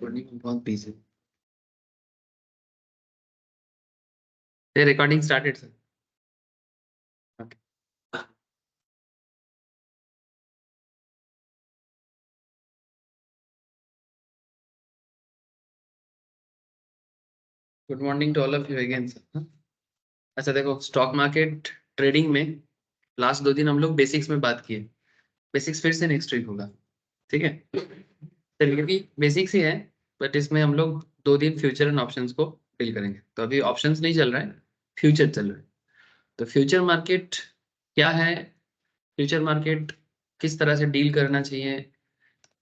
Morning में बहुत busy. Recording started sir. Okay. Good morning to all of you again sir. अच्छा देखो, stock market trading में last 2 दिन हम लोग बेसिक्स में बात किए। बेसिक्स फिर से नेक्स्ट वीक होगा, ठीक है। चलिए, अभी बेसिक्स ही है, बट इसमें हम लोग 2 दिन फ्यूचर एंड ऑप्शंस को डील करेंगे। तो अभी ऑप्शंस नहीं चल रहा है, फ्यूचर चल रहा है। तो फ्यूचर मार्केट क्या है, फ्यूचर मार्केट किस तरह से डील करना चाहिए,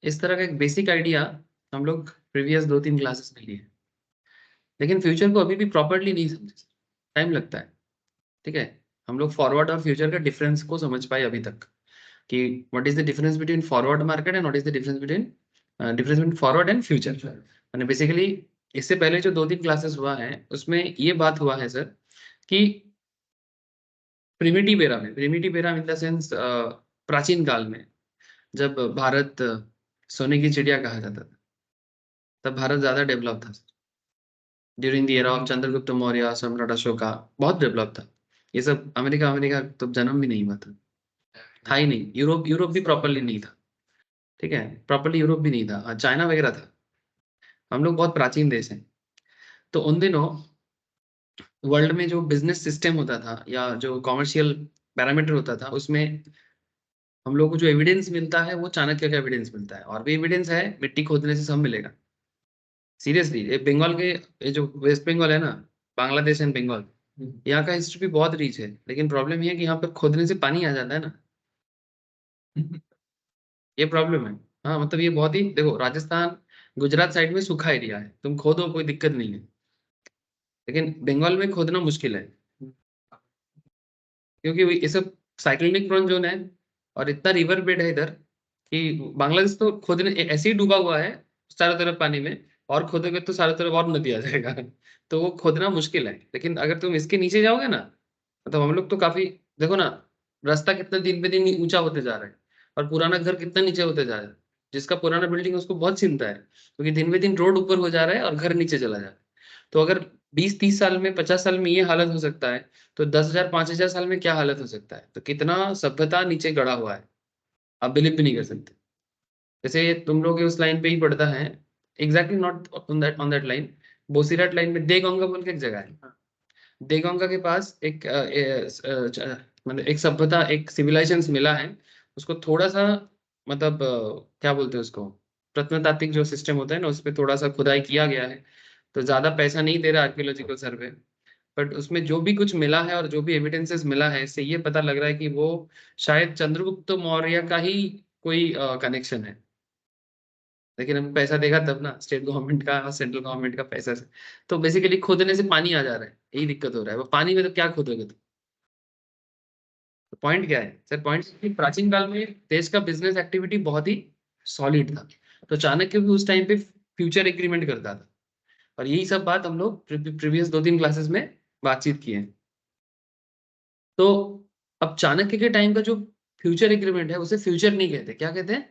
इस तरह का एक बेसिक आइडिया हम लोग प्रीवियस 2-3 क्लासेस में लिए। लेकिन फ्यूचर को अभी भी प्रॉपरली नहीं समझे, टाइम लगता है, ठीक है। हम लोग फॉरवर्ड और फ्यूचर का डिफरेंस को समझ पाए अभी तक, कि what is the difference between forward market and what is the difference between forward and future. यानी बेसिकली इससे पहले जो 2-3 क्लासेस हुआ है उसमें ये बात हुआ है सर कि primitive era in the sense प्राचीन काल में जब भारत सोने की चिड़िया कहा जाता था, तब भारत ज्यादा डेवलप था। During the era of Chandragupta Maurya, सम्राट अशोका, बहुत डेवलप था। ये सब अमेरिका अमेरिका तो जन्म भी नहीं हुआ था ही नहीं। यूरोप यूरोप भी प्रॉपरली नहीं था, ठीक है। प्रॉपरली यूरोप भी नहीं था, चाइना वगैरह था। हम लोग बहुत प्राचीन देश हैं। तो उन दिनों वर्ल्ड में जो बिजनेस सिस्टम होता था या जो कॉमर्शियल पैरामीटर होता था, उसमें हम लोग को जो एविडेंस मिलता है वो चाणक्य का एविडेंस मिलता है। और भी एविडेंस है, मिट्टी खोदने से सब मिलेगा। सीरियसली, ये बंगाल के, ये जो वेस्ट बंगाल है ना, बांग्लादेश एंड बंगाल, यहाँ का हिस्ट्री भी बहुत रिच है। लेकिन प्रॉब्लम ये है कि यहाँ पे खोदने से पानी आ जाता है ना। ये प्रॉब्लम है। हाँ, मतलब ये बहुत ही, देखो राजस्थान गुजरात साइड में सूखा एरिया है, तुम खोदो कोई दिक्कत नहीं है। लेकिन बंगाल में खोदना मुश्किल है, क्योंकि ये सब साइक्लोनिक प्रोन जोन है और इतना रिवर बेड है इधर कि बांग्लादेश तो खोदने ऐसे ही डूबा हुआ है चारों तरफ पानी में। और खोदोगे तो चारों तरफ और नदी आ जाएगा। तो वो खोदना मुश्किल है। लेकिन अगर तुम इसके नीचे जाओगे ना, मतलब हम लोग तो काफी, देखो ना, रास्ता कितना दिन पे दिन ऊंचा होते जा रहा है और पुराना घर कितना नीचे होते जा रहा है। जिसका पुराना बिल्डिंग उसको बहुत चिंता है, क्योंकि दिन पे दिन रोड ऊपर हो जा रहा है और घर नीचे चला जा रहा है। तो अगर 20-30 साल में, 50 साल में ये हालत हो सकता है, तो 10,000 5,000 साल में क्या हालत हो सकता है। तो कितना सभ्यता नीचे गड़ा हुआ है, आप बिलीव भी नहीं कर सकते। जैसे तुम लोग उस लाइन पे ही पड़ता है, exactly not on that line, बोसीराट लाइन में देगोंगा बोल के एक जगह है। देगोंगा के पास एक मतलब एक सभ्यता, एक सिविलाइजेशन मिला है। उसको थोड़ा सा, मतलब क्या बोलते हैं उसको, प्रत्नतात्विक जो सिस्टम होता है ना, उस पर थोड़ा सा खुदाई किया गया है। तो ज्यादा पैसा नहीं दे रहा आर्कियोलॉजिकल सर्वे, बट उसमें जो भी कुछ मिला है और जो भी एविडेंसेस मिला है, इससे ये पता लग रहा है कि वो शायद चंद्रगुप्त मौर्य का ही कोई कनेक्शन है। लेकिन हम पैसा देगा तब ना, स्टेट गवर्नमेंट का और सेंट्रल गवर्नमेंट का पैसा से। तो बेसिकली खोदने से पानी आ जा रहा है, यही दिक्कत हो रहा है। वो पानी में तो क्या खोदोगे तुम। तो पॉइंट क्या है सर, पॉइंट कि प्राचीन काल में देश का बिजनेस एक्टिविटी बहुत ही सॉलिड था। तो चाणक्य भी उस टाइम पे फ्यूचर एग्रीमेंट करता था। और यही सब बात हम लोग प्रीवियस 2-3 क्लासेस में बातचीत की है। तो अब चाणक्य के टाइम का जो फ्यूचर एग्रीमेंट है उसे फ्यूचर नहीं कहते, क्या कहते हैं,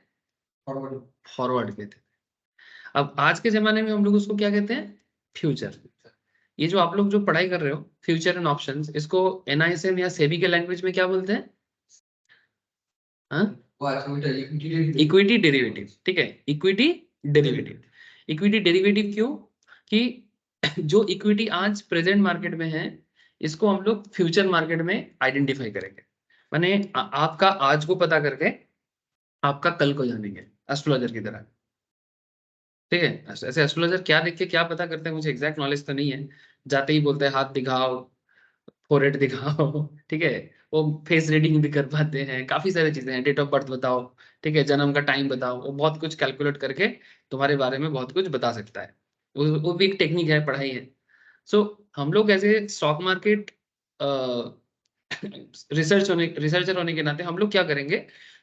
फॉरवर्ड, फॉरवर्ड कहते हैं। अब आज के जमाने में हम लोग उसको क्या कहते हैं, फ्यूचर। ये जो आप लोग जो पढ़ाई कर रहे हो, फ्यूचर एंड ऑप्शंस, इसको एनआईएसएम या सेबी के लैंग्वेज में क्या बोलते हैं, हाँ, इक्विटी डेरिवेटिव, ठीक है। इक्विटी डेरिवेटिव, इक्विटी डेरिवेटिव क्यों, कि जो इक्विटी आज प्रेजेंट मार्केट में है, इसको हम लोग फ्यूचर मार्केट में आइडेंटिफाई करेंगे। माने आपका आज को पता करके आपका कल को जानेंगे, एस्ट्रोलॉजर की तरह, ठीक है। ऐसे एस्ट्रोलॉजर क्या देख के क्या पता करते हैं, मुझे एग्जैक्ट नॉलेज तो नहीं है। जाते ही बोलते हैं हाथ दिखाओ, फोरहेड दिखाओ, ठीक है। वो फेस रीडिंग भी कर पाते हैं, काफी सारी चीजें हैं, डेट ऑफ बर्थ बताओ, ठीक है, जन्म का टाइम बताओ, वो बहुत कुछ कैलकुलेट करके तुम्हारे बारे में बहुत कुछ बता सकता है। वो भी एक टेक्निक है, पढ़ाई है। सो हम लोग ऐसे स्टॉक मार्केट रिसर्चर होने के नाते हम लोग क्या करेंगे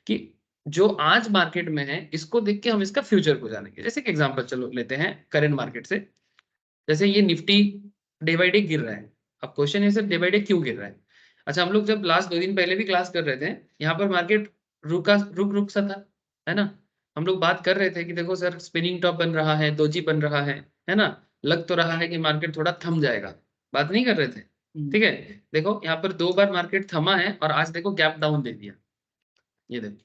कि जो आज मार्केट में है इसको देख के हम इसका फ्यूचर को जानेंगे। जैसे कि एग्जांपल चलो लेते हैं करंट मार्केट से। जैसे ये निफ्टी डे बाई डे गिर रहा है। अब क्वेश्चन है सर, डे बाई डे क्यों गिर रहा है। अच्छा, हम लोग जब लास्ट 2 दिन पहले भी क्लास कर रहे थे, यहाँ पर मार्केट रुक रुक सा था, है ना। हम लोग बात कर रहे थे कि देखो सर स्पिनिंग टॉप बन रहा है, दोजी बन रहा है ना, लग तो रहा है कि मार्केट थोड़ा थम जाएगा, बात नहीं कर रहे थे, ठीक है। देखो यहाँ पर 2 बार मार्केट थमा है और आज देखो गैप डाउन दे दिया, ये देखो,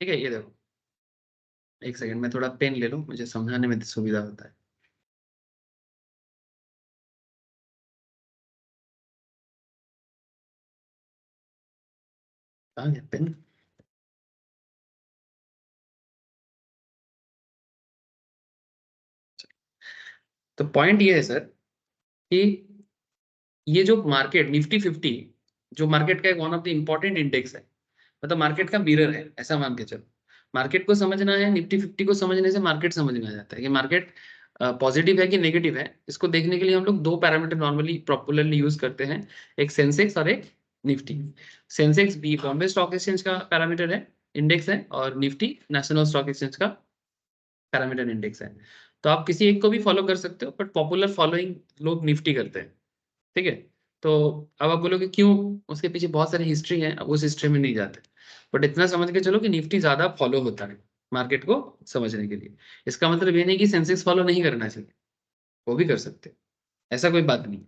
ठीक है, ये देखो, एक सेकंड मैं थोड़ा पेन ले लूं, मुझे समझाने में सुविधा होता है। कहाँ गया पेन? तो पॉइंट ये है सर कि ये जो मार्केट निफ्टी 50 जो मार्केट का एक one of the important index है, मतलब मार्केट का मिरर है, ऐसा मान के चलो। मार्केट को समझना है, निफ्टी 50 को समझने से मार्केट समझ में आ जाता है कि मार्केट पॉजिटिव है कि नेगेटिव है। इसको देखने के लिए हम लोग 2 पैरामीटर नॉर्मली पॉपुलरली यूज करते हैं, एक सेंसेक्स और एक निफ्टी। सेंसेक्स भी बॉम्बे स्टॉक एक्सचेंज का पैरामीटर है, इंडेक्स है, और निफ्टी नेशनल स्टॉक एक्सचेंज का पैरामीटर इंडेक्स है। तो आप किसी एक को भी फॉलो कर सकते हो, बट पॉपुलर फॉलोइंग लोग निफ्टी करते हैं, ठीक है। तो अब आप बोलोगे क्यों, उसके पीछे बहुत सारी हिस्ट्री है, अब उस हिस्ट्री में नहीं जाते, बट इतना समझ के चलो कि निफ्टी ज्यादा फॉलो होता है मार्केट को समझने के लिए। इसका मतलब ये नहीं कि सेंसेक्स फॉलो नहीं करना चाहिए, वो भी कर सकते हैं, ऐसा कोई बात नहीं।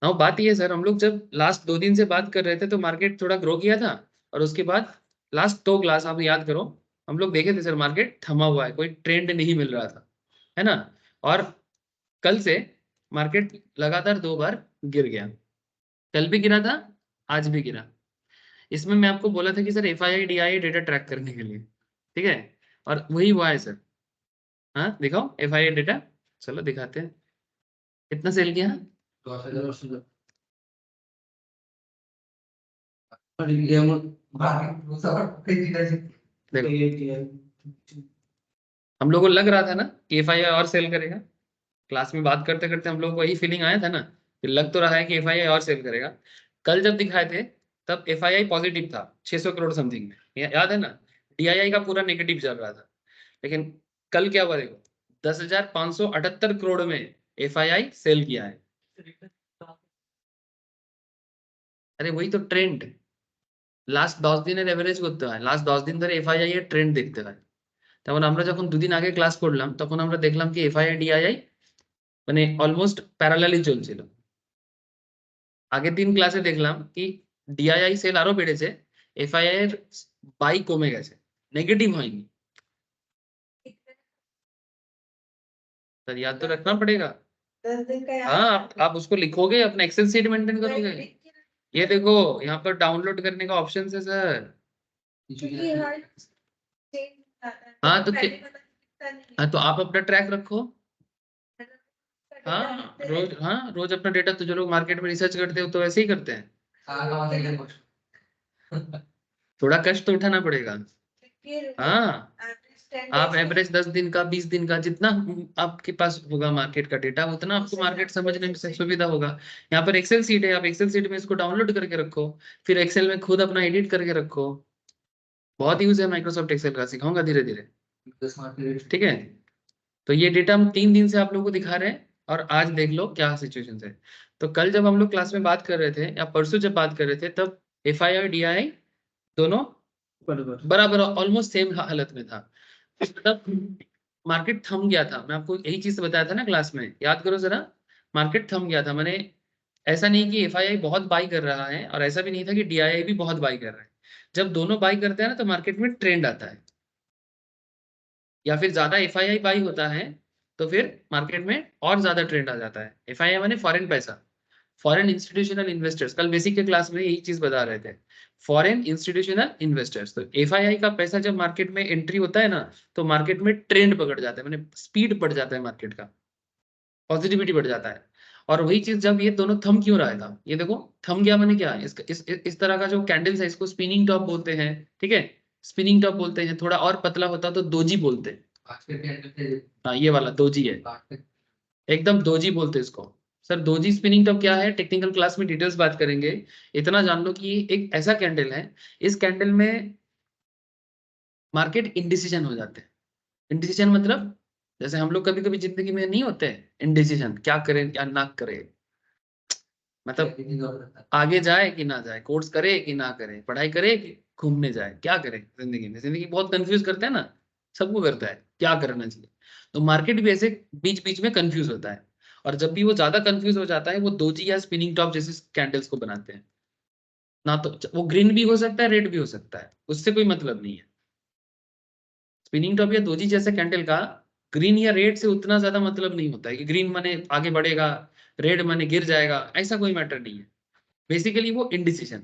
हाँ, बात ये है सर, हम लोग जब लास्ट 2 दिन से बात कर रहे थे तो मार्केट थोड़ा ग्रो किया था, और उसके बाद लास्ट 2 क्लास आप याद करो, हम लोग देखे थे सर मार्केट थमा हुआ है, कोई ट्रेंड नहीं मिल रहा था, है ना। और कल से मार्केट लगातार 2 बार गिर गया, कल भी गिरा था, आज भी गिरा। इसमें मैं आपको बोला था कि sir FII DII data track करने के लिए, ठीक है, और वही हुआ है सर। हाँ दिखाओ FII डेटा, चलो दिखाते हैं कितना सेल किया। देखो हम लोगों को लग रहा था ना कि FII और सेल करेगा, क्लास में बात करते करते हम लोग को वही फीलिंग आया था ना कि लग तो रहा है कि FII और सेल करेगा। कल जब दिखाए थे तब FII पॉजिटिव था 600 करोड़ समथिंग में, याद है ना। DII का पूरा नेगेटिव चल रहा था, लेकिन कल क्या हुआ देखो, 10,578 करोड़ में FII सेल किया है। अरे वही तो ट्रेंड, লাস্ট 10 দিনের এভারেজ করতে হয়, লাস্ট 10 দিন ধরে FII এর ট্রেন্ড দেখতে হয়। তেমন আমরা যখন 2 দিন আগে ক্লাস করলাম তখন আমরা দেখলাম কি FII DII মানে অলমোস্ট প্যারালালি চলছিল। আগের দিন ক্লাসে দেখলাম কি DII সেল আরো বেড়েছে, FII এর বাই কমে গেছে, नेगेटिव হয়নি। सर याद तो रखना पड़ेगा। हाँ आप उसको लिखोगे, अपना एक्सेल सीट मेंटेन करोगे। ये देखो यहाँ पर डाउनलोड करने का ऑप्शन है सर। हाँ तो हाँ तो आप अपना ट्रैक रखो। हाँ रोज अपना डेटा, तो जो लोग मार्केट में रिसर्च करते हो तो वैसे ही करते हैं। थोड़ा कष्ट तो उठाना पड़ेगा। हाँ आप एवरेज 10 दिन का 20 दिन का जितना आपके पास होगा मार्केट का डेटा, उतना आपको मार्केट समझने में सुविधा होगा। यहाँ पर एक्सेल सीट है, आप एक्सेल सीट में इसको डाउनलोड करके रखो, फिर एक्सेल में खुद अपना एडिट करके रखो। बहुत यूज है माइक्रोसॉफ्ट एक्सेल का, सिखाऊंगा धीरे धीरे, ठीक है। तो ये डेटा हम 3 दिन से आप लोगों को दिखा रहे हैं, और आज देख लो क्या सिचुएशन है। तो कल जब हम लोग क्लास में बात कर रहे थे या परसों जब बात कर रहे थे तब FII और DII दोनों बराबर ऑलमोस्ट सेम हालत में था। तब मार्केट थम गया था, मैं आपको यही चीज बताया था ना क्लास में, याद करो जरा। मार्केट थम गया था, मैंने ऐसा नहीं कि FII बहुत बाई कर रहा है और ऐसा भी नहीं था कि DII भी बहुत बाई कर रहा है। जब दोनों बाई करते हैं ना तो मार्केट में ट्रेंड आता है, या फिर ज्यादा FII बाई होता है तो फिर मार्केट में और ज्यादा ट्रेंड आ जाता है। FII माने फॉरेन पैसा, फॉरेन इंस्टीट्यूशनल इन्वेस्टर्स, कल बेसिक के क्लास में यही चीज बता रहे थे, फॉरेन इंस्टीट्यूशनल इन्वेस्टर्स। तो FII का पैसा जब मार्केट में एंट्री होता है ना तो मार्केट में ट्रेंड पकड़ जाता है, मैंने स्पीड बढ़ जाता है मार्केट का, पॉजिटिविटी बढ़ जाता है। और वही चीज जब ये दोनों थम क्यों रहा था, ये देखो थम गया माने क्या है, इस तरह का जो कैंडल्स है इसको स्पिनिंग टॉप बोलते हैं, ठीक है। स्पिनिंग टॉप बोलते हैं, थोड़ा और पतला होता तो दोजी बोलते हैं। हाँ ये वाला दोजी है, एकदम दोजी बोलते हैं इसको। सर दोजी स्पिनिंग टॉप क्या है, टेक्निकल क्लास में डिटेल्स बात करेंगे। इतना जान लो कि एक ऐसा कैंडल है, इस कैंडल में मार्केट इंडिसीजन हो जाते हैं। इंडिसीजन मतलब जैसे हम लोग कभी कभी जिंदगी में नहीं होते इंडिसीजन, क्या करें क्या ना करें, मतलब आगे जाए कि ना जाए, कोर्स करे कि ना करे, पढ़ाई करे कि घूमने जाए, क्या करें जिंदगी में? जिंदगी बहुत कंफ्यूज करता है ना, सबको करता है, क्या करना चाहिए? तो मार्केट भी ऐसे बीच बीच में कंफ्यूज होता है, और जब भी वो ज्यादा कंफ्यूज हो जाता है, वो दोजी या स्पिनिंग टॉप जैसे कैंडल्स को बनाते हैं ना। तो वो ग्रीन भी हो सकता है, रेड भी हो सकता है, उससे कोई मतलब नहीं है। स्पिनिंग टॉप या दोजी जैसे कैंडल का ग्रीन या रेड से उतना ज्यादा मतलब नहीं होता है कि ग्रीन माने आगे बढ़ेगा, रेड माने गिर जाएगा, ऐसा कोई मैटर नहीं है। बेसिकली वो इनडिसीजन,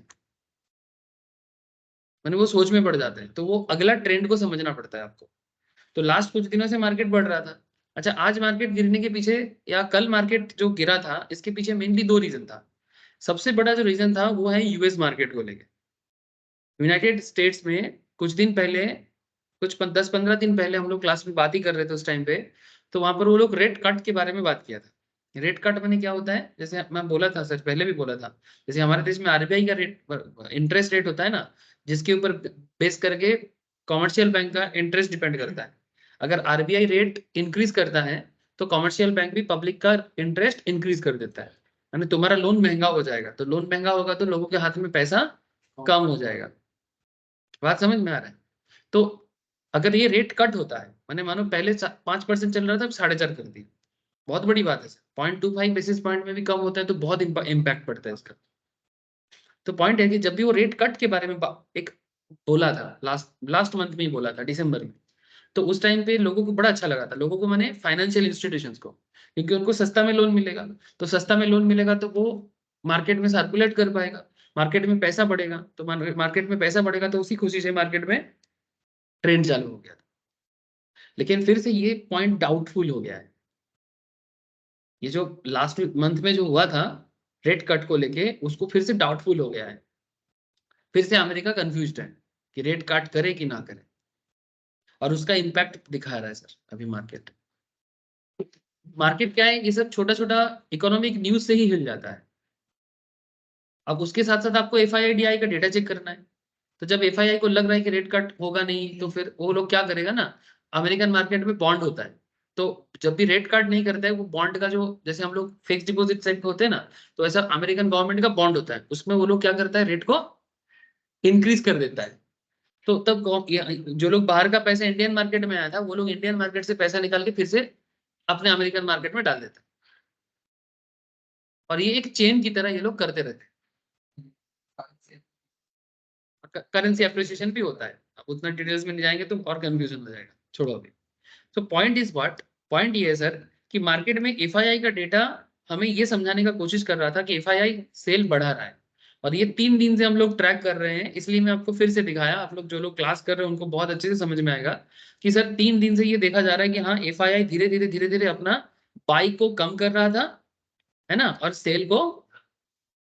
माने वो सोच में पड़ जाते हैं, तो वो अगला ट्रेंड को समझना पड़ता है आपको। तो लास्ट कुछ दिनों से मार्केट बढ़ रहा था। अच्छा, आज मार्केट गिरने के पीछे, या कल मार्केट जो गिरा था, इसके पीछे मेनली दो रीजन था। सबसे बड़ा जो रीजन था वो है यूएस मार्केट को लेके। यूनाइटेड स्टेट्स में कुछ दिन पहले, कुछ 10-15 दिन पहले हम लोग क्लास में बात ही कर रहे थे उस टाइम पे, तो वहां पर वो लोग रेट कट के बारे में बात किया था। रेट कट मैंने क्या होता है, जैसे मैं बोला था सर, पहले भी बोला था, जैसे हमारे देश में आरबीआई का रेट, इंटरेस्ट रेट होता है ना, जिसके ऊपर बेस करके कॉमर्शियल बैंक का इंटरेस्ट डिपेंड करता है। अगर आरबीआई रेट इंक्रीज करता है, तो कॉमर्शियल बैंक भी पब्लिक का इंटरेस्ट इंक्रीज कर देता है, यानी तुम्हारा लोन महंगा हो जाएगा, तो लोन महंगा होगा तो लोगों के हाथ में पैसा कम हो जाएगा। बात समझ में आ रहा है? तो अगर ये रेट कट होता है, मैंने मानो पहले 5% चल रहा था, अब 4.5 कर दिया, बहुत बड़ी बात है सर। 0.25 बेसिस पॉइंट में भी कम होता है तो बहुत इम्पैक्ट पड़ता है इसका। तो पॉइंट है कि जब भी वो रेट कट के बारे में एक बोला था, लास्ट लास्ट मंथ में ही बोला था, दिसंबर में, तो उस टाइम पे लोगों को बड़ा अच्छा लगा था, लोगों को, मैंने फाइनेंशियल इंस्टीट्यूशंस को, क्योंकि उनको सस्ता में लोन मिलेगा। तो सस्ता में लोन मिलेगा तो वो मार्केट में सर्कुलेट कर पाएगा, मार्केट में पैसा बढ़ेगा, तो मार्केट में पैसा बढ़ेगा तो उसी खुशी से मार्केट में ट्रेंड चालू हो गया था। लेकिन फिर से ये पॉइंट डाउटफुल हो गया है। ये जो लास्ट मंथ में जो हुआ था रेट कट को लेके, उसको फिर से डाउटफुल हो गया है। फिर से अमेरिका कंफ्यूज्ड है कि रेट कट करे कि ना करे, और उसका इम्पैक्ट दिखा रहा है सर अभी मार्केट। मार्केट क्या है, ये सब छोटा छोटा इकोनॉमिक न्यूज से ही हिल जाता है। अब उसके साथ साथ आपको एफआईआई का डेटा चेक करना है। तो जब एफआईआई को लग रहा है कि रेट कट होगा नहीं, तो फिर वो लोग क्या करेगा ना, अमेरिकन मार्केट में बॉन्ड होता है, तो जब भी रेट कट नहीं करता है वो बॉन्ड का, जो जैसे हम लोग फिक्स डिपॉजिट सेट होते हैं ना, तो ऐसा अमेरिकन गवर्नमेंट का बॉन्ड होता है, उसमें वो लोग क्या करता है, रेट को इंक्रीज कर देता है। तो तब जो लोग बाहर का पैसा इंडियन मार्केट में आया था, वो लोग इंडियन मार्केट से पैसा निकाल के फिर से अपने अमेरिकन मार्केट में डाल देते हैं, और ये एक चेन की तरह ये लोग करते रहते हैं। करेंसी अप्रिसिएशन भी होता है, अब उतना डिटेल्स में नहीं जाएंगे तो और कंफ्यूजन हो जाएगा, छोड़ो अभी। तो पॉइंट इज व्हाट, पॉइंट ये है सर कि मार्केट में एफआईआई का डेटा हमें ये समझाने का कोशिश कर रहा था कि एफआईआई सेल बढ़ा रहा है, और ये 3 दिन से हम लोग ट्रैक कर रहे हैं, इसलिए मैं आपको फिर से दिखाया। आप लोग जो लोग क्लास कर रहे हैं उनको बहुत अच्छे से समझ में आएगा कि सर 3 दिन से ये देखा जा रहा है कि हाँ, एफआईआई धीरे धीरे अपना बाई को कम कर रहा था, है ना, और सेल को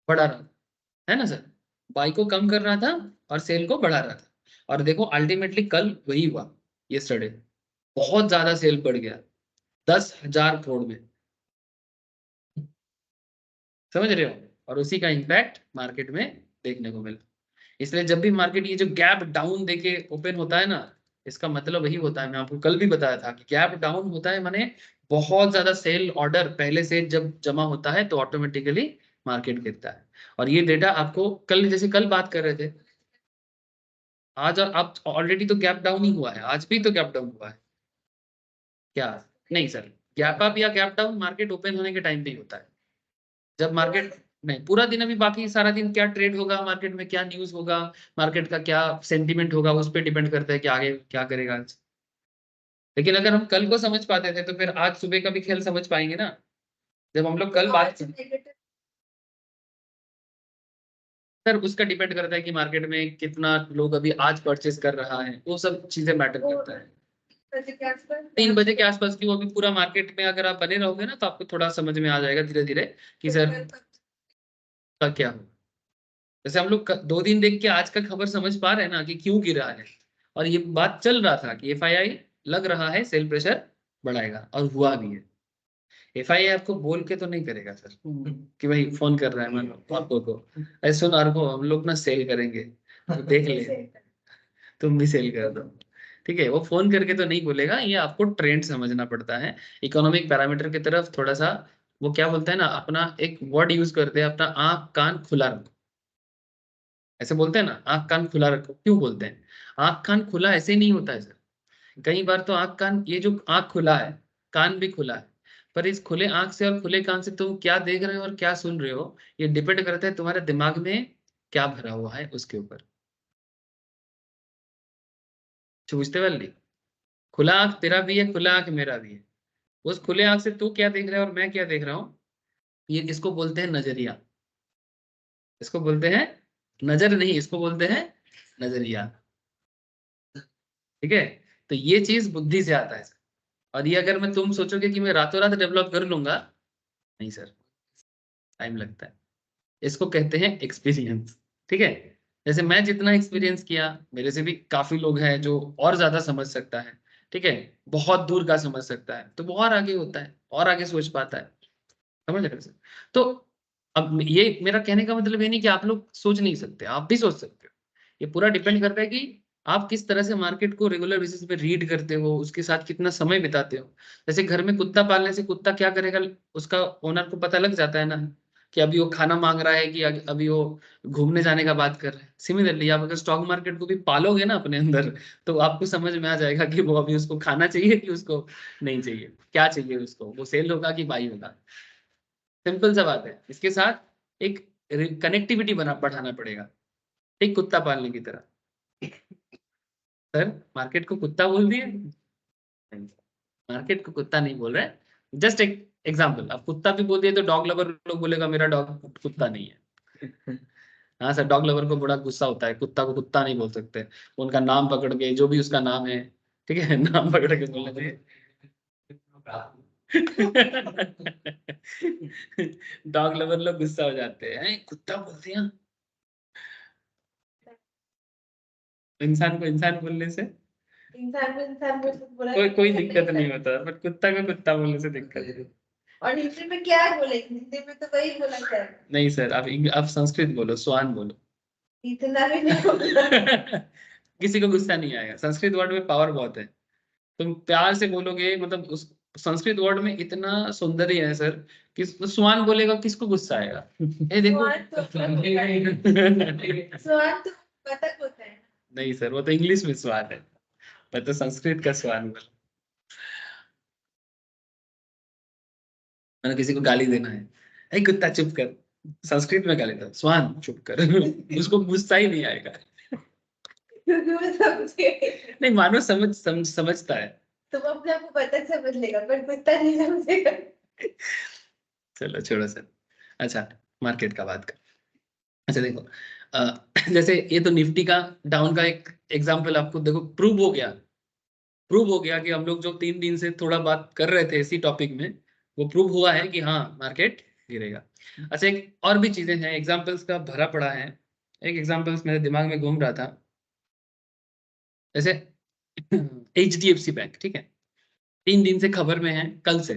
बढ़ा रहा था, है ना सर। बाई को कम कर रहा था और सेल को बढ़ा रहा था, और देखो अल्टीमेटली कल वही हुआ, यस्टरडे बहुत ज्यादा सेल बढ़ गया, 10,000 करोड़ में, समझ रहे हो, और उसी का इम्पैक्ट मार्केट में देखने को मिला। इसलिए जब भी मार्केट ये जो गैप डाउन देके ओपन होता है ना, इसका मतलब वही होता है, मैं आपको कल भी बताया था कि गैप डाउन होता है माने बहुत ज्यादा सेल ऑर्डर पहले से जब जमा होता है तो ऑटोमेटिकली मार्केट गिरता है। और ये डेटा आपको कल, जैसे कल बात कर रहे थे, आज आप ऑलरेडी तो गैप डाउन ही हुआ है, आज भी तो गैप डाउन हुआ है क्या? नहीं सर, गैप अप या गैप डाउन मार्केट ओपन होने के टाइम पे ही होता है। जब मार्केट, नहीं पूरा दिन, अभी बाकी सारा दिन क्या ट्रेड होगा मार्केट में, क्या न्यूज होगा, मार्केट का क्या सेंटीमेंट होगा, उस पर डिपेंड करता है कि आगे क्या करेगा आज। लेकिन अगर हम कल को समझ पाते थे तो फिर आज सुबह का भी खेल समझ पाएंगे ना। जब हम लोग कल बात, सर उसका डिपेंड करता है कि मार्केट में कितना लोग अभी आज परचेस कर रहा है, वो सब चीजें मैटर करता है। 3 बजे के आसपास की, वो अभी पूरा मार्केट में अगर आप बने रहोगे ना, तो आपको थोड़ा समझ में आ जाएगा धीरे धीरे कि सर का क्या हो। जैसे हम लोग 2 दिन देख के आज का खबर समझ पा रहे हैं ना कि क्यों गिरा है, और ये बात चल रहा था कि एफआईआई लग रहा है सेल प्रेशर बढ़ाएगा, और हुआ भी है। एफआईआई आपको बोल के तो नहीं करेगा सर कि भाई फोन कर रहा है मान लो आपको को, ऐसे सुन आपको हम लोग ना सेल करेंगे, तो देख ले, तुम भी सेल कर दो। ठीक है, वो फोन करके तो नहीं बोलेगा, ये आपको ट्रेंड समझना पड़ता है। इकोनॉमिक पैरामीटर की तरफ थोड़ा सा, वो क्या बोलते हैं ना, अपना एक वर्ड यूज करते हैं, अपना आंख कान खुला रखो। ऐसे बोलते हैं ना, आंख कान खुला रखो, क्यों बोलते हैं? आंख कान खुला ऐसे ही नहीं होता है सर। कई बार तो आंख कान, ये जो आंख खुला है, कान भी खुला है, पर इस खुले आंख से और खुले कान से तुम क्या देख रहे हो और क्या सुन रहे हो, ये डिपेंड करता है तुम्हारे दिमाग में क्या भरा हुआ है उसके ऊपर। पूछते वाली, खुला आंख तेरा भी है, खुला आंख मेरा भी है। उस खुले आंख से तू क्या देख रहा है और मैं क्या देख रहा हूँ, ये इसको बोलते हैं नजरिया। इसको बोलते हैं नजर नहीं, इसको बोलते हैं नजरिया। ठीक है, तो ये चीज बुद्धि से आता है। और ये अगर मैं तुम सोचोगे कि मैं रातों रात डेवलप कर लूंगा, नहीं सर, टाइम लगता है। इसको कहते हैं एक्सपीरियंस। ठीक है, जैसे मैं जितना एक्सपीरियंस किया, मेरे से भी काफी लोग हैं जो और ज्यादा समझ सकता है। ठीक है, बहुत दूर का समझ सकता है, तो वो और आगे होता है, और आगे सोच पाता है। समझ रहे हो सर? तो अब ये मेरा कहने का मतलब ये नहीं कि आप लोग सोच नहीं सकते, आप भी सोच सकते हो। ये पूरा डिपेंड करता है कि आप किस तरह से मार्केट को रेगुलर बेसिस पे रीड करते हो, उसके साथ कितना समय बिताते हो। जैसे घर में कुत्ता पालने से कुत्ता क्या करेगा, उसका ओनर को पता लग जाता है ना, कि अभी वो खाना मांग रहा है, कि अभी वो घूमने जाने का बात कर रहा है। सिमिलरली आप अगर स्टॉक मार्केट को भी पालोगे ना अपने अंदर, तो आपको समझ में आ जाएगा कि वो अभी उसको खाना चाहिए कि उसको नहीं चाहिए, क्या चाहिए उसको, वो सेल होगा कि बाई होगा। सिंपल सा बात है, इसके साथ एक कनेक्टिविटी बना बढ़ाना पड़ेगा, एक कुत्ता पालने की तरह। सर मार्केट को कुत्ता बोल दिए? मार्केट को कुत्ता नहीं बोल रहे, जस्ट एक एग्जाम्पल। अब कुत्ता भी बोल दिए तो डॉग लवर लोग बोलेगा मेरा डॉग कुत्ता नहीं है। हाँ सर, डॉग लवर को बड़ा गुस्सा होता है, कुत्ता को कुत्ता नहीं बोल सकते, उनका नाम पकड़ के, जो भी उसका नाम है, ठीक है, नाम पकड़ के बोलना चाहिए। डॉग लवर लोग गुस्सा हो जाते हैं, कुत्ता बोल दिया। इंसान को इंसान बोलने से इंसान को बोला कोई दिक्कत नहीं होता, बट कुत्ता को कुत्ता बोलने से दिक्कत है। और हिंदी में क्या बोले, हिंदी में तो वही बोला जाए। नहीं सर, आप संस्कृत बोलो, स्वान बोलो। इतना भी नहीं होगा। किसी को गुस्सा नहीं आएगा, संस्कृत वर्ड में पावर बहुत है। तुम प्यार से बोलोगे, मतलब उस संस्कृत वर्ड में इतना सौंदर्य है सर, कि स्वान बोलेगा किसको गुस्सा आएगा? ये देखो। स्वान तो बतख होता है। नहीं सर, वो तो इंग्लिश में स्वान है, मैं तो संस्कृत का स्वान बोला। मैंने किसी को गाली देना है, ए कुत्ता चुप कर, संस्कृत में गाली दो, स्वान चुप कर। उसको गुस्सा ही नहीं आएगा। क्योंकि वो समझे। नहीं, मानो समझता है। तो वो अपने आप को बतख समझ लेगा, पर कुत्ता नहीं समझेगा। चलो छोड़ो सर। अच्छा, मार्केट का बात कर। अच्छा देखो, जैसे ये तो निफ्टी का डाउन का एक एग्जांपल आपको देखो प्रूव हो गया कि हम लोग जो 3 दिन से थोड़ा बात कर रहे थे इसी टॉपिक में, वो प्रूव हुआ है कि हाँ मार्केट गिरेगा। अच्छा, एक और भी चीजें हैं, एग्जांपल्स का भरा पड़ा है। एक एग्जांपल्स मेरे दिमाग में घूम रहा था, जैसे HDFC बैंक, ठीक है, 3 दिन से खबर में है, कल से।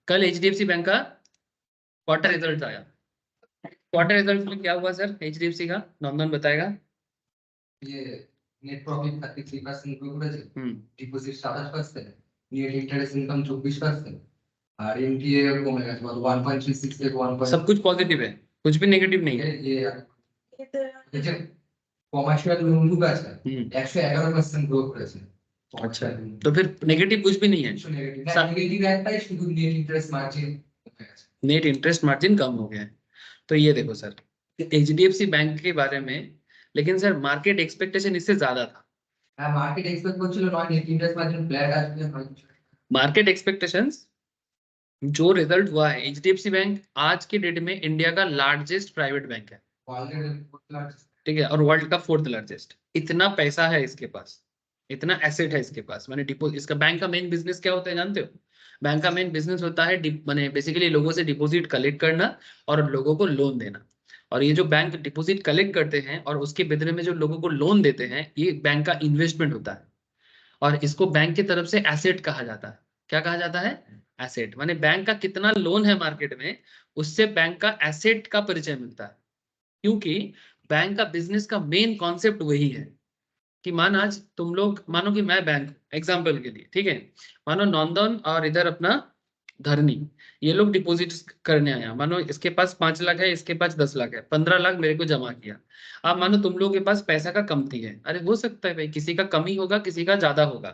कल HDFC बैंक का क्वार्टर रिजल्ट आया। क्वार्टर रिजल्ट में क्या हुआ सर HDFC का, नंदन बताएगा। ये নেট প্রফিট 33% গ্রো করেছে, ডিপোজিট 27%, নেট ইন্টারেস্ট ইনকাম 24%, আর এনপিএ কমে গেছে, মানে 1.36 থেকে 1. सब कुछ पॉजिटिव है, कुछ भी नेगेटिव नहीं है। ये तो কমার্শিয়াল লোন বুক আছে 111% গ্রো করেছে। अच्छा, तो फिर नेगेटिव कुछ भी नहीं है। নেগেটিভ একটাই, শুধু নেট ইন্টারেস্ট মার্জিন কমে গেছে। नेट इंटरेस्ट मार्जिन कम हो गया है। तो ये देखो सर, HDFC बैंक के बारे में, लेकिन सर मार्केट एक्सपेक्टेशन इससे ज्यादा था। হ্যাঁ, মার্কেট এক্সপেক্ট করছিল নয় নেট ইন্টারেস্ট মার্জিন ফ্ল্যাট আসবে, নয় मार्केट एक्सपेक्टेशंस, जो रिजल्ट हुआ है, HDFC बैंक आज के डेट में इंडिया का लार्जेस्ट प्राइवेट बैंक है, অলরেডি। ठीक है, और वर्ल्ड का 4th लार्जेस्ट। इतना पैसा है इसके पास, इतना एसेट है इसके पास, मैंने डिपोजिट, इसका बैंक का मेन बिजनेस क्या होता है जानते हो? बैंक का मेन बिजनेस होता है मैंने बेसिकली लोगों से डिपॉजिट कलेक्ट करना और लोगों को लोन देना। और ये जो बैंक डिपॉजिट कलेक्ट करते हैं और उसके बदले में जो लोगों को लोन देते हैं, ये बैंक का इन्वेस्टमेंट होता है। और इसको बैंक की तरफ से एसेट कहा जाता है। क्या कहा जाता है? एसेट। माने बैंक का कितना लोन है मार्केट में, उससे बैंक का एसेट का परिचय मिलता है। क्योंकि बैंक का बिजनेस का मेन कॉन्सेप्ट वही है कि मान आज तुम लोग मानो कि मैं बैंक, एग्जाम्पल के लिए, ठीक है, मानो नंदन और इधर अपना धरनी, ये लोग डिपॉजिट करने आया, मानो इसके पास 5 लाख है, इसके पास 10 लाख है, 15 लाख मेरे को जमा किया। अब मानो तुम लोगों के पास पैसा का कमती है, अरे हो सकता है भाई, किसी का कमी होगा, किसी का ज्यादा होगा,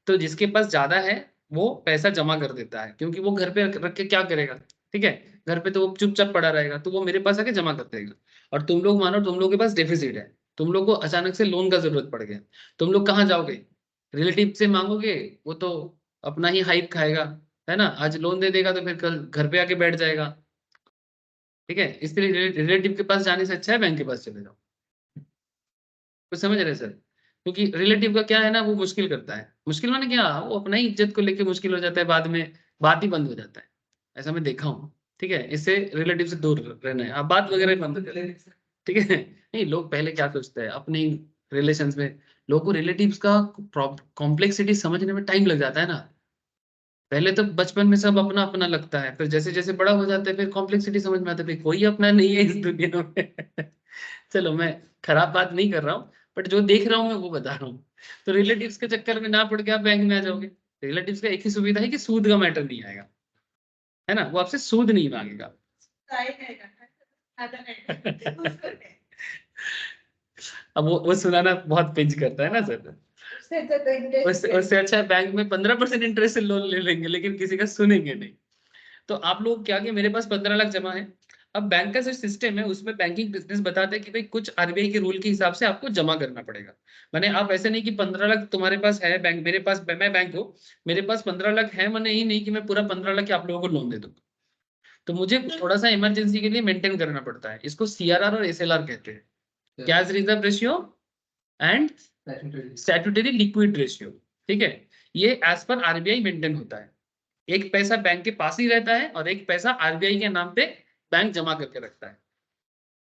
तो जिसके पास ज्यादा है वो पैसा जमा कर देता है, क्योंकि वो घर पे रख के क्या करेगा, ठीक है, घर पे तो वो चुपचाप पड़ा रहेगा, तो वो मेरे पास आके जमा कर देगा। और तुम लोग मानो तुम लोग के पास डेफिसिट है, तुम लोग को अचानक से लोन का जरूरत पड़ गया, तुम लोग कहाँ जाओगे, रिलेटिव से मांगोगे, वो तो अपना ही हाइप खाएगा, है ना, आज लोन दे देगा तो फिर कल घर पे आके बैठ जाएगा, ठीक है, इसलिए रिलेटिव के पास जाने से अच्छा है बैंक के पास चले जाओ। कुछ समझ रहे सर, क्योंकि रिलेटिव का क्या है ना, वो मुश्किल करता है, मुश्किल माने क्या, वो अपना ही इज्जत को लेके मुश्किल हो जाता है, बाद में बात ही बंद हो जाता है, ऐसा मैं देखा हूँ, ठीक है, इससे रिलेटिव से दूर रहना है, आप बात वगैरह बंद करें, ठीक है। नहीं, लोग पहले क्या सोचते हैं अपने रिलेशंस में, लोगों को रिलेटिव्स का कॉम्प्लेक्सिटी समझने में टाइम लग जाता है ना, पहले तो बचपन में सब अपना अपना लगता है, फिर जैसे जैसे बड़ा हो जाता है फिर कॉम्प्लेक्सिटी समझ में आता है, फिर कोई अपना नहीं है इस दुनिया में। चलो मैं खराब बात नहीं कर रहा हूँ, बट जो देख रहा हूँ मैं वो बता रहा हूँ। तो रिलेटिव्स के चक्कर में ना पड़ के आप बैंक में आ जाओगे, रिलेटिव्स का एक ही सुविधा है कि सूद का मैटर नहीं आएगा, है ना, वो आपसे सूद नहीं मांगेगा। अब वो सुनाना बहुत पिंच करता है ना सर, उससे अच्छा बैंक में 15% इंटरेस्ट से लोन ले लेंगे, लेकिन किसी का सुनेंगे नहीं। तो आप लोग क्या, कि मेरे पास 15 लाख जमा है, अब बैंक का जो सिस्टम है उसमें बैंकिंग बिजनेस बताते हैं कि भाई कुछ आरबीआई के रूल के हिसाब से आपको जमा करना पड़ेगा, माने आप ऐसे नहीं कि 15 लाख तुम्हारे पास है, बैंक मेरे पास, मैं बैंक हूँ, मेरे पास 15 लाख है, मैंने ही नहीं कि मैं पूरा 15 लाख आप लोगों को लोन दे दूँ, तो मुझे थोड़ा सा इमरजेंसी के लिए मेंटेन करना पड़ता है, इसको सीआरआर और एसएलआर कहते हैं, cash reserve ratio and statutory liquid ratio, ठीक है, ये एज पर आरबीआई मेंटेन होता है, एक पैसा बैंक के पास ही रहता है और एक पैसा आरबीआई के नाम पे बैंक जमा करके रखता है,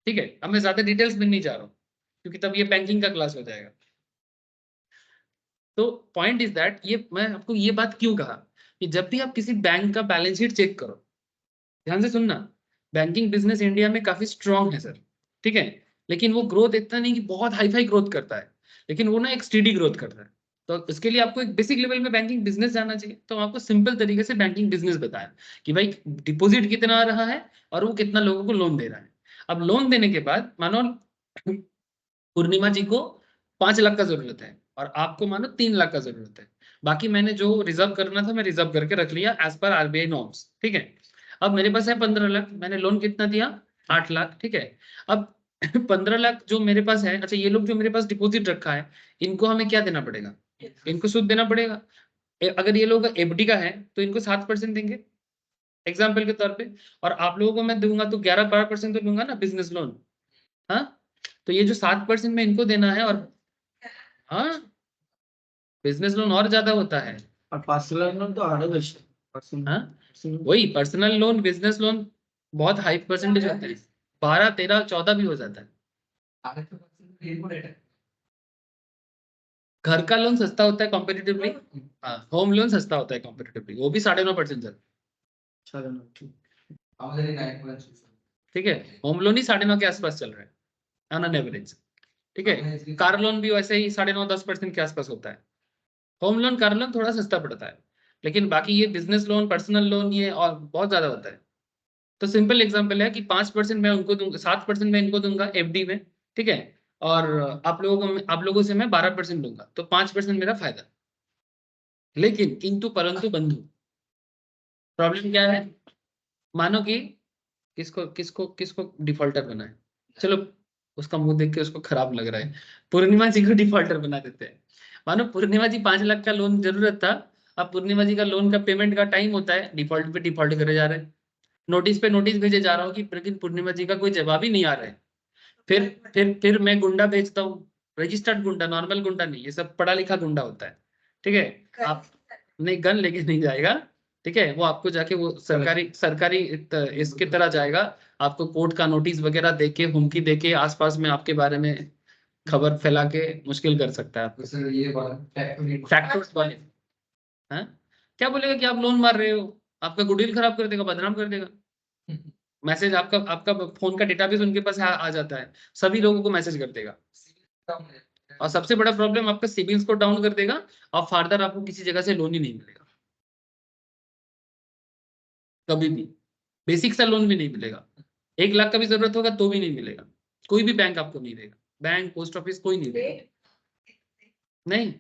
ठीक है, अब मैं ज्यादा डिटेल्स में नहीं जा रहा हूँ क्योंकि तब ये बैंकिंग का क्लास हो जाएगा। तो पॉइंट इज दैट, ये मैं आपको ये बात क्यों कहा कि जब भी आप किसी बैंक का बैलेंस शीट चेक करो, ध्यान से सुनना, बैंकिंग बिजनेस इंडिया में काफी स्ट्रांग है सर, ठीक है, लेकिन वो ग्रोथ इतना नहीं कि बहुत हाई फाई ग्रोथ करता है, लेकिन वो ना एक स्टेडी ग्रोथ करता है, तो इसके लिए आपको एक बेसिक लेवल में बैंकिंग बिजनेस जानना चाहिए, तो आपको सिंपल तरीके से बैंकिंग बिजनेस बताया कि भाई डिपॉजिट कितना आ रहा है और वो कितना लोगों को लोन दे रहा है। अब लोन देने के बाद मानो पूर्णिमा जी को 5 लाख का जरूरत है और आपको मानो 3 लाख का जरूरत है, बाकी मैंने जो रिजर्व करना था मैं रिजर्व करके रख लिया एज पर आरबीआई नॉर्म्स, ठीक है, अब मेरे पास है 15 लाख, मैंने लोन कितना दिया, 8 लाख, ठीक है, अब 15 लाख जो मेरे पास है, अच्छा ये लोग जो मेरे पास डिपॉजिट रखा है, इनको हमें क्या देना पड़ेगा, इनको सूद देना पड़ेगा, अगर ये लोग एफडी का है तो इनको 7% देंगे एग्जाम्पल के तौर पे, और आप लोगों को मैं दूंगा तो 11-12% तो दूंगा ना बिजनेस लोन, हाँ, तो ये जो 7% में इनको देना है, और हाँ बिजनेस लोन और ज्यादा होता है, और पर्सनल लोन तो 8%। हाँ वही पर्सनल लोन बिजनेस लोन बहुत हाई परसेंटेज होते हैं, 12, 13, 14 भी हो जाता है। घर का लोन सस्ता होता है कॉम्पिटिटिवली, हाँ होम लोन सस्ता होता है कॉम्पिटिटिवली, वो भी 9.5% सर, ठीक है, होम लोन ही 9.5 के आसपास चल रहा है ऑन एवरेज, ठीक है, कार लोन भी वैसे ही 9.5-10% के आसपास होता है, होम लोन कार लोन थोड़ा सस्ता पड़ता है, लेकिन बाकी ये बिजनेस लोन पर्सनल लोन ये और बहुत ज्यादा होता है। तो सिंपल एग्जांपल है कि 5% मैं उनको दूंगा, 7% मैं इनको दूंगा एफडी में, ठीक है, और आप लोगों से मैं 12% दूंगा, तो 5% मेरा फायदा, लेकिन किंतु परंतु बंधु प्रॉब्लम क्या है, मानो कि किसको किसको किसको डिफॉल्टर बना है, चलो उसका मुंह देख के उसको खराब लग रहा है, पूर्णिमा जी को डिफॉल्टर बना देते हैं, मानो पूर्णिमा जी 5 लाख का लोन जरूरत था, अब पूर्णिमा जी का लोन का पेमेंट का टाइम होता है, डिफॉल्ट पे डिफॉल्ट करे जा रहे हैं, नोटिस पे नोटिस भेजे जा रहा हूँ कि लेकिन पूर्णिमा जी का कोई जवाब ही नहीं आ रहा है, फिर मैं गुंडा भेजता हूँ, रजिस्टर्ड गुंडा, नॉर्मल गुंडा नहीं, ये सब पढ़ा लिखा गुंडा होता है, ठीक है, आप नहीं गन लेके नहीं जाएगा, ठीक है, वो आपको जाके वो सरकारी सरकारी इसके तरह जाएगा, आपको कोर्ट का नोटिस वगैरह देके हुमकी देके आसपास में आपके बारे में खबर फैला के मुश्किल कर सकता है आपको, सर ये फैक्टर्स वाले, हाँ क्या बोलेगा कि आप लोन मार रहे हो, आपका गुडविल खराब कर देगा, बदनाम कर देगा, मैसेज आपका आपका फोन का डेटाबेस उनके पास आ जाता है, सभी लोगों को मैसेज कर देगा, और सबसे बड़ा प्रॉब्लम आपका सिबिल स्कोर डाउन कर देगा, और फर्दर आपको किसी जगह से लोन ही नहीं मिलेगा। कभी भी बेसिक सा लोन भी नहीं मिलेगा। 1 लाख का भी जरूरत होगा तो भी नहीं मिलेगा, कोई भी बैंक आपको नहीं देगा, बैंक पोस्ट ऑफिस कोई नहीं देगा, नहीं,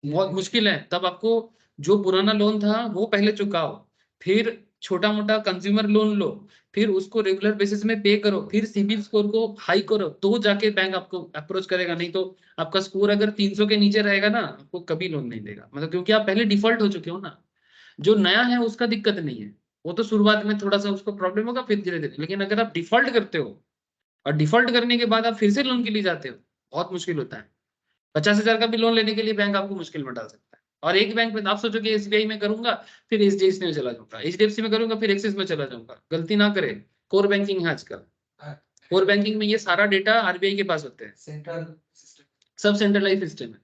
बहुत मुश्किल है। तब आपको जो पुराना लोन था वो पहले चुकाओ, फिर छोटा मोटा कंज्यूमर लोन लो, फिर उसको रेगुलर बेसिस में पे करो, फिर सिबिल स्कोर को हाई करो, तो जाके बैंक आपको अप्रोच करेगा। नहीं तो आपका स्कोर अगर 300 के नीचे रहेगा ना, आपको कभी लोन नहीं देगा, मतलब क्योंकि आप पहले डिफॉल्ट हो चुके हो ना। जो नया है उसका दिक्कत नहीं है, वो तो शुरुआत में थोड़ा सा उसको प्रॉब्लम होगा, फिर धीरे धीरे। लेकिन अगर आप डिफॉल्ट करते हो और डिफॉल्ट करने के बाद आप फिर से लोन के लिए जाते हो, बहुत मुश्किल होता है। 50,000 का भी लोन लेने के लिए बैंक आपको मुश्किल में डाल सकता है। और एक बैंक में आप सोचो कि एसबीआई में करूंगा, फिर एचडीएफसी में चला जाऊंगा, एचडीएफसी में करूंगा, फिर एक्सिस में चला जाऊंगा। गलती ना करे, कोर बैंकिंग है आजकल। कोर बैंकिंग में ये सारा डेटा आरबीआई के पास होते हैं, सेंट्रल सिस्टम। सब सेंट्रलाइज सिस्टम है।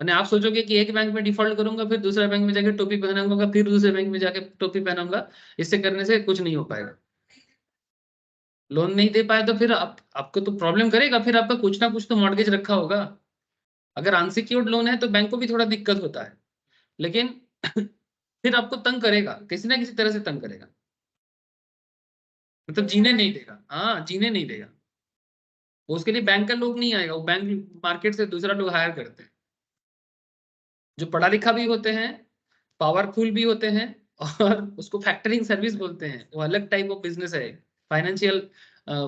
मैंने आप सोचोगे कि एक बैंक में डिफॉल्ट करूंगा, फिर दूसरा बैंक में जाके टोपी पहनाऊंगा, फिर दूसरे बैंक में जाके टोपी पहनाऊंगा, इससे करने से कुछ नहीं हो पाएगा। लोन नहीं दे पाए तो फिर आपको तो प्रॉब्लम करेगा, फिर आपका कुछ ना कुछ तो मॉर्गेज रखा होगा। अगर अनसिक्योर्ड लोन है तो बैंक को भी थोड़ा दिक्कत होता है, लेकिन फिर आपको तंग करेगा, किसी ना किसी तरह से तंग करेगा, मतलब जीने नहीं देगा। हाँ, जीने नहीं देगा। उसके लिए बैंक का लोग नहीं आएगा, वो बैंक मार्केट से दूसरा लोग हायर करते हैं, जो पढ़ा लिखा भी होते हैं, पावरफुल भी होते हैं, और उसको फैक्टरिंग सर्विस बोलते हैं। वो अलग टाइप ऑफ बिजनेस है, फाइनेंशियल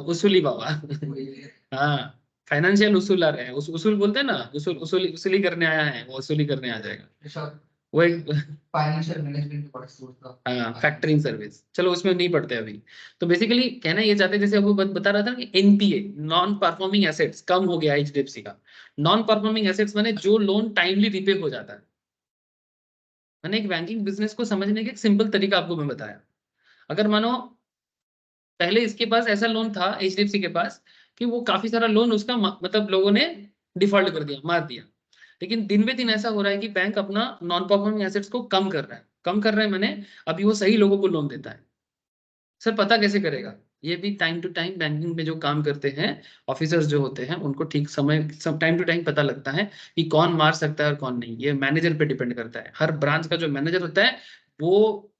उसूली बाबा। हाँ, फाइनेंशियल उसूलर है, उसूल बोलते हैं ना, उसूली करने आया है, वो उसूली करने आ जाएगा। वो एक फाइनेंशियल मैनेजमेंट कोर्स होता हाँ, फैक्टरिंग सर्विस, चलो उसमें नहीं पढ़ते अभी। तो बेसिकली कहना ये चाहते हैं, जैसे आपको बता रहा था कि एनपीए, नॉन परफॉर्मिंग एसेट्स कम हो गया एचडीएफसी का। नॉन परफॉर्मिंग एसेट्स माने जो लोन टाइमली रिपे हो जाता है। मैंने एक बैंकिंग बिजनेस को समझने का एक सिंपल तरीका आपको मैं बताया। अगर मानो पहले इसके पास ऐसा लोन था एचडीएफसी के पास कि वो काफी सारा लोन उसका मतलब लोगों ने डिफॉल्ट कर दिया, मार दिया। लेकिन दिन बे दिन ऐसा हो रहा है कि बैंक अपना नॉन परफॉर्मिंग एसेट्स को कम कर रहा है। कम कर रहा है मैंने अभी वो सही लोगों को लोन देता है। सर पता कैसे करेगा? ये भी टाइम टू टाइम बैंकिंग में जो काम करते हैं ऑफिसर्स जो होते हैं, उनको ठीक समय सब टाइम टू टाइम पता लगता है कि कौन मार सकता है और कौन नहीं। ये मैनेजर पे डिपेंड करता है, हर ब्रांच का जो मैनेजर होता है वो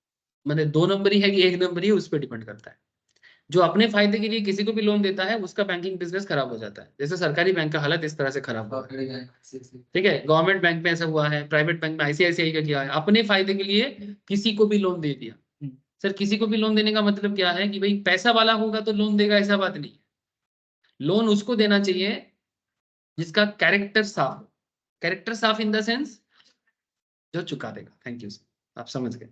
मतलब 2 नंबरी है कि 1 नंबरी है, उस पर डिपेंड करता है। जो अपने फायदे के लिए किसी को भी लोन देता है उसका बैंकिंग बिजनेस खराब हो जाता है। जैसे सरकारी बैंक का हालत इस तरह से खराब हुआ है, ठीक है। गवर्नमेंट बैंक में ऐसा हुआ है, प्राइवेट बैंक में आईसीआईसीआई का किया है, अपने फायदे के लिए किसी को भी लोन दे दिया। सर किसी को भी लोन देने का मतलब क्या है कि भाई पैसा वाला होगा तो लोन देगा, ऐसा बात नहीं है। लोन उसको देना चाहिए जिसका कैरेक्टर साफ हो। कैरेक्टर साफ इन द सेंस जो चुका देगा। थैंक यू सर, आप समझ गए।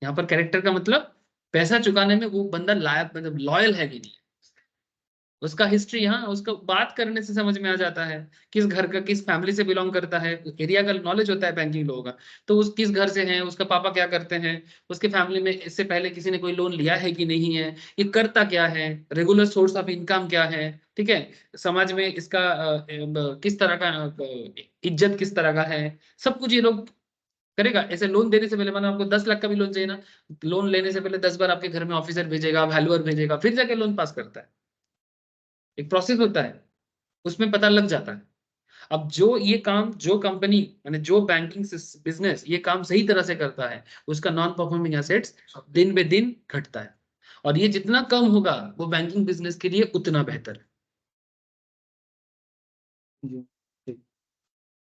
यहाँ पर कैरेक्टर का मतलब पैसा चुकाने में वो बंदा लायक, मतलब लॉयल है कि नहीं, उसका हिस्ट्री, हाँ उसका बात करने से समझ में आ जाता है किस घर का, किस फैमिली से बिलोंग करता है। एरिया का नॉलेज होता है बैंकिंग लोगों का, तो उस किस घर से है, उसका पापा क्या करते हैं, उसके फैमिली में इससे पहले किसी ने कोई लोन लिया है कि नहीं है, ये करता क्या है, रेगुलर सोर्स ऑफ इनकम क्या है, ठीक है, समाज में इसका किस तरह का इज्जत किस तरह का है, सब कुछ ये लोग करेगा। ऐसे लोन देने से पहले, मानो आपको 10 लाख का भी लोन चाहिए ना, लोन लेने से पहले 10 बार आपके घर में ऑफिसर भेजेगा, वैल्यूअर भेजेगा, फिर जाके लोन पास करता है। एक प्रोसेस होता है, उसमें पता लग जाता है। अब जो ये काम, जो कंपनी माने जो बैंकिंग बिजनेस ये काम सही तरह से करता है, उसका नॉन परफॉर्मिंग एसेट्स दिन बे दिन घटता है, और ये जितना कम होगा वो बैंकिंग बिजनेस के लिए उतना बेहतर है।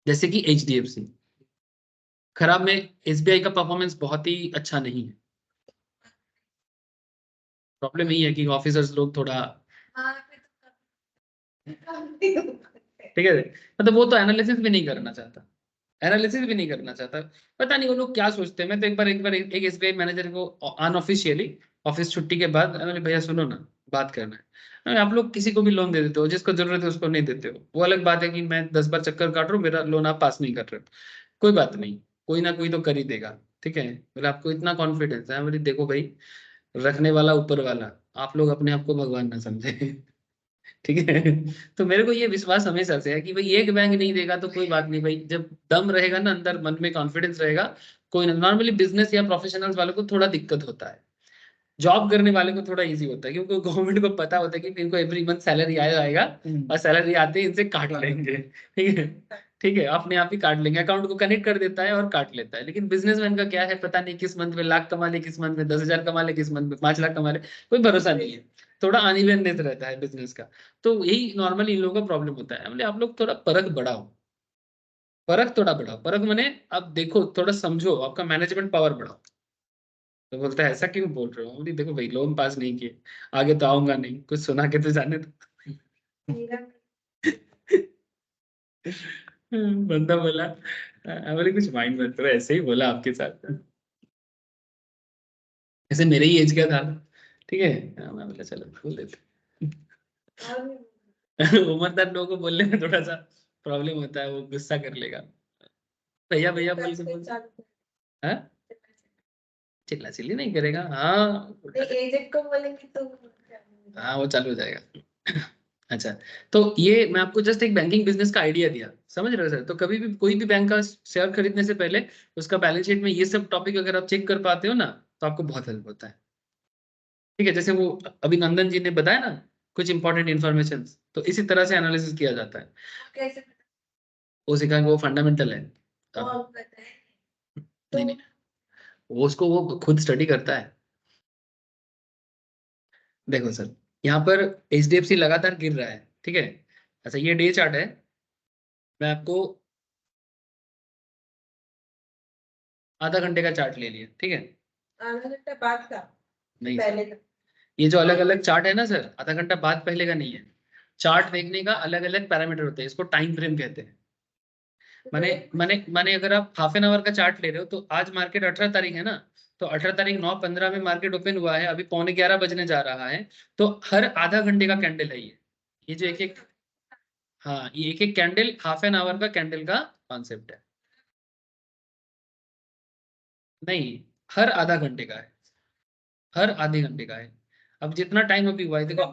जैसे कि एचडीएफसी खराब में, एसबीआई का परफॉर्मेंस बहुत ही अच्छा नहीं है। प्रॉब्लम यही है कि ऑफिसर्स लोग थोड़ा, ठीक है, मतलब वो तो एनालिसिस भी नहीं करना चाहता, एनालिसिस भी नहीं करना चाहता। पता नहीं वो लोग क्या सोचते हैं। मैं तो एक एसबीआई मैनेजर को अनऑफिशियली ऑफिस छुट्टी के बाद मैंने, भैया सुनो ना, बात करना है। आप लोग किसी को भी लोन दे देते हो, जिसको जरूरत है उसको नहीं देते हो। वो अलग बात है कि मैं 10 बार चक्कर काट रहा हूँ, मेरा लोन आप पास नहीं कर रहे हो, कोई बात नहीं, कोई ना कोई तो कर ही देगा, ठीक है। बोले आपको इतना कॉन्फिडेंस है? बोले देखो भाई, रखने वाला ऊपर वाला, आप लोग अपने आप को भगवान ना समझे। ठीक है। तो मेरे को ये विश्वास हमेशा से है कि भाई एक बैंक नहीं देगा तो कोई बात नहीं भाई, जब दम रहेगा ना अंदर, मन में कॉन्फिडेंस रहेगा, कोई नॉर्मली बिजनेस या प्रोफेशनल्स वालों को थोड़ा दिक्कत होता है, जॉब करने वाले को थोड़ा इजी होता है, क्योंकि गवर्नमेंट को पता होता है कि इनको एवरी मंथ सैलरी आएगा, और सैलरी आते ही इनसे काट लेंगे, ठीक है, ठीक है, अपने आप ही काट लेंगे, अकाउंट को कनेक्ट कर देता है और काट लेता है। लेकिन बिजनेसमैन का क्या है, पता नहीं किस मंथ में लाख कमा ले, किस मंथ में 10,000 कमा ले, किस मंथ में 5 लाख कमा ले, कोई भरोसा नहीं है। थोड़ा अनइवननेस रहता है बिजनेस का। तो यही नॉर्मली इन लोगों का प्रॉब्लम होता है। मतलब आप लोग थोड़ा परख बढ़ाओ, परख थोड़ा बढ़ाओ। परख मैंने अब देखो, थोड़ा समझो, आपका मैनेजमेंट पावर बढ़ाओ। तो बोलता है ऐसा क्यों बोल रहे हो? बोली देखो भाई, लोन पास नहीं किए, आगे तो आऊंगा नहीं, कुछ सुना के तो जाने दो। मेरा बंदा बोला, बोले कुछ माइंड मत करो, ऐसे ही बोला आपके साथ, ऐसे मेरे ही एज का था। ठीक है, मैं बोला चलो बोल देते। और भी उम्रदार लोगों को बोलने में थोड़ा सा प्रॉब्लम होता है, वो गुस्सा कर लेगा। भैया भैया बोल के बोल, हाँ, चिल्ला चिल्ली नहीं करेगा, हाँ एजेंट को बोलेंगे तो हाँ वो चालू हो जाएगा। अच्छा, तो ये मैं आपको जस्ट एक बैंकिंग बिजनेस का आइडिया दिया, समझ रहे हो सर? तो कभी भी कोई भी बैंक का शेयर खरीदने से पहले उसका बैलेंस शीट में ये सब टॉपिक अगर आप चेक कर पाते हो ना, तो आपको बहुत हेल्प होता है। ठीक है, जैसे वो अभिनंदन जी ने बताया ना कुछ इंपॉर्टेंट इन्फॉर्मेशन, तो इसी तरह से एनालिसिस किया जाता है। कैसे वो सिखाएंगे, वो फंडामेंटल है। तो अब आप बताएं नहीं तो नहीं, वो उसको वो खुद स्टडी करता है। देखो सर, यहाँ पर HDFC लगातार गिर रहा है, ठीक है। अच्छा, ये डे चार्ट है, मैं आपको आधा घंटे का चार्ट ले लिया, ठीक है। आधा घंटा बाद का नहीं सर, पहले का ये जो अलग अलग चार्ट है ना सर, आधा घंटा बाद पहले का नहीं है। चार्ट देखने का अलग अलग पैरामीटर होते हैं, इसको टाइम फ्रेम कहते हैं। माने अगर आप हाफ एन आवर का चार्ट ले रहे हो, तो आज मार्केट 18 तारीख है ना, तो 18 तारीख 9:15 में मार्केट ओपन हुआ है, अभी 11:45 बजने जा रहा है। तो हर आधा घंटे का कैंडल है ये जो एक एक, हाँ ये एक एक कैंडल हाफ एन आवर का कैंडल का कॉन्सेप्ट है। नहीं, हर आधा घंटे का है, हर आधे घंटे का है। अब जितना टाइम अभी हुआ है देखो,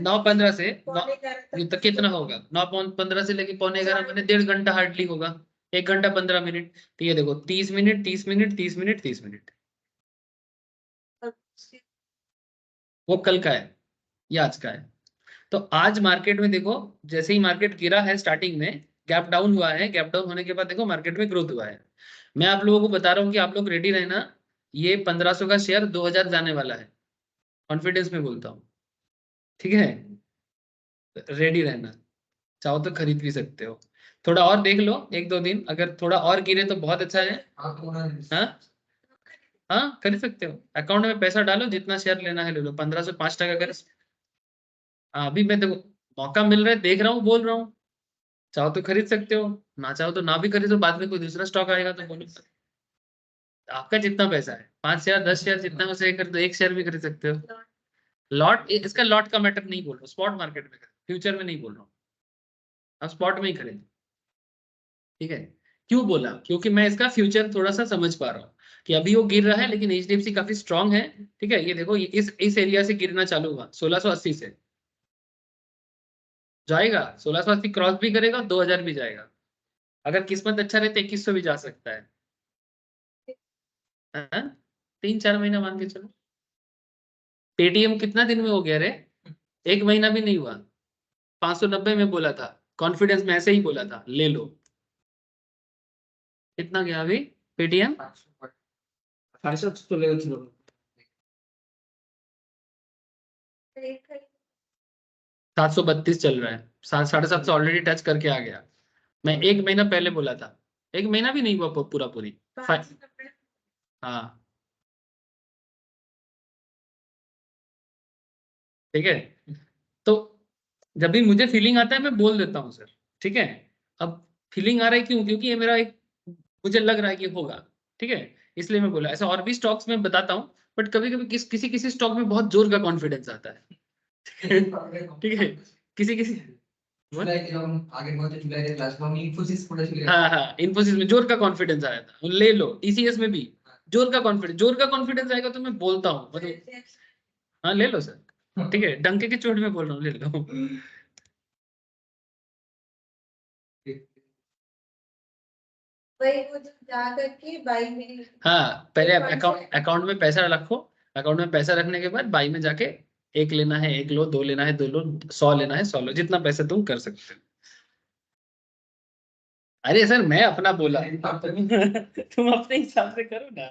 9:15 से ये तक कितना होगा, 9:15 से लेके 9:45 मैंने 1.5 घंटा हार्डली होगा, 1 घंटा 15 मिनट। तो ये देखो 30 मिनट 30 मिनट 30 मिनट 30 मिनट, वो कल का है, ये आज का है। तो आज मार्केट में देखो, जैसे ही मार्केट गिरा है स्टार्टिंग में, गैप डाउन हुआ है, गैप डाउन होने के बाद देखो मार्केट में ग्रोथ हुआ है। मैं आप लोगों को बता रहा हूँ कि आप लोग रेडी रहना, ये 1500 का शेयर 2000 जाने वाला है, कॉन्फिडेंस में बोलता हूँ। ठीक है, रेडी रहना, चाहो तो खरीद भी सकते हो। थोड़ा और देख लो 1-2 दिन, अगर थोड़ा और गिरे तो बहुत अच्छा है। हाँ हाँ, खरीद सकते हो, अकाउंट में पैसा डालो, जितना शेयर लेना है ले लो, 1500 5 टका कर। हाँ, अभी मैं देखो मौका मिल रहा है, देख रहा हूँ, बोल रहा हूँ, चाहो तो खरीद सकते हो, ना चाहो तो ना भी खरीदो, बाद में कोई दूसरा स्टॉक आएगा तो बोलो। आपका जितना पैसा है, 5 शेयर 10 शेयर जितना हो सके कर दो, 1 शेयर भी खरीद सकते हो। लॉट, इसका लॉट का मैटर नहीं बोल रहा हूँ, स्पॉट मार्केट में, फ्यूचर में नहीं बोल रहा हूँ, आप स्पॉट में ही खरीदो। ठीक है, क्यों बोला? क्योंकि मैं इसका फ्यूचर थोड़ा सा समझ पा रहा हूँ कि अभी वो गिर रहा है, लेकिन HDFC काफी स्ट्रांग है। ठीक है, ये देखो, ये इस एरिया से गिरना चालू हुआ 1680 से, जाएगा 1680 क्रॉस भी करेगा, 2000 भी जाएगा, अगर किस्मत अच्छा रहे तो 2100 भी जा सकता है। हाँ? 3-4 महीना मान के चलो। पेटीएम कितना दिन में हो गया रे? 1 महीना भी नहीं हुआ, 590 में बोला था, कॉन्फिडेंस में ऐसे ही बोला था ले लो। कितना गया अभी पेटीएम? 750 চলে গেছিল 732 चल रहा है, 750 ऑलरेडी टच करके आ गया। मैं 1 महीना पहले बोला था, 1 महीना भी नहीं हुआ पूरा पूरी। हाँ, ठीक है। तो जब भी मुझे फीलिंग आता है मैं बोल देता हूँ सर, ठीक है। अब फीलिंग आ रहा है क्यों? क्योंकि ये मेरा एक, मुझे लग रहा है कि होगा, ठीक है, इसलिए मैं बोला। ऐसा और भी स्टॉक्स में बताता हूँ, बट कभी कभी किसी किसी स्टॉक में बहुत जोर का कॉन्फिडेंस आता है। ठीक है, किसी किसी, हाँ हाँ, इन्फोसिस में जोर का कॉन्फिडेंस आया था, ले लो। TCS में भी जोर का कॉन्फिडेंस आएगा तो मैं बोलता हूँ, मतलब हाँ ले लो सर, ठीक है, डंके की चोट में बोल रहा हूँ, ले लो। वही वो जो जा करके बाई में हाँ, पहले अकाउंट में पैसा रखो, अकाउंट में पैसा रखने के बाद बाई में जाके एक लेना है एक लो, दो लेना है दो लो, 100 लेना है 100 लो, जितना पैसा तुम कर सकते हो। अरे सर मैं अपना बोला तुम अपने हिसाब से करो ना।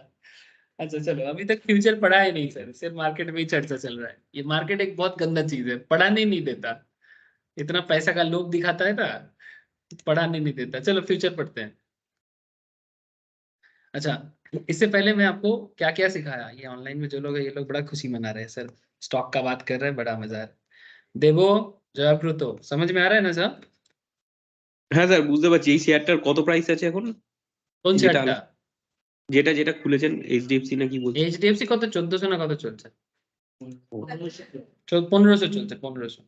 अच्छा चलो, अभी तक फ्यूचर पढ़ा है नहीं सर, सिर्फ मार्केट में ही चर्चा चल रहा है। ये मार्केट एक बहुत गंदा चीज है, पढ़ाने नहीं देता। इतना पैसा का लोभ दिखाता है ना, पढ़ाने नहीं देता। चलो फ्यूचर पढ़ते हैं। अच्छा, इससे पहले मैं आपको क्या क्या सिखाया, ये ऑनलाइन में जो लोग हैं ये लोग बड़ा खुशी मना रहे हैं सर, स्टॉक का बात कर रहे हैं, बड़ा मजा आ रहा है। देवो जयाकृतो समझ में आ रहा है ना सर? হ্যাঁ স্যার বুঝতে পারছি। এই শেয়ারটার কত প্রাইস আছে এখন? কোন যেটা শেয়ারটা? যেটা যেটা খুলেছেন এইচডিএফসি না কি বলছেন? এইচডিএফসি কত 1400 না কত চলছে? ও, 1500 চলছে, 1500।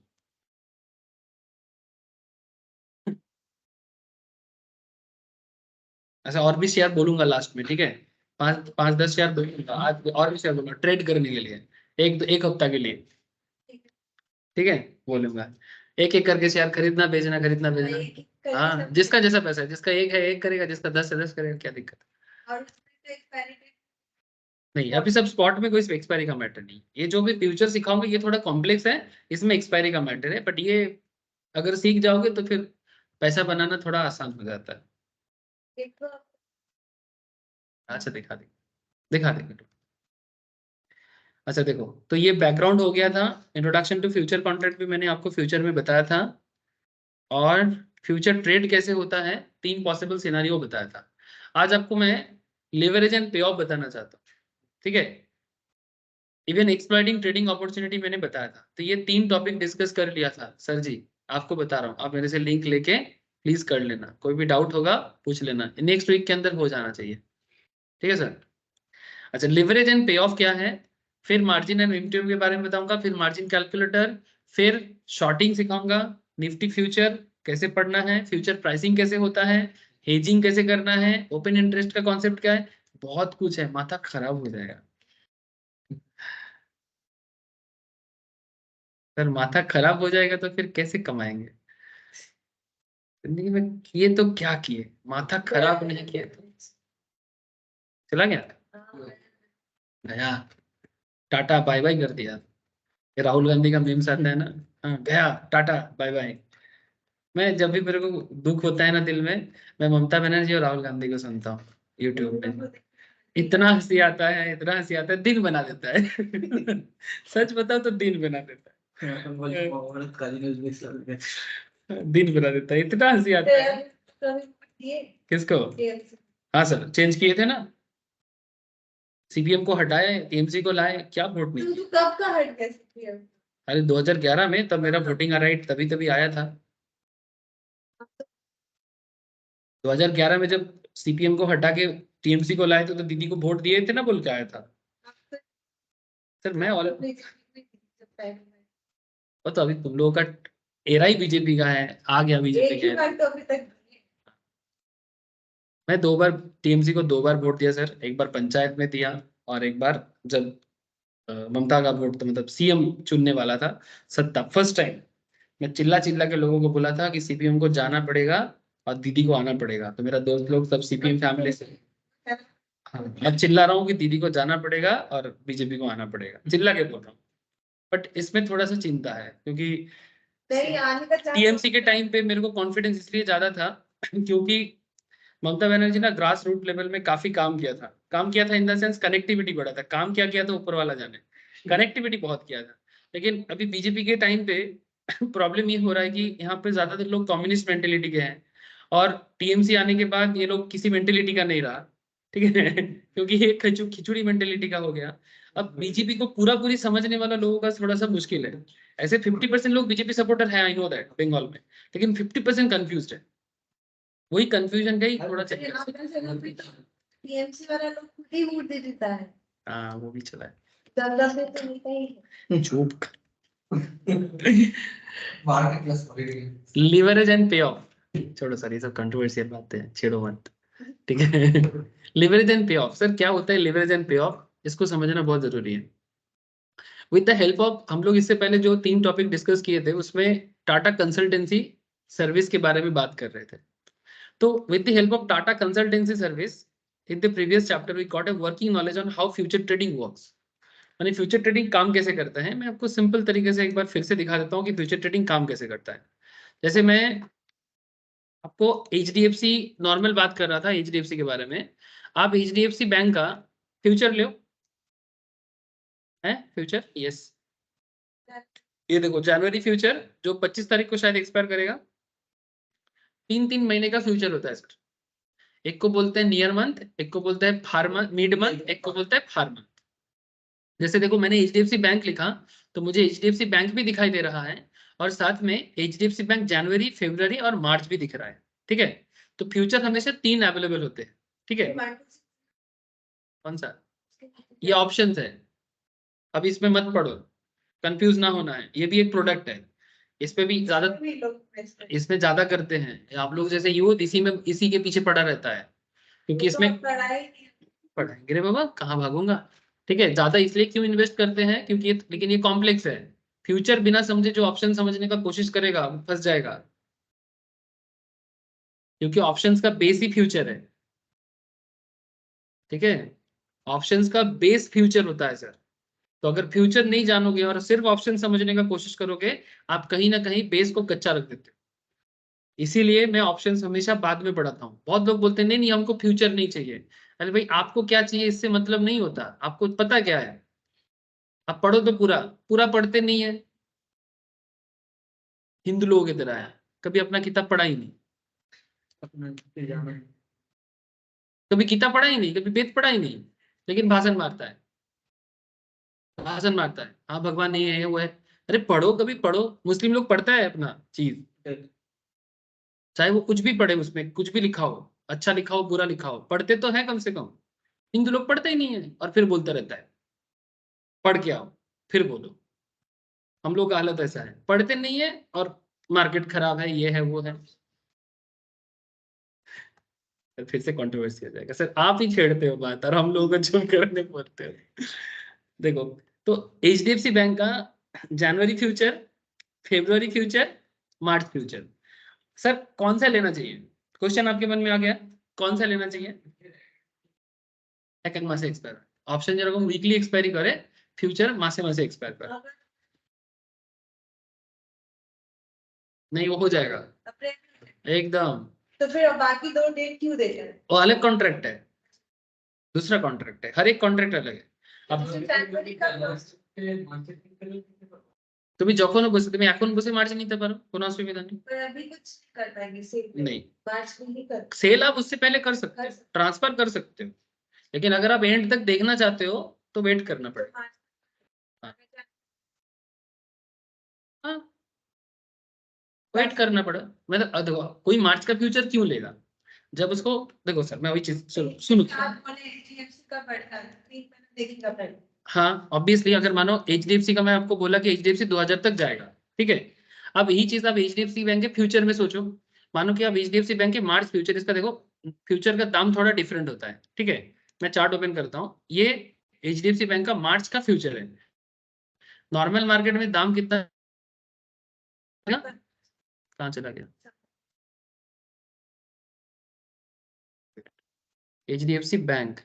अच्छा, और भी शेयर बोलूंगा लास्ट में, ठीक है? 5-10 शेयर बोलूंगा आज, और भी शेयर बोलूंगा ट्रेड करने के लिए, एक हफ्ता के लिए, ठीक है? बोलूंगा एक एक करके शेयर खरीदना बेचना, खरीदना बेचना। हाँ, जिसका जैसा पैसा है, जिसका एक है एक करेगा, जिसका 10 है 10 करेगा, क्या दिक्कत है? और उसमें तो एक्सपायरी डेट नहीं, अभी सब स्पॉट में कोई एक्सपायरी का मैटर नहीं। ये जो भी फ्यूचर सिखाऊंगा ये थोड़ा कॉम्प्लेक्स है, इसमें एक्सपायरी का मैटर है, बट ये अगर सीख जाओगे तो फिर पैसा बनाना थोड़ा आसान हो जाता है। देखो। अच्छा दिखा दे, दिखा दे। अच्छा देखो, तो ये बैकग्राउंड हो गया था, इंट्रोडक्शन टू फ्यूचर कॉन्ट्रैक्ट भी मैंने आपको फ्यूचर में बताया था, और फ्यूचर ट्रेड कैसे होता है 3 पॉसिबल सिनेरियो बताया था। आज आपको मैं लेवरेज एंड पे ऑफ बताना चाहता हूँ, ठीक है? इवन एक्सप्लॉइटिंग ट्रेडिंग अपॉर्चुनिटी मैंने बताया था। तो ये 3 टॉपिक डिस्कस कर लिया था सर जी, आपको बता रहा हूँ, आप मेरे से लिंक लेके प्लीज कर लेना, कोई भी डाउट होगा पूछ लेना, नेक्स्ट वीक के अंदर हो जाना चाहिए, ठीक है सर? अच्छा, लिवरेज एंड पे ऑफ क्या है, फिर मार्जिन एंड एमटीएम के बारे में बताऊंगा, फिर मार्जिन कैलकुलेटर, फिर शॉर्टिंग सिखाऊंगा, निफ्टी फ्यूचर कैसे पढ़ना है, फ्यूचर प्राइसिंग कैसे होता है, हेजिंग कैसे करना है, ओपन इंटरेस्ट का कॉन्सेप्ट क्या है, बहुत कुछ है, माथा खराब हो जाएगा सर, माथा खराब हो जाएगा तो फिर कैसे कमाएंगे जिंदगी में? किए तो क्या किए, माथा खराब नहीं किया तो चला गया, गया, टाटा बाय बाय कर दिया। ये राहुल गांधी का मीम्स आता है ना, हाँ गया टाटा बाय बाय। मैं जब भी मेरे को दुख होता है ना दिल में, मैं ममता बनर्जी और राहुल गांधी को सुनता हूँ यूट्यूब पे। इतना हंसी आता है, इतना हंसी आता है, दिन बना देता है सच बताओ तो दिन बना देता है, दिन बना देता है, इतना हंसी आता है। किसको? हाँ सर, चेंज किए थे ना, सीपीएम को हटाए, टीएमसी को लाए, क्या वोट नहीं? तू कब का हट गया सीपीएम? अरे 2011 में, तब मेरा वोटिंग राइट तभी तभी आया था। 2011 में जब सीपीएम को हटा के टीएमसी को लाए थे तो दीदी को वोट दिए थे ना, बोल के आया था सर। मैं और तो अभी तुम लोगों का एरा ही बीजेपी का है, आ गया बीजेपी एक ही के। बार तो अभी तक मैं 2 बार टीएमसी को 2 बार वोट दिया सर, एक बार पंचायत में दिया, और एक बार जब ममता का वोट, तो मतलब सीएम चुनने वाला था, सत्ता फर्स्ट टाइम मैं चिल्ला चिल्ला के लोगों को बोला था कि सीपीएम को जाना पड़ेगा और दीदी को आना पड़ेगा। तो मेरा दोस्त लोग सब सीपीएम फैमिली से, हाँ मैं चिल्ला रहा हूँ कि दीदी को जाना पड़ेगा और बीजेपी को आना पड़ेगा, चिल्ला के बोल रहा हूँ। बट इसमें थोड़ा सा चिंता है, क्योंकि नहीं आने का चांस टीएमसी के टाइम पे मेरे को कॉन्फिडेंस इसलिए ज्यादा था क्योंकि ममता बनर्जी ना ग्रास रूट लेवल में काफी काम किया था इन द सेंस कनेक्टिविटी बढ़ा था, काम क्या किया था ऊपर वाला जाने, कनेक्टिविटी बहुत किया था। लेकिन अभी बीजेपी के टाइम पे प्रॉब्लम ये हो रहा है कि यहाँ पे ज्यादातर लोग कम्युनिस्ट मेंटेलिटी के हैं, और टीएमसी आने के बाद ये लोग किसी मेंटेलिटी का नहीं रहा, ठीक है क्योंकि ये खिचड़ी मेंटेलिटी का हो गया। अब बीजेपी को पूरा पूरी समझने वाला लोगों का थोड़ा सा मुश्किल है। ऐसे 50% लोग बीजेपी सपोर्टर है, आई नो दैट बंगाल में, लेकिन 50% कंफ्यूज है। वही कंफ्यूजन का ही थोड़ा चक्कर। टीएमसी वाला लोग खुद ही वोट दे देता है। हाँ वो भी चला है, 10-10 में तो नहीं कहीं चुप। Market plus holiday leverage and पे ऑफ, छोड़ो सर ये सब कंट्रोवर्शियल बातें हैं, छेड़ो मत, ठीक है लिवरेज एंड पे ऑफ, सर क्या होता है लिवरेज एंड पे ऑफ, इसको समझना बहुत जरूरी है। विद द हेल्प ऑफ, हम लोग इससे पहले जो 3 टॉपिक डिस्कस किए थे उसमें टाटा कंसल्टेंसी सर्विस के बारे में बात कर रहे थे। तो with the help of Tata consultancy service, in the previous chapter we got a working knowledge on how future trading works। यानी फ्यूचर ट्रेडिंग काम कैसे करता है, मैं आपको सिंपल तरीके से एक बार फिर से दिखा देता हूँ कि फ्यूचर ट्रेडिंग काम कैसे करता है। जैसे मैं आपको HDFC नॉर्मल बात कर रहा था HDFC के बारे में। आप HDFC बैंक का फ्यूचर लो है, फ्यूचर यस, ये देखो जनवरी फ्यूचर जो 25 तारीख को शायद एक्सपायर करेगा। 3 महीने का फ्यूचर होता है सर। एक को बोलते हैं नियर मंथ, एक को बोलते हैं फार मंथ, मिड मंथ, एक को बोलते हैं फार मंथ। जैसे देखो मैंने HDFC बैंक लिखा तो मुझे HDFC बैंक भी दिखाई दे रहा है और साथ में HDFC बैंक जनवरी, फरवरी और मार्च भी दिख रहा है। ठीक है, तो फ्यूचर हमेशा 3 अवेलेबल होते हैं। ठीक है, कौन सा? ये ऑप्शंस है, अब इसमें मत पढ़ो, कंफ्यूज ना होना है, ये भी एक प्रोडक्ट है, इस पे भी ज्यादा, इसमें ज्यादा करते हैं आप लोग जैसे यूथ, इसी में इसी के पीछे पड़ा रहता है क्योंकि इसमें पढ़ाएंगे रे बाबा, कहाँ भागूंगा। ठीक है, ज्यादा इसलिए क्यों इन्वेस्ट करते हैं क्योंकि लेकिन ये कॉम्प्लेक्स है। फ्यूचर बिना समझे जो ऑप्शन समझने का कोशिश करेगा वो फंस जाएगा, क्योंकि ऑप्शंस का बेस ही फ्यूचर है। ठीक है, ऑप्शंस का बेस फ्यूचर होता है सर। तो अगर फ्यूचर नहीं जानोगे और सिर्फ ऑप्शन समझने का कोशिश करोगे, आप कहीं ना कहीं बेस को कच्चा रख देते हो। इसीलिए मैं ऑप्शंस हमेशा बाद में पढ़ाता हूँ। बहुत लोग बोलते हैं नहीं नहीं हमको फ्यूचर नहीं चाहिए। अरे भाई आपको क्या चाहिए इससे मतलब नहीं होता, आपको पता क्या है, आप पढ़ो तो पूरा पूरा पढ़ते नहीं है, हिंदू लोगों की तरह है, कभी अपना किताब पढ़ा ही नहीं, कभी किताब पढ़ा ही नहीं, कभी वेद पढ़ा ही नहीं, लेकिन भाषण मारता है, भाषण मारता है, हाँ भगवान नहीं है वो है। अरे पढ़ो, कभी पढ़ो। मुस्लिम लोग पढ़ता है अपना चीज, चाहे वो कुछ भी पढ़े, उसमें कुछ भी लिखा हो, अच्छा लिखा हो बुरा लिखा हो, पढ़ते तो है कम से कम। हिंदू लोग पढ़ते ही नहीं है और फिर बोलता रहता है पढ़ के आओ फिर बोलो। हम लोग का हालत ऐसा है, पढ़ते नहीं है और मार्केट खराब है, ये है वो है। फिर से कंट्रोवर्सी हो जाएगा सर, आप ही छेड़ते हो बात और हम लोगों को चुप करने पड़ते हो। देखो, तो HDFC बैंक का जनवरी फ्यूचर, फरवरी फ्यूचर, मार्च फ्यूचर, सर कौन सा लेना चाहिए? क्वेश्चन आपके मन में आ गया, कौन सा लेना चाहिए? एक मासे एक्सपायर ऑप्शन যেরকম वीकली एक्सपायरी करे, फ्यूचर मासे मासे एक्सपायर करे, नहीं वो हो जाएगा एकदम। तो फिर बाकी 2 डेट क्यों देते हैं? वो अलग कॉन्ट्रैक्ट है, दूसरा कॉन्ट्रैक्ट है, हर एक कॉन्ट्रैक्ट अलग है। अब তুমি যখনও বসে, তুমি এখন বসে মার্জিন নিতে পারো, কোনো অসুবিধা নেই। पर अभी कुछ कर पाएंगे सेल नहीं, मार्च में ही कर सेल आप उससे पहले कर सकते हो, ट्रांसफर कर सकते हो, लेकिन अगर आप एंड तक देखना चाहते हो तो वेट करना पड़ेगा। हाँ, वेट करना पड़ा। मतलब देखो कोई मार्च का फ्यूचर क्यों लेगा जब उसको, देखो सर मैं वही चीज सुनो, आप बोले HDFC का बढ़ता है 3 महीने देखेगा पहले। हाँ ऑब्वियसली, अगर मानो HDFC का मैं आपको बोला कि HDFC 2000 तक जाएगा, ठीक है, अब यही चीज आप HDFC बैंक के फ्यूचर में सोचो। मानो कि आप HDFC बैंक के मार्च फ्यूचर, इसका देखो फ्यूचर का दाम थोड़ा डिफरेंट होता है। ठीक है, मैं चार्ट ओपन करता हूँ, ये HDFC बैंक का मार्च का फ्यूचर है। नॉर्मल मार्केट में दाम कितना, कहाँ चला गया? HDFC बैंक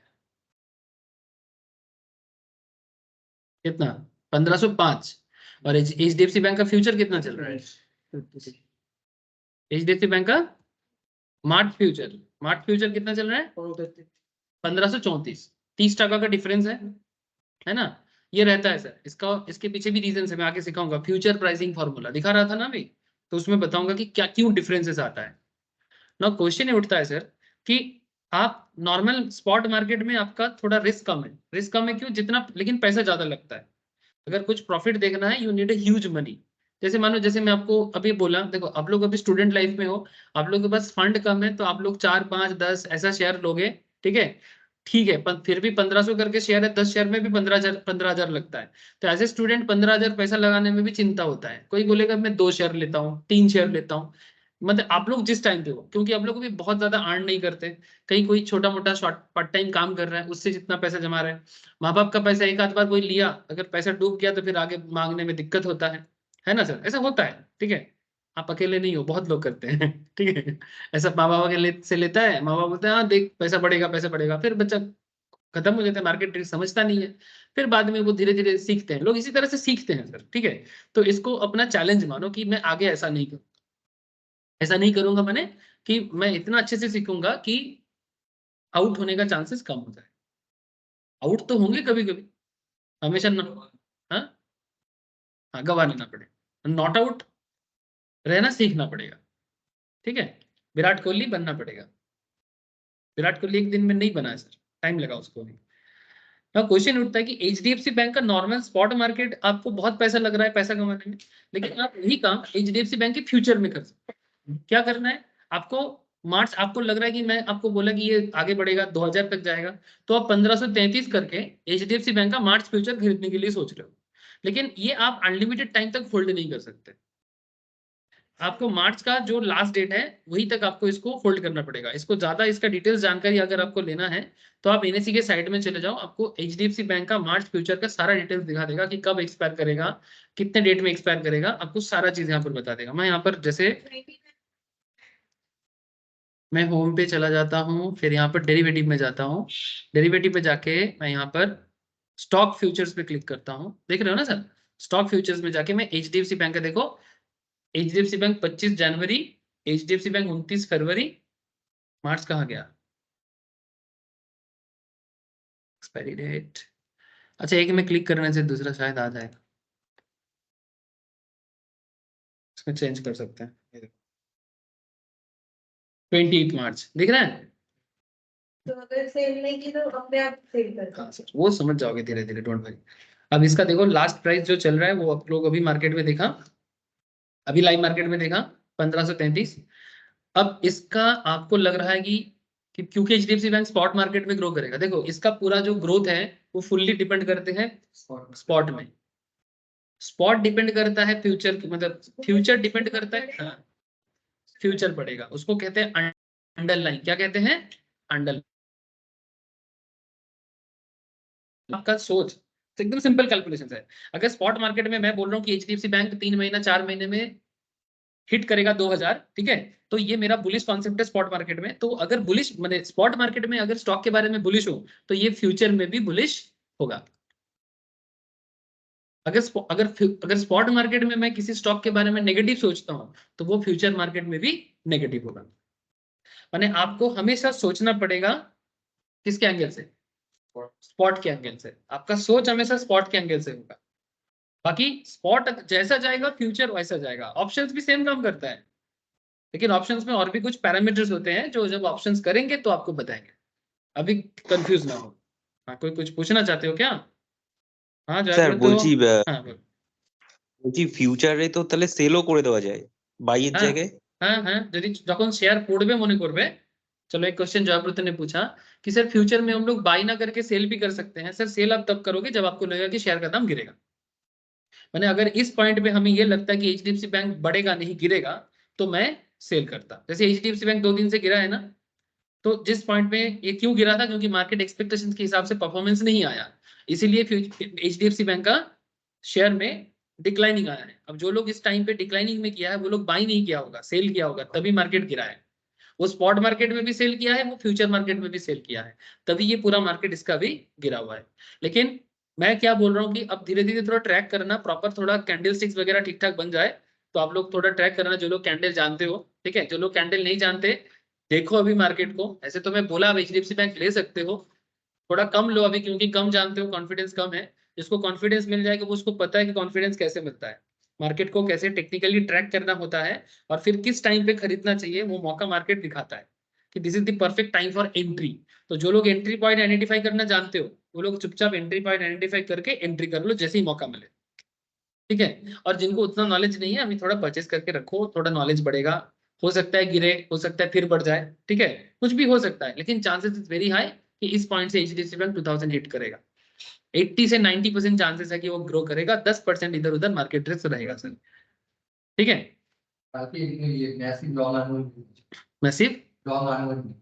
कितना, 1505, और HDFC बैंक का फ्यूचर कितना चल रहा है? HDFC बैंक का मार्च फ्यूचर कितना चल रहा है? 1534, 30 टका का डिफरेंस है ना। ये रहता है सर, इसका इसके पीछे भी रीजन है, मैं आगे सिखाऊंगा। फ्यूचर प्राइसिंग फॉर्मूला दिखा रहा था ना अभी, तो उसमें बताऊंगा कि क्या क्यों डिफरेंसेस आता है ना। क्वेश्चन ये उठता है सर कि आप नॉर्मल स्पॉट मार्केट में आपका थोड़ा रिस्क कम है, रिस्क कम है क्यों, जितना लेकिन पैसा ज्यादा लगता है। अगर कुछ प्रॉफिट देखना है you need a huge money. जैसे मानो, जैसे मैं आपको अभी बोला, देखो आप लोग अभी स्टूडेंट लाइफ में हो, आप लोग के पास फंड कम है, तो आप लोग 4 5 10 ऐसा शेयर लोगे। ठीक है, ठीक है, फिर भी 1500 करके शेयर है, 10 शेयर में भी 15,000 लगता है। तो एज ए स्टूडेंट 15,000 पैसा लगाने में भी चिंता होता है। कोई बोलेगा मैं 2 शेयर लेता हूँ, 3 शेयर लेता हूँ। मतलब आप लोग जिस टाइम पे हो, क्योंकि आप लोग भी बहुत ज्यादा अर्न नहीं करते, कहीं कोई छोटा मोटा शॉर्ट पार्ट टाइम काम कर रहा है, उससे जितना पैसा जमा रहा है, माँ बाप का पैसा एक आध बार कोई लिया, अगर पैसा डूब गया तो फिर आगे मांगने में दिक्कत होता है ना सर, ऐसा होता है। ठीक है, आप अकेले नहीं हो, बहुत लोग करते हैं। ठीक है, ऐसा माँ बाप से लेता है, माँ बाप बोलते हैं हाँ देख पैसा बढ़ेगा पैसा बढ़ेगा, फिर बच्चा खत्म हो जाता है, मार्केट ट्रिक समझता नहीं है, फिर बाद में वो धीरे धीरे सीखते हैं, लोग इसी तरह से सीखते हैं सर। ठीक है, तो इसको अपना चैलेंज मानो कि मैं आगे ऐसा नहीं करूँ, ऐसा नहीं करूंगा मैंने, कि मैं इतना अच्छे से सीखूंगा कि आउट होने का चांसेस कम हो जाए। आउट तो होंगे कभी कभी, हमेशा ना, हाँ हाँ गवाने ना पड़े, नॉट आउट रहना सीखना पड़ेगा। ठीक है, विराट कोहली बनना पड़ेगा। विराट कोहली एक दिन में नहीं बना है सर, टाइम लगा उसको भी। अब क्वेश्चन उठता है कि एचडीएफसी बैंक का नॉर्मल स्पॉट मार्केट आपको बहुत पैसा लग रहा है पैसा कमाने में, लेकिन आप यही काम एचडीएफसी बैंक के फ्यूचर में कर सकते हैं। क्या करना है आपको? मार्च आपको लग रहा है कि मैं आपको बोला कि ये आगे बढ़ेगा 2000 तक जाएगा, तो आप 1533 करके एचडीएफसी बैंक का मार्च फ्यूचर खरीदने के लिए सोच रहे हो, लेकिन ये आप अनलिमिटेड टाइम तक होल्ड नहीं कर सकते। आपको मार्च का जो लास्ट डेट है वही तक आपको इसको होल्ड करना पड़ेगा। इसको ज्यादा इसका डिटेल्स जानकारी अगर आपको लेना है तो आप एनएससी के साइट में चले जाओ, आपको एचडीएफसी बैंक का मार्च फ्यूचर का सारा डिटेल्स दिखा देगा कि कब एक्सपायर करेगा, कितने डेट में एक्सपायर करेगा, आपको सारा चीज यहाँ पर बता देगा। मैं यहाँ पर जैसे मैं होम पे चला जाता हूँ, फिर यहाँ पर डेरिवेटिव में जाता हूँ, डेरिवेटिव में जाके मैं यहाँ पर स्टॉक फ्यूचर्स पे क्लिक करता हूँ। देख रहे हो ना सर, स्टॉक फ्यूचर्स में जाके मैं एचडीएफसी बैंक का देखो, एचडीएफसी बैंक 25 जनवरी, एचडीएफसी बैंक 29 फरवरी, मार्च कहाँ गया एक्सपायरी डेट। अच्छा एक में क्लिक करने से दूसरा शायद आ जाएगा, इसमें चेंज कर सकते हैं। 28 मार्च दिख रहा है। तो अगर सेल नहीं की तो अपने आप सेल कर हाँ सर, वो समझ जाओगे धीरे धीरे, डोंट वरी। अब इसका देखो लास्ट प्राइस जो चल रहा है वो आप लोग अभी मार्केट में देखा, अभी लाइव मार्केट में देखा 1533। अब इसका आपको लग रहा है कि क्योंकि एचडीएफसी बैंक स्पॉट मार्केट में ग्रो करेगा, देखो इसका पूरा जो ग्रोथ है वो फुल्ली डिपेंड करते हैं स्पॉट में। स्पॉट डिपेंड करता है फ्यूचर, मतलब फ्यूचर डिपेंड करता है, फ्यूचर पड़ेगा, उसको कहते हैं अंडरलाइन। क्या कहते हैं? अंडरलाइन। आपका सोच तो एकदम सिंपल कैलकुलेशन है। अगर स्पॉट मार्केट में मैं बोल रहा हूँ कि एचडीएफसी बैंक 3 महीना 4 महीने में हिट करेगा 2000, ठीक है, तो ये मेरा बुलिश कॉन्सेप्ट है स्पॉट मार्केट में। तो अगर बुलिश मैंने स्पॉट मार्केट में अगर स्टॉक के बारे में बुलिश हो तो ये फ्यूचर में भी बुलिश होगा। अगर स्पॉट मार्केट में मैं किसी स्टॉक के बारे में नेगेटिव सोचता हूं तो वो फ्यूचर मार्केट में भी नेगेटिव होगा। माने आपको हमेशा सोचना पड़ेगा किसके एंगल से? स्पॉट के एंगल से। आपका सोच हमेशा स्पॉट के एंगल से होगा। बाकी स्पॉट जैसा जाएगा फ्यूचर वैसा जाएगा। ऑप्शंस भी सेम काम करता है, लेकिन ऑप्शंस में और भी कुछ पैरामीटर्स होते हैं जो जब ऑप्शंस करेंगे तो आपको बताएंगे। अभी कंफ्यूज ना हो। हाँ कोई कुछ पूछना चाहते हो क्या? हाँ স্যার जयपुर तो বলছি हाँ बोल। বলছি ফিউচারে তো তাহলে সেলও করে দেওয়া যায় বাইয়ের हाँ জায়গায়। हाँ हाँ যদি যখন শেয়ার পড়বে মনে করবে। चलो एक क्वेश्चन जयपुर ने पूछा कि सर फ्यूचर में हम लोग बाई ना करके सेल भी कर सकते हैं। सर सेल आप तब करोगे जब आपको लगेगा कि शेयर का दाम गिरेगा। मैंने अगर इस पॉइंट पे हमें ये लगता है कि एचडीएफसी बैंक बढ़ेगा नहीं गिरेगा तो मैं सेल करता। जैसे एचडीएफसी बैंक 2 दिन से गिरा है ना, तो जिस पॉइंट पे ये क्यों गिरा था? क्योंकि मार्केट एक्सपेक्टेशंस के हिसाब से परफॉर्मेंस नहीं आया, इसीलिए एचडीएफसी बैंक का शेयर में डिक्लाइनिंग आया है। अब जो लोग इस टाइम पे डिक्लाइनिंग में किया है वो लोग बाई नहीं किया होगा, सेल किया होगा, तभी मार्केट गिरा है। वो स्पॉट मार्केट में भी सेल किया है, वो फ्यूचर मार्केट में भी सेल किया है, तभी ये पूरा मार्केट इसका भी गिरा हुआ है। लेकिन मैं क्या बोल रहा हूँ कि अब धीरे धीरे थोड़ा ट्रैक करना, प्रॉपर थोड़ा कैंडल स्टिक्स वगैरह ठीक ठाक बन जाए तो आप लोग थोड़ा ट्रैक करना, जो लोग कैंडल जानते हो। ठीक है, जो लोग कैंडल नहीं जानते देखो अभी मार्केट को। ऐसे तो मैं बोला आप एचडीएफसी बैंक ले सकते हो, थोड़ा कम लो अभी क्योंकि कम जानते हो, कॉन्फिडेंस कम है। जिसको कॉन्फिडेंस मिल जाएगा वो उसको पता है कि कॉन्फिडेंस कैसे मिलता है, मार्केट को कैसे टेक्निकली ट्रैक करना होता है और फिर किस टाइम पे खरीदना चाहिए, वो मौका मार्केट दिखाता है कि this is the perfect time for entry. तो जो लोग एंट्री पॉइंट आइडेंटिफाई करना जानते हो वो लोग चुपचाप एंट्री पॉइंट आइडेंटिफाई करके एंट्री कर लो जैसे ही मौका मिले। ठीक है, और जिनको उतना नॉलेज नहीं है अभी थोड़ा परचेस करके रखो, थोड़ा नॉलेज बढ़ेगा। हो सकता है गिरे, हो सकता है फिर बढ़ जाए, ठीक है, कुछ भी हो सकता है, लेकिन चांसेस इज वेरी हाई कि इस पॉइंट से एचडीएफसी बैंक 2000 हिट करेगा। 80 से 90% चांसेस है कि वो ग्रो करेगा, 10% इधर उधर मार्केट रिस्क रहेगा सर। ठीक है, बाकी ये massive long unwinding, massive long unwinding,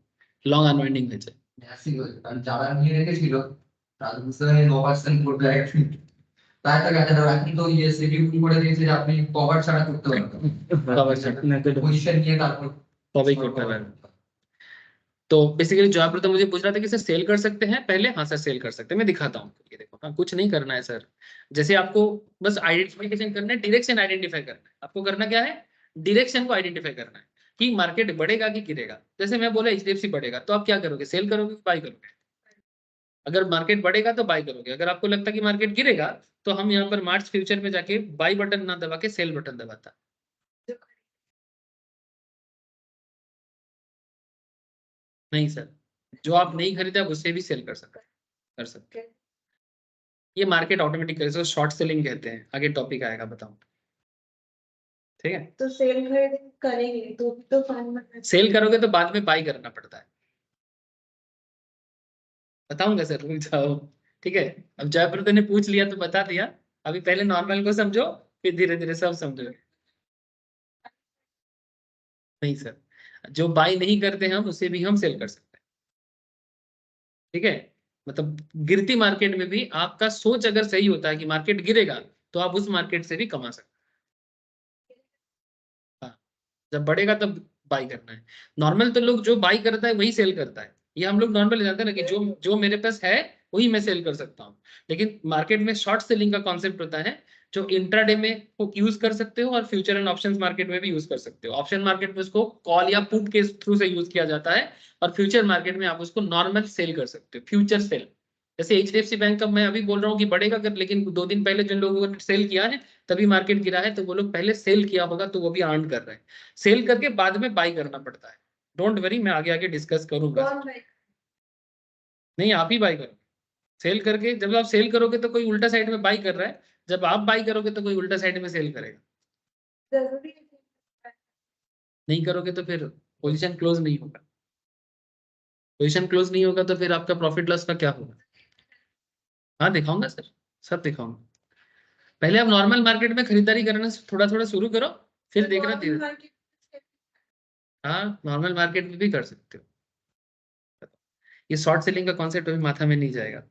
long unwinding হয়েছে। मैसिव কারণ যারা নিয়ে রেখেছিল তাদের বুঝতে 9% করবে একদিন, তাই তো গেছে। এখন তো ইয়ে শিডিউল করে দিয়েছে যে আপনি কভার ছাড়া করতে পারবেন, কভার ছাড়া পজিশন নিয়ে তারপর তবেই করতে পারবেন। तो बेसिकली जयपुर तो मुझे पूछ रहा था कि सर सेल कर सकते हैं पहले। हाँ सर सेल कर सकते हैं, मैं दिखाता हूँ। ये देखो, हाँ कुछ नहीं करना है सर, जैसे आपको बस आइडेंटिफिकेशन करना है, डायरेक्शन आइडेंटिफाई करना है। आपको करना क्या है? डायरेक्शन को आइडेंटिफाई करना है। कि मार्केट बढ़ेगा कि गिरेगा। जैसे मैं बोला एचडीएफसी बढ़ेगा तो आप क्या करोगे, सेल करोगे, बाई करोगे? अगर मार्केट बढ़ेगा तो बाई करोगे, अगर आपको लगता है कि मार्केट गिरेगा तो हम यहाँ पर मार्च फ्यूचर में जाके बाई बटन ना दबा के सेल बटन दबाता। नहीं सर, जो आप नहीं खरीदा उससे भी सेल कर सकते। ये मार्केट ऑटोमेटिक इसको शॉर्ट सेलिंग कहते हैं। आगे टॉपिक आएगा, बताओ। ठीक है, तो सेल करेंगे तो फंड में सेल करोगे तो बाद में बाई करना पड़ता है। बताऊंगा सर, रुक जाओ। ठीक है, अब जयप्रद ने पूछ लिया तो बता दिया। अभी पहले नॉर्मल को समझो, फिर धीरे धीरे सब समझो। नहीं सर, जो बाई नहीं करते हम उसे भी हम सेल कर सकते हैं। ठीक है, मतलब गिरती मार्केट में भी आपका सोच अगर सही होता है कि मार्केट गिरेगा तो आप उस मार्केट से भी कमा सकते हैं। हाँ, जब बढ़ेगा तब बाई करना है। नॉर्मल तो लोग जो बाई करता है वही सेल करता है, ये हम लोग नॉर्मल जानते हैं ना कि जो जो मेरे पास है वही मैं सेल कर सकता हूँ। लेकिन मार्केट में शॉर्ट सेलिंग का कॉन्सेप्ट होता है जो इंट्राडे में वो यूज कर सकते हो और फ्यूचर एंड ऑप्शंस मार्केट में भी यूज कर सकते हो। ऑप्शन मार्केट में उसको कॉल या पुट के थ्रू से यूज किया जाता है और फ्यूचर मार्केट में आप उसको नॉर्मल सेल कर सकते हो, फ्यूचर सेल। जैसे एचडीएफसी बैंक का मैं अभी बोल रहा हूँ कि बढ़ेगा कर, लेकिन 2 दिन पहले जिन लोगों ने सेल किया है तभी मार्केट गिरा है, तो वो लोग पहले सेल किया होगा तो वो भी अर्न कर रहे हैं। सेल करके बाद में बाई करना पड़ता है। डोंट वरी, मैं आगे आगे डिस्कस करूंगा। नहीं, आप ही बाई करो। सेल करके जब आप सेल करोगे तो कोई उल्टा साइड में बाई कर रहा है, जब आप बाई करोगे तो कोई उल्टा साइड में सेल करेगा। जरूरी है। नहीं करोगे तो फिर पोजीशन क्लोज नहीं होगा। पोजीशन क्लोज नहीं होगा तो फिर आपका प्रॉफिट लॉस का क्या होगा? हाँ दिखाऊंगा सर, सब दिखाऊंगा। पहले आप नॉर्मल मार्केट में खरीदारी करना थोड़ा थोड़ा शुरू करो, फिर देखना धीरे। हाँ, नॉर्मल मार्केट में भी कर सकते हो। ये शॉर्ट सेलिंग का कॉन्सेप्ट अभी माथा में नहीं जाएगा,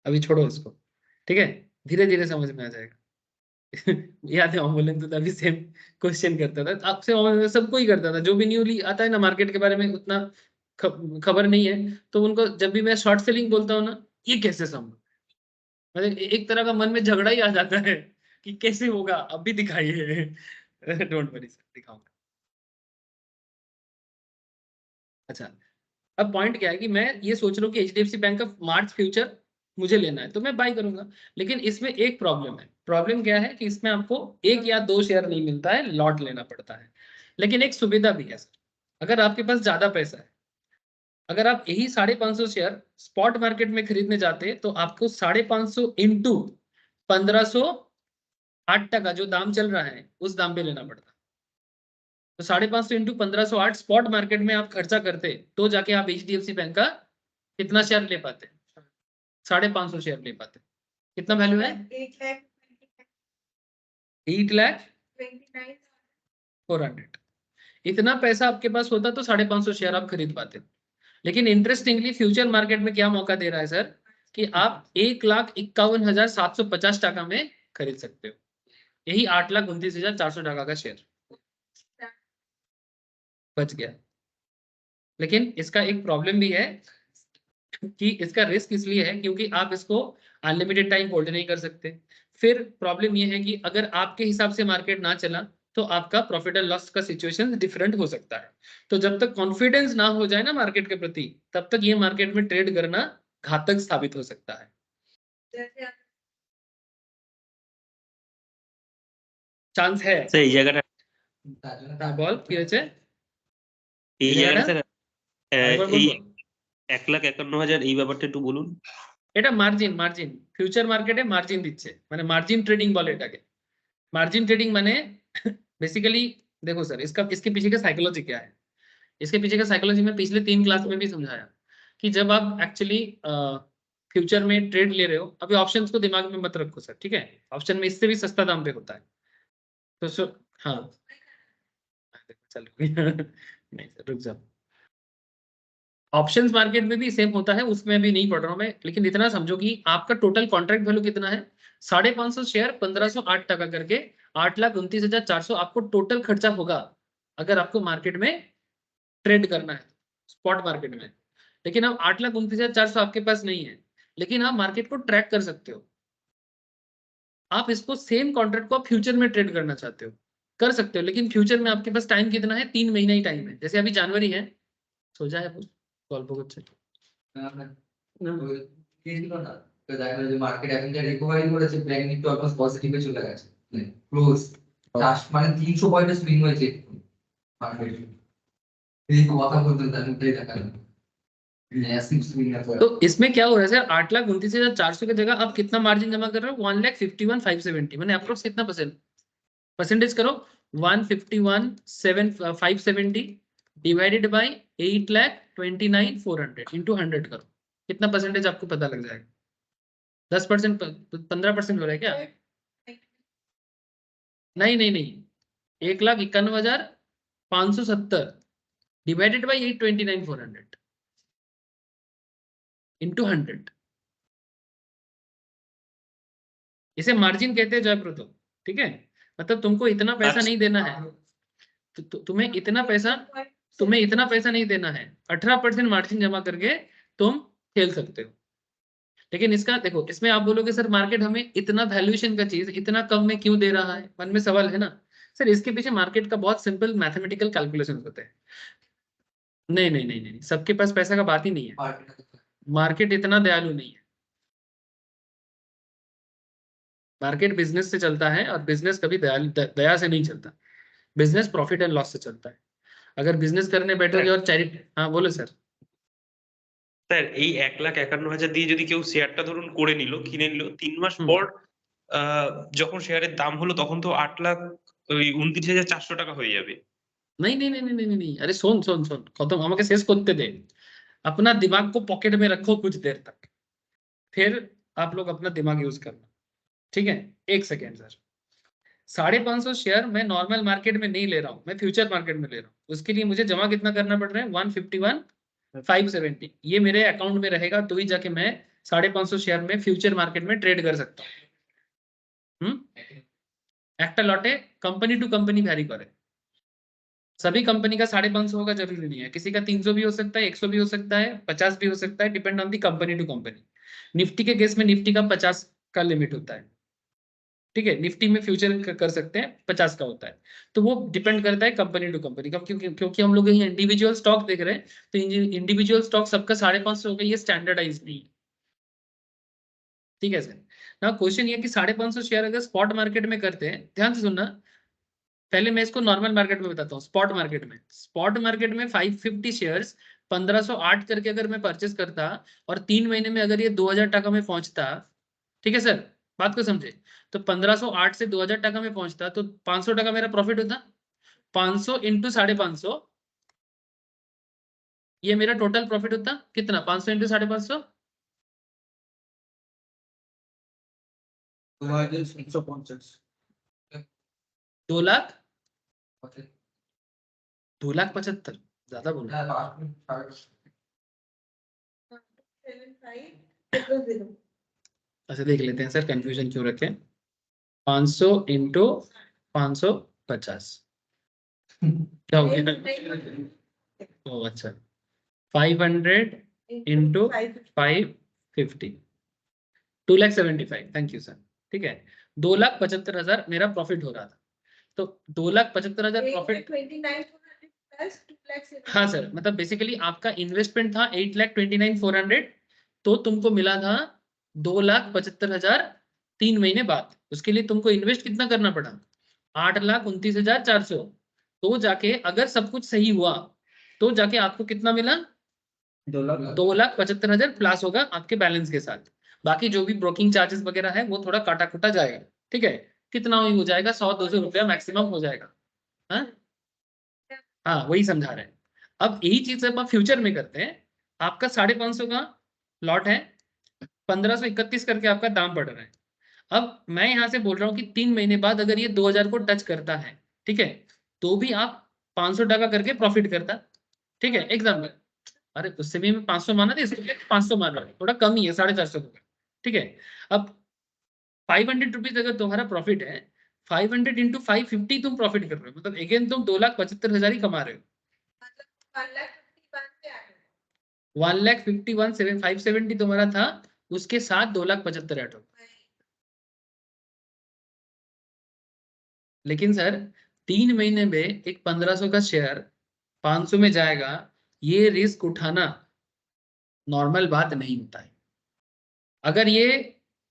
अभी छोड़ो इसको। ठीक है, धीरे धीरे समझ में आ जाएगा। याद है अमोलन तो अभी सेम क्वेश्चन करता था आपसे, सबको ही करता था जो भी न्यूली आता है ना मार्केट के बारे में उतना खबर नहीं है, तो उनको जब भी मैं शॉर्ट सेलिंग बोलता हूँ ना, ये कैसे समझ, मतलब एक तरह का मन में झगड़ा ही आ जाता है कि कैसे होगा, अब भी दिखाइए। डोंट वरी सर, दिखाऊंगा। अच्छा, अब पॉइंट क्या है कि मैं ये सोच रहा हूँ कि एचडीएफसी बैंक का मार्च फ्यूचर मुझे लेना है तो मैं बाय करूंगा। लेकिन इसमें एक प्रॉब्लम है। प्रॉब्लम क्या है कि इसमें आपको 1 या 2 शेयर नहीं मिलता है, लॉट लेना पड़ता है। लेकिन एक सुविधा भी है सर, अगर आपके पास ज्यादा पैसा है, अगर आप यही 550 शेयर स्पॉट मार्केट में खरीदने जाते हैं तो आपको 550 इंटू 1508 जो दाम चल रहा है उस दाम पे लेना पड़ता है। तो 550 इंटू 1508 स्पॉट मार्केट में आप खर्चा करते तो जाके आप एचडीएफसी बैंक का कितना शेयर ले पाते? 550 शेयर ले पाते। कितना वैल्यू है? 8,29,400। इतना पैसा आपके पास होता तो 550 शेयर आप खरीद पाते। लेकिन इंटरेस्टिंगली फ्यूचर मार्केट में क्या मौका दे रहा है सर कि आप 1,51,750 टाका में खरीद सकते हो, यही 8,29,400 टाका का शेयर बच गया। लेकिन इसका एक प्रॉब्लम भी है कि इसका रिस्क इसलिए है क्योंकि आप इसको अनलिमिटेड टाइम होल्ड नहीं कर सकते। फिर प्रॉब्लम ये है कि अगर आपके हिसाब से मार्केट ना चला तो आपका प्रॉफिट एंड लॉस का सिचुएशन डिफरेंट हो सकता है। तो जब तक कॉन्फिडेंस ना हो जाए ना मार्केट के प्रति, तब तक ये मार्केट में ट्रेड करना घातक साबित हो सकता है। चांस है। স্যার এই জায়গাটা তার জন্য হ্যাঁ, বল কি হয়েছে? এই এই জায়গাটা জায়গাটা স্যার আরেকবার এই বলবো? 1,51,000 এই ব্যাপারটা একটু বলুন। এটা মার্জিন ফিউচার মার্কেটে মার্জিন দিচ্ছে, মানে মার্জিন ट्रेडिंग বলে এটাকে। मार्जिन ट्रेडिंग माने बेसिकली देखो सर, इसका इसके पीछे का साइकोलॉजी क्या है? इसके पीछे का साइकोलॉजी में पिछले 3 क्लास में भी समझाया कि जब आप एक्चुअली फ्यूचर में ट्रेड ले रहे हो, अभी ऑप्शंस को दिमाग में मत रखो सर, ठीक है? ऑप्शन में इससे भी सस्ता दाम पे होता है। तो हाँ चलो नहीं सर, रुक जाओ। ऑप्शंस मार्केट में भी सेम होता है, उसमें भी नहीं पढ़ रहा हूं मैं, लेकिन इतना समझो कि आपका टोटल कॉन्ट्रैक्ट वैल्यू कितना है? 550 शेयर 1508 टका करके 8,29,400 आपको टोटल खर्चा होगा अगर आपको मार्केट में ट्रेड करना है स्पॉट मार्केट में। लेकिन अब 8,29,400 आपके पास नहीं है, लेकिन आप मार्केट को ट्रैक कर सकते हो। आप इसको सेम कॉन्ट्रैक्ट को आप फ्यूचर में ट्रेड करना चाहते हो, कर सकते हो, लेकिन फ्यूचर में आपके पास टाइम कितना है, 3 महीना ही टाइम है। जैसे अभी जनवरी है, সোজা है গল্প করছে। কি ছিল না তো দেখা গেল যে মার্কেট এখন যা রিকভারি করেছে, ব্যাংক নিফটি অলমোস্ট পজিটিভে চলে গেছে, ক্লোজ মানে 300 পয়েন্টের সুইং হয়েছে মার্কেট। এই কথা বলতে তার মধ্যেই দেখা গেল मैसिव स्विंग है। तो इसमें क्या हो रहा है सर, 8,29,400 की जगह आप कितना मार्जिन जमा कर रहे हो, 1,51,570, मैंने अप्रोक्स कितना परसेंटेज करो, 151,570 डिवाइडेड बाय 8,29,400 इंटू 100 करो, कितना परसेंटेज आपको पता लग जाएगा? 10%, 15% हो रहा है क्या? नहीं नहीं नहीं, 1,51,570 डिवाइडेड बाय 8,29,400 इंटू 100, इसे मार्जिन कहते हैं जयप्रतो, ठीक है? मतलब तुमको इतना पैसा नहीं देना है, तुम्हें इतना पैसा नहीं देना है, 18% मार्जिन जमा करके तुम खेल सकते हो। लेकिन इसका देखो, इसमें आप बोलोगे सर मार्केट हमें इतना वैल्यूएशन का चीज इतना कम में क्यों दे रहा है, मन में सवाल है ना सर। इसके पीछे मार्केट का बहुत सिंपल मैथमेटिकल कैलकुलेशन होते हैं। नहीं नहीं नहीं नहीं, सबके पास पैसा का बात ही नहीं है, मार्केट इतना दयालु नहीं है। मार्केट बिजनेस से चलता है और बिजनेस कभी दया से नहीं चलता, बिजनेस प्रॉफिट एंड लॉस से चलता है। अगर बिजनेस करने बैठोगे और चैरिटी, हाँ बोलो सर। স্যার এই 1,51,000 দিয়ে যদি কেউ শেয়ারটা ধরুন করে নিল, কিনে নিল, 3 মাস পর যখন শেয়ারের দাম হলো তখন তো 8,29,400 টাকা হয়ে যাবে। नहीं नहीं नहीं नहीं नहीं नहीं, अरे सुन सुन सुन, खत्म আমাকে শেষ করতে दे। अपना दिमाग को पॉकेट में रखो कुछ देर तक, फिर आप लोग अपना दिमाग यूज करना, ठीक है? 1 सेकेंड सर। 550 शेयर मैं नॉर्मल मार्केट में नहीं ले रहा हूँ, मैं फ्यूचर मार्केट में ले रहा हूँ। उसके लिए मुझे जमा कितना करना पड़ रहा है, 151,570। ये मेरे अकाउंट में रहेगा तो ही जाके मैं 550 शेयर में फ्यूचर मार्केट में ट्रेड कर सकता हूँ। একটা লটে कंपनी टू कंपनी वैरी करे, सभी कंपनी का 550 होगा जरूरी नहीं है, किसी का 300 भी हो सकता है, 100 भी हो सकता है, 50 भी हो सकता है, depend on the company to company. Nifty के केस में निफ्टी का 50 का लिमिट होता है, ठीक है? निफ्टी में फ्यूचर कर सकते हैं 50 का होता है, तो वो डिपेंड करता है कंपनी टू कंपनी का। क्योंकि हम लोग यहाँ इंडिविजुअल स्टॉक देख रहे हैं, तो इंडिविजुअल स्टॉक सबका 550 होगा, ये स्टैंडर्डाइज नहीं है, ठीक है सर? ना क्वेश्चन ये कि 550 शेयर अगर स्पॉट मार्केट में करते हैं, ध्यान से सुनना, पहले मैं इसको नॉर्मल मार्केट में बताता हूँ। स्पॉट मार्केट में 550 शेयर्स 1508 करके अगर मैं परचेस करता और 3 महीने में अगर ये 2000 टका में पहुंचता, ठीक है सर, बात को समझे, तो 1508 से 2000 टका में पहुंचता तो 500 टका मेरा प्रॉफिट होता। 500 इंटू 550, ये मेरा टोटल प्रॉफिट होता कितना, 500 इंटू 550, 2,75,000, ज्यादा बोला। अच्छा देख लेते हैं सर, कंफ्यूजन क्यों रखे। 500 इंटू 550 क्या हो गया? ओ अच्छा, 500 इंटू 550, 2,75,000, थैंक यू सर, ठीक है? 2,75,000 मेरा प्रॉफिट हो रहा था, तो 2,75,000 प्रॉफिट। हाँ सर, मतलब बेसिकली आपका इन्वेस्टमेंट था 8,29,400, तो तुमको मिला था 2,75,000 3 महीने बाद। उसके लिए तुमको इन्वेस्ट कितना करना पड़ा, 8,29,400। तो जाके अगर सब कुछ सही हुआ तो जाके आपको कितना मिला, 2,75,000 प्लस होगा आपके बैलेंस के साथ। बाकी जो भी ब्रोकिंग चार्जेस वगैरह है वो थोड़ा काटा कुटा जाएगा, ठीक है? कितना ही हो जाएगा, 100-200 रुपया मैक्सिमम हो जाएगा। हाँ वही समझा रहे हैं। अब यही चीज आप फ्यूचर में करते हैं, आपका 550 का लॉट है, 1531 करके आपका दाम पड़ रहा है। अब मैं यहाँ से बोल रहा हूँ कि 3 महीने बाद अगर ये 2000 को टच करता है, ठीक है, तो भी आप 500 टका करके प्रॉफिट करता, ठीक है? एग्जाम्पल, अरे उससे भी मैं 500 माना था, इसलिए 500 मान रहा हूँ, थोड़ा कम ही है, 450 का, ठीक है? अब 500 रुपीज अगर तुम्हारा प्रॉफिट है, 500 इंटू 550 तुम प्रॉफिट कर रहे हो, मतलब अगेन तुम 2,75,000 ही कमा रहे हो। 1,51,570 तुम्हारा था, उसके साथ 2,75,000 ऐड हो। लेकिन सर 3 महीने में एक 1500 का शेयर 500 में जाएगा, ये रिस्क उठाना नॉर्मल बात नहीं होता है। अगर ये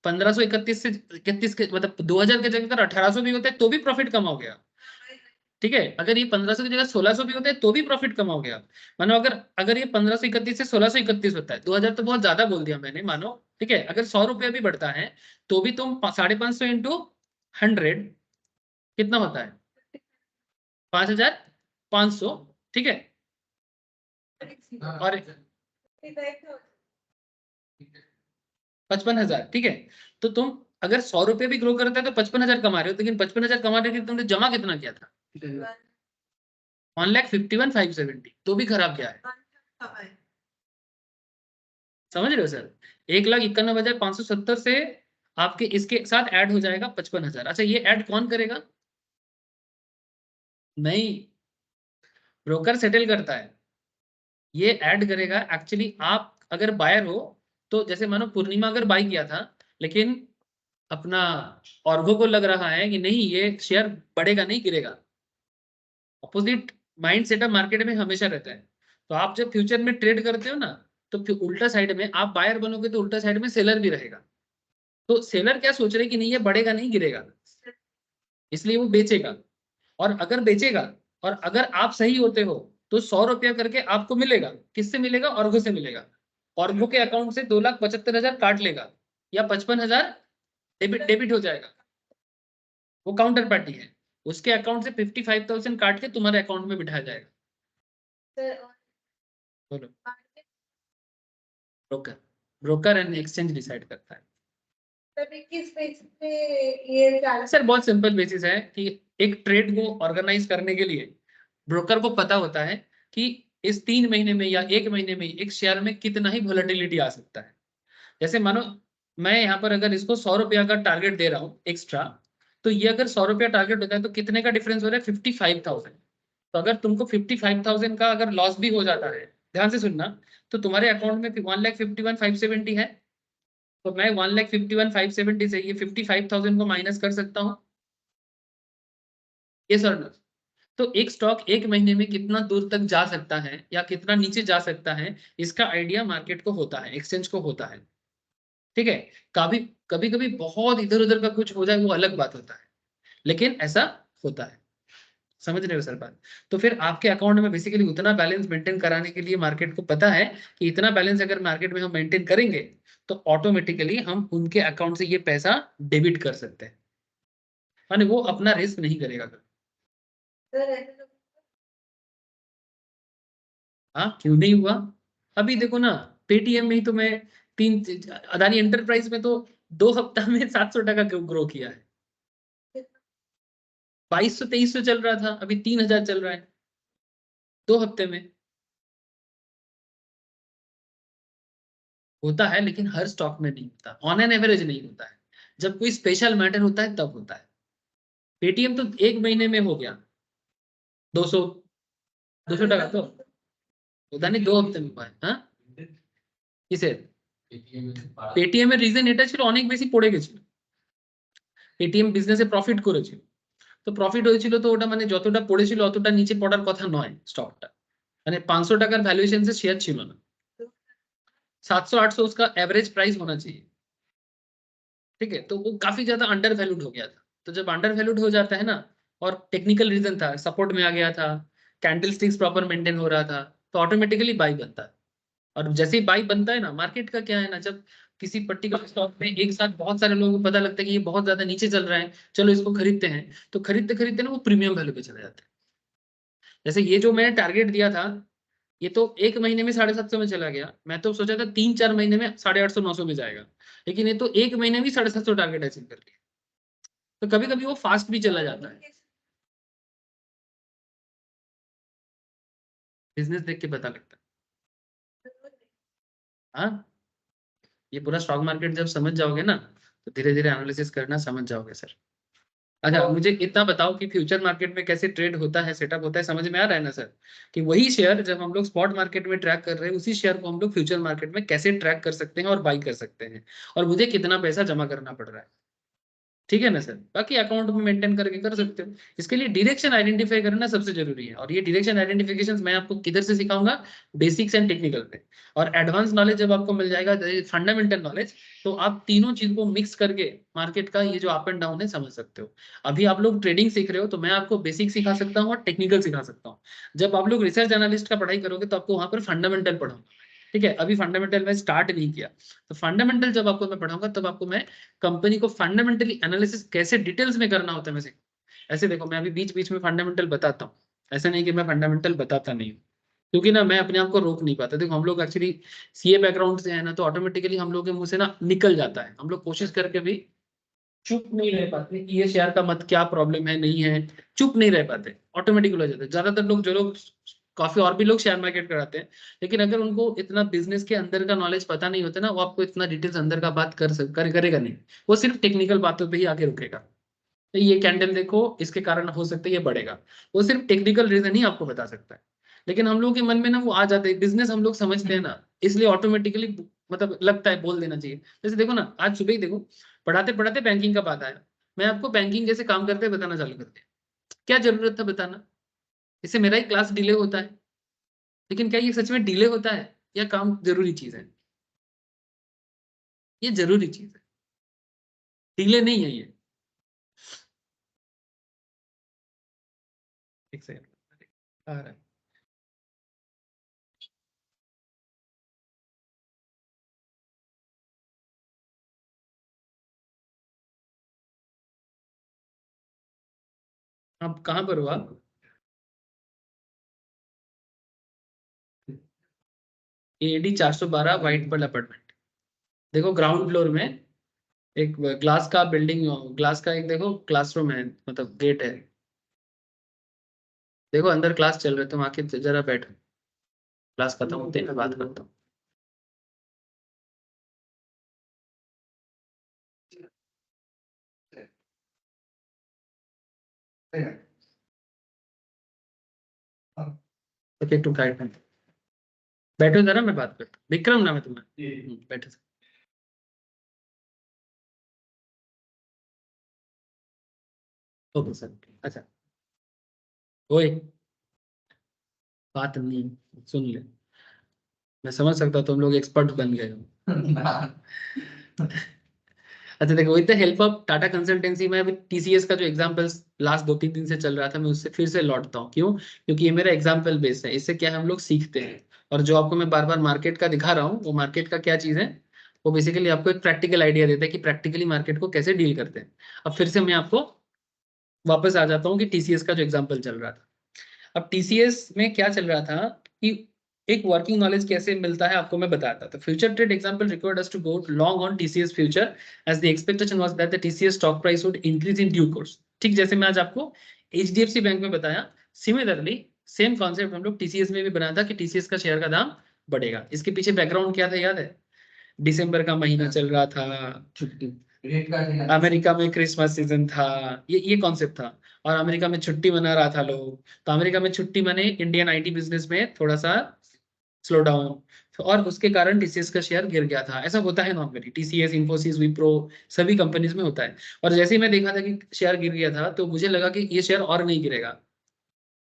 1531 से 31 के मतलब 2000 के जगह अगर 1800 भी होता है तो भी प्रॉफिट कम हो गया। ठीक है, अगर ये 1500 की जगह 1600 भी होता है तो भी प्रॉफिट कम हो गया। मानो अगर अगर ये 1531 से 1631 होता है, 2000 तो बहुत ज्यादा बोल दिया मैंने, मानो ठीक है, अगर 100 रुपया भी बढ़ता है तो भी तुम 550 इंटू 100 कितना होता है 5500। ठीक है, और 55,000। ठीक है, तो तुम अगर 100 रुपये भी ग्रो करता है तो 55,000 कमा रहे हो, लेकिन 55,000 कमाने के लिए तुमने जमा कितना किया था 1,51,570, तो भी खराब क्या है, समझ रहे हो सर। 1,91,570 से आपके इसके साथ ऐड हो जाएगा 55,000। अच्छा, ये ऐड कौन करेगा? नहीं, ब्रोकर सेटल करता है। ये ऐड करेगा एक्चुअली, आप अगर बायर हो तो जैसे मानो पूर्णिमा अगर बाई किया था, लेकिन अपना ऑर्गो को लग रहा है कि नहीं ये शेयर बढ़ेगा नहीं गिरेगा। अपोजिट माइंड सेटअप मार्केट में हमेशा रहता है। तो आप जब फ्यूचर में ट्रेड करते हो ना, तो फिर उल्टा साइड में आप बायर बनोगे तो उल्टा साइड में सेलर भी रहेगा। तो सेलर क्या सोच रहे कि नहीं ये बढ़ेगा नहीं गिरेगा, इसलिए वो बेचेगा। और अगर बेचेगा और अगर आप सही होते हो तो 100 रुपया करके आपको मिलेगा। किससे मिलेगा? ऑर्गो से मिलेगा। ऑर्गो के अकाउंट से 2,75,000 काट लेगा या 55,000 डेबिट डेबिट हो जाएगा। वो काउंटर पार्टी है, उसके अकाउंट से 55,000 काट के तुम्हारे अकाउंट में बिठाया जाएगा। बोलो। Broker, broker and exchange decide करता है। किस बेसिस पे ये डाला? सर बहुत सिंपल बेसिस है कि एक ट्रेड को ऑर्गेनाइज करने के लिए ब्रोकर को पता होता है कि इस 3 महीने में या 1 महीने में एक शेयर में कितना ही वोलेटिलिटी आ सकता है। जैसे मानो मैं यहाँ पर अगर इसको 100 रुपया का टारगेट दे रहा हूँ एक्स्ट्रा, तो ये अगर 100 रुपया टारगेट होता है तो कितने का डिफरेंस हो रहा है 55,000। तो अगर तुमको 55,000 का अगर लॉस भी हो जाता है, ध्यान से सुनना, तो तुम्हारे अकाउंट में 1,51,570 है। तो मैं 1,51,570 से ये 55,000 को माइनस कर सकता हूँ। ये सर नो। तो एक स्टॉक 1 महीने में कितना दूर तक जा सकता है या कितना नीचे जा सकता है, इसका आइडिया मार्केट को होता है, एक्सचेंज को होता है। ठीक है, कभी कभी कभी बहुत इधर उधर का कुछ हो जाए वो अलग बात होता है, लेकिन ऐसा होता है। समझ रहे हो सर बात? तो फिर आपके अकाउंट में बेसिकली उतना बैलेंस मेंटेन कराने के लिए मार्केट को पता है कि इतना बैलेंस अगर मार्केट में हम मेंटेन करेंगे तो ऑटोमेटिकली हम उनके अकाउंट से ये पैसा डेबिट कर सकते हैं, यानी वो अपना रिस्क नहीं करेगा। हाँ, क्यों नहीं हुआ? अभी देखो ना, पेटीएम में ही तो मैं तीन, अदानी एंटरप्राइज में तो 2 हफ्ता में 700 टका ग्रो किया है। 2200-2300 चल रहा था, अभी 3000 चल रहा है 2 हफ्ते में। होता है, लेकिन हर स्टॉक में नहीं होता, ऑन एन एवरेज नहीं होता है। जब कोई स्पेशल मैटर होता है तब होता है। पेटीएम तो 1 महीने में हो गया 200 टका, तो होता नहीं 2 हफ्ते में हुआ है। हाँ, কিসের? পেটিএম এর রিজন এটা ছিল অনেক বেশি পড়ে গেছিল, পেটিএম বিজনেসে প্রফিট করেছিল। তো প্রফিট হয়েছিল তো ওটা মানে যতটা পড়েছিল অতটা নিচে পড়ার কথা নয় স্টকটা, মানে 500 টাকার ভ্যালুएशन से शेयर ছিল না, 700-800 उसका एवरेज प्राइस होना चाहिए। ठीक है, तो वो काफी ज्यादा अंडर वैल्यूड हो गया था। तो जब अंडर वैल्यूड हो जाता है ना, और टेक्निकल रीजन था, सपोर्ट में आ गया था, कैंडल स्टिक्स प्रॉपर मेंटेन हो रहा था, तो ऑटोमेटिकली बाई बनता है। और जैसे ही बाई बनता है ना, मार्केट का क्या है ना, जब किसी पर्टिकुलर स्टॉक में एक साथ बहुत सारे लोगों को पता लगता है कि ये बहुत ज्यादा नीचे चल रहा है, चलो इसको खरीदते हैं, तो खरीदते खरीदते ना वो प्रीमियम वैल्यू पे चले जाते हैं। जैसे ये जो मैंने टारगेट दिया था, ये तो 1 महीने में 750 में चला गया। मैं तो सोचा था 3-4 महीने में 850-900 में जाएगा, लेकिन ये तो 1 महीने में 750 टारगेट अचीव कर लिया। तो कभी कभी वो फास्ट भी चला जाता है, बिजनेस देख के पता लगता है। हाँ, ये पूरा स्टॉक मार्केट जब समझ जाओगे ना, तो धीरे धीरे एनालिसिस करना समझ जाओगे सर। अच्छा, मुझे इतना बताओ कि फ्यूचर मार्केट में कैसे ट्रेड होता है, सेटअप होता है, समझ में आ रहा है ना सर? कि वही शेयर जब हम लोग स्पॉट मार्केट में ट्रैक कर रहे हैं, उसी शेयर को हम लोग फ्यूचर मार्केट में कैसे ट्रैक कर सकते हैं और बाई कर सकते हैं, और मुझे कितना पैसा जमा करना पड़ रहा है। ठीक है ना सर। बाकी अकाउंट में मेंटेन करके कर सकते हो। इसके लिए डायरेक्शन आइडेंटिफाई करना सबसे जरूरी है, और ये डायरेक्शन आइडेंटिफिकेशन मैं आपको किधर से सिखाऊंगा, बेसिक्स एंड टेक्निकल पे। और एडवांस नॉलेज जब आपको मिल जाएगा, फंडामेंटल नॉलेज, तो आप तीनों चीज को मिक्स करके मार्केट का ये जो अप एंड डाउन है समझ सकते हो। अभी आप लोग ट्रेडिंग सीख रहे हो तो मैं आपको बेसिक सिखा सकता हूँ और टेक्निकल सिखा सकता हूँ। जब आप लोग रिसर्च एनालिस्ट का पढ़ाई करोगे तो आपको वहां पर फंडामेंटल पढ़ाऊंगा। ठीक है, अभी फंडामेंटल में स्टार्ट नहीं किया, तो फंडामेंटल जब आपको मैं पढ़ाऊंगा तब आपको मैं कंपनी को फंडामेंटली एनालिसिस कैसे डिटेल्स में करना होता है मैं सिखाऊंगा। ऐसे देखो, मैं अभी बीच बीच में फंडामेंटल बताता हूँ, ऐसा नहीं कि मैं फंडामेंटल बताता नहीं हूँ, क्योंकि ना मैं अपने आप को रोक नहीं पाता। देखो हम लोग एक्चुअली सीए बैकग्राउंड से है ना, तो ऑटोमेटिकली हम लोग के मुंह से ना निकल जाता है, हम लोग कोशिश करके भी चुप नहीं रह पाते कि ये शेयर का मत क्या प्रॉब्लम है नहीं है, चुप नहीं रह पाते, ऑटोमेटिकली हो जाता है। ज्यादातर लोग, जो लोग, काफी और भी लोग शेयर मार्केट कराते हैं, लेकिन अगर उनको इतना बिजनेस के अंदर का नॉलेज पता नहीं होता ना, वो आपको इतना डिटेल्स अंदर का बात करेगा नहीं। वो सिर्फ टेक्निकल बातों पे ही आके रुकेगा। तो ये कैंडल देखो, इसके कारण हो सकता है ये बढ़ेगा, वो सिर्फ टेक्निकल रीजन ही आपको बता सकता है। लेकिन हम लोग के मन में ना वो आ जाता है, बिजनेस हम लोग समझते हैं ना, इसलिए ऑटोमेटिकली मतलब लगता है बोल देना चाहिए। जैसे देखो ना, आज सुबह ही देखो, पढ़ाते पढ़ाते बैंकिंग का बात आया, मैं आपको बैंकिंग कैसे काम करते हैं बताना चालू कर दिया। क्या जरूरत था बताना, इससे मेरा ही क्लास डिले होता है। लेकिन क्या ये सच में डिले होता है या काम जरूरी चीज है? ये जरूरी चीज है, डिले नहीं है ये। एक सेकंड आ रहा है। आप कहाँ पर हो आप? AD 412 white pearl apartment. देखो ग्राउंड फ्लोर में एक ग्लास का बिल्डिंग, ग्लास का एक देखो क्लासरूम है, मतलब गेट है। देखो अंदर क्लास चल रहे, तुम आके जरा बैठो, क्लास खत्म होते ही मैं बात करता हूँ। ओके टू गाइड में बैठो जरा, मैं बात करता हूँ। विक्रम नाम है तुम्हारा? बैठो सर। Okay sir. अच्छा, ओए, बात नहीं, सुन ले। मैं समझ सकता हूँ तुम लोग एक्सपर्ट बन गए हो। अच्छा देखो, with the help of Tata consultancy में अभी टीसीएस का जो एग्जांपल लास्ट 2-3 दिन से चल रहा था, मैं उससे फिर से लौटता हूँ। क्यों? क्योंकि ये मेरा एग्जांपल बेस्ड है, इससे क्या है हम लोग सीखते हैं। और जो आपको मैं बार बार मार्केट का दिखा रहा हूँ, वो मार्केट का क्या चीज है, वो बेसिकली आपको एक प्रैक्टिकल आइडिया देता है कि प्रैक्टिकली मार्केट को कैसे डील करते हैं। अब फिर से मैं आपको वापस आ जाता हूँ कि टीसीएस का जो एग्जाम्पल चल रहा था। अब टीसीएस में क्या चल रहा था कि एक वर्किंग नॉलेज कैसे मिलता है आपको मैं बताता था। Future trade example required us to go long on TCS future as the expectation was that the TCS stock price would increase in due course. ठीक जैसे मैं आज आपको एचडीएफसी बैंक में बताया, सिमिलरली सेम कॉन्सेप्ट हम लोग टीसीएस में भी बनाया था कि टीसीएस का शेयर का दाम बढ़ेगा। इसके पीछे बैकग्राउंड क्या था याद है? दिसंबर का महीना चल रहा था, छुट्टी रेट का अमेरिका में क्रिसमस सीजन था, ये कॉन्सेप्ट था, और अमेरिका में छुट्टी मना रहा था लोग। तो अमेरिका में छुट्टी मने, इंडियन आईटी बिजनेस में थोड़ा सा स्लो डाउन, और उसके कारण टीसीएस का शेयर गिर गया था। ऐसा होता है नॉर्मली, टीसीएस, इंफोसिस, विप्रो, सभी कंपनीज में होता है। और जैसे ही मैं देखा था कि शेयर गिर गया था, तो मुझे लगा कि ये शेयर और नहीं गिरेगा।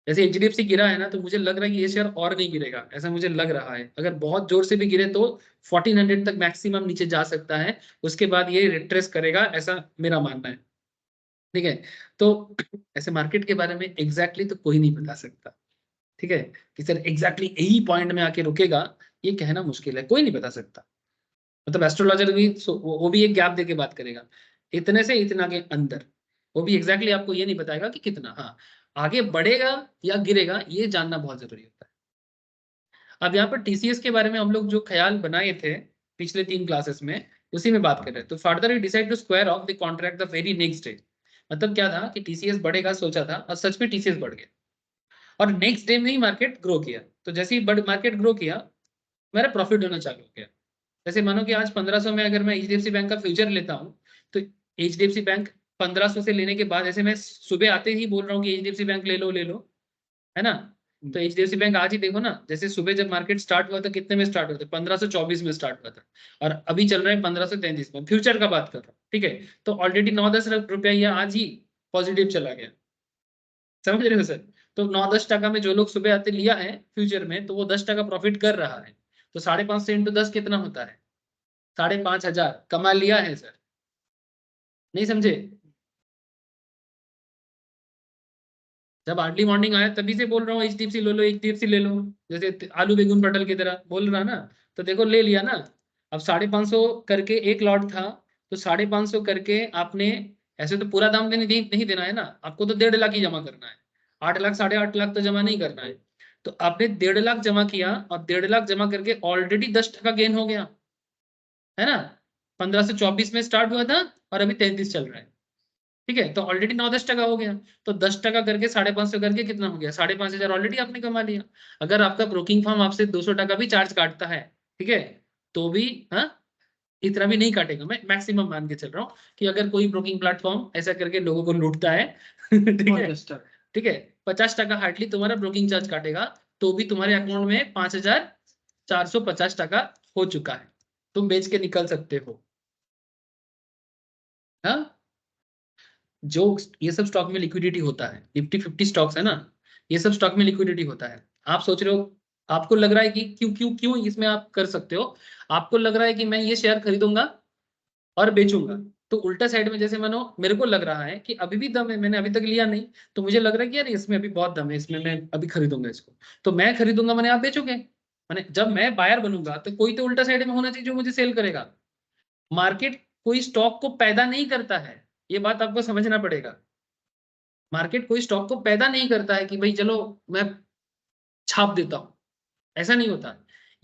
जैसे एचडीएफसी गिरा है ना, तो मुझे लग रहा है कि ये शेयर और नहीं गिरेगा, ऐसा मुझे लग रहा है। अगर बहुत जोर से भी गिरे तो 1400 तक मैक्सिमम नीचे जा सकता है, उसके बाद ये रिट्रेस करेगा, ऐसा मेरा मानना है। ठीक है, तो ऐसे मार्केट के बारे में एग्जैक्टली तो कोई नहीं बता सकता। ठीक है, कि सर एग्जैक्टली यही पॉइंट में आके रुकेगा, ये कहना मुश्किल है, कोई नहीं बता सकता। मतलब एस्ट्रोलॉजर भी वो भी एक गैप देके बात करेगा, इतने से इतना के अंदर, वो भी एग्जैक्टली आपको ये नहीं बताएगा कि कितना, हाँ आगे बढ़ेगा या गिरेगा, ये जानना बहुत जरूरी होता है। अब यहाँ पर टीसीएस के बारे में हम लोग जो ख्याल बनाए थे पिछले 3 क्लासेस में, उसी में बात कर रहे हैं। तो further we decide to square off the contract the very next day. मतलब क्या था कि टीसीएस बढ़ेगा सोचा था, और सच में टीसीएस बढ़ गया, और नेक्स्ट डे में ही मार्केट ग्रो किया। तो जैसे ही मार्केट ग्रो किया, मेरा प्रॉफिट होना चालू हो गया। जैसे मानो कि आज 1500 में अगर मैं एचडीएफसी बैंक का फ्यूचर लेता हूँ, तो एचडीएफसी बैंक 1500 से लेने के बाद, जैसे मैं सुबह आते ही बोल रहा हूँ कि एचडीएफसी बैंक ले लो ले लो, है ना? तो एचडीएफसी बैंक आज ही देखो ना, जैसे सुबह जब मार्केट स्टार्ट हुआ था कितने में स्टार्ट हुआ था? 1524 में स्टार्ट हुआ था, और अभी चल रहा है 1533 में। फ्यूचर का बात कर रहा हूँ, ठीक है, तो ऑलरेडी 9-10 रुपया ये आज ही पॉजिटिव चला गया, समझ रहे हो सर। तो 9-10 टका में जो लोग सुबह आते लिया है फ्यूचर में, तो वो 10 टका प्रॉफिट कर रहा है। तो 550 इंटू 10 कितना होता है? 5,500 कमा लिया है सर, नहीं समझे? जब अर्ली मॉर्निंग आया तभी से बोल रहा हूँ HDFC ले लो, HDFC ले लो, जैसे आलू बेगुन पटल की तरह बोल रहा ना। तो देखो ले लिया ना। अब 550 करके एक लॉट था, तो 550 करके आपने, ऐसे तो पूरा दाम नहीं देना है ना आपको, तो 1.5 लाख ही जमा करना है। 8 लाख 8.5 लाख तो जमा नहीं करना है। तो आपने 1.5 लाख जमा किया, और 1.5 लाख जमा करके ऑलरेडी 10 टका गेन हो गया है ना। 1524 में स्टार्ट हुआ था और अभी 33 चल रहा है, ठीक है। तो ऑलरेडी 9-10 टका हो गया। तो 10 टका करके 550 करके कितना हो गया? 5,500 ऑलरेडी आपने कमा लिया। अगर आपका ब्रोकिंग फर्म आपसे 200 टका भी चार्ज काटता है, ठीक है, तो भी हाँ इतना भी नहीं काटेगा। मैं मैक्सिमम मान के चल रहा हूँ कि अगर कोई ब्रोकिंग प्लेटफॉर्म ऐसा करके लोगों को लूटता है ठीक है, ठीक है, 50 टका हार्डली तुम्हारा ब्रोकिंग चार्ज काटेगा, तो भी तुम्हारे अकाउंट में 5,450 टका हो चुका है, तुम बेच के निकल सकते हो। हाँ, जो ये सब स्टॉक में लिक्विडिटी होता है, निफ्टी 50 स्टॉक्स है ना, ये सब स्टॉक में लिक्विडिटी होता है। आप सोच रहे हो, आपको लग रहा है कि क्यों क्यों क्यों इसमें आप कर सकते हो, आपको लग रहा है कि मैं ये शेयर खरीदूंगा और बेचूंगा, तो उल्टा साइड में जैसे मानो मेरे को लग रहा है कि अभी भी दम है, मैंने अभी तक लिया नहीं, तो मुझे लग रहा है कि यार इसमें अभी बहुत दम है, इसमें मैं अभी खरीदूंगा इसको, तो मैं खरीदूंगा, मैंने आप बेचोगे, मैंने जब मैं बायर बनूंगा तो कोई तो उल्टा साइड में होना चाहिए जो मुझे सेल करेगा। मार्केट कोई स्टॉक को पैदा नहीं करता है, ये बात आपको समझना पड़ेगा। मार्केट कोई स्टॉक को पैदा नहीं करता है कि भाई चलो मैं छाप देता हूं, ऐसा नहीं होता।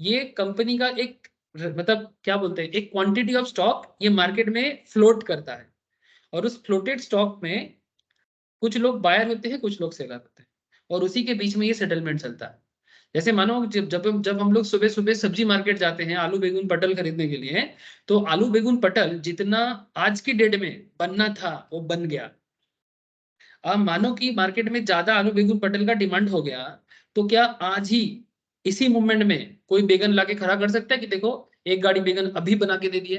ये कंपनी का एक मतलब क्या बोलते हैं, एक क्वांटिटी ऑफ स्टॉक ये मार्केट में फ्लोट करता है, और उस फ्लोटेड स्टॉक में कुछ लोग बायर होते हैं, कुछ लोग सेलर होते हैं, और उसी के बीच में ये सेटलमेंट चलता है। जैसे मानो जब हम लोग सुबह सुबह सब्जी मार्केट जाते हैं आलू बेगुन पटल खरीदने के लिए, तो आलू बेगुन पटल जितना आज की डेट में बनना था वो बन गया। अब मानो कि मार्केट में ज्यादा आलू बेगुन पटल का डिमांड हो गया, तो क्या आज ही इसी मूवमेंट में कोई बेगन लाके खड़ा कर सकता है कि देखो एक गाड़ी बेगन अभी बना के दे दिए?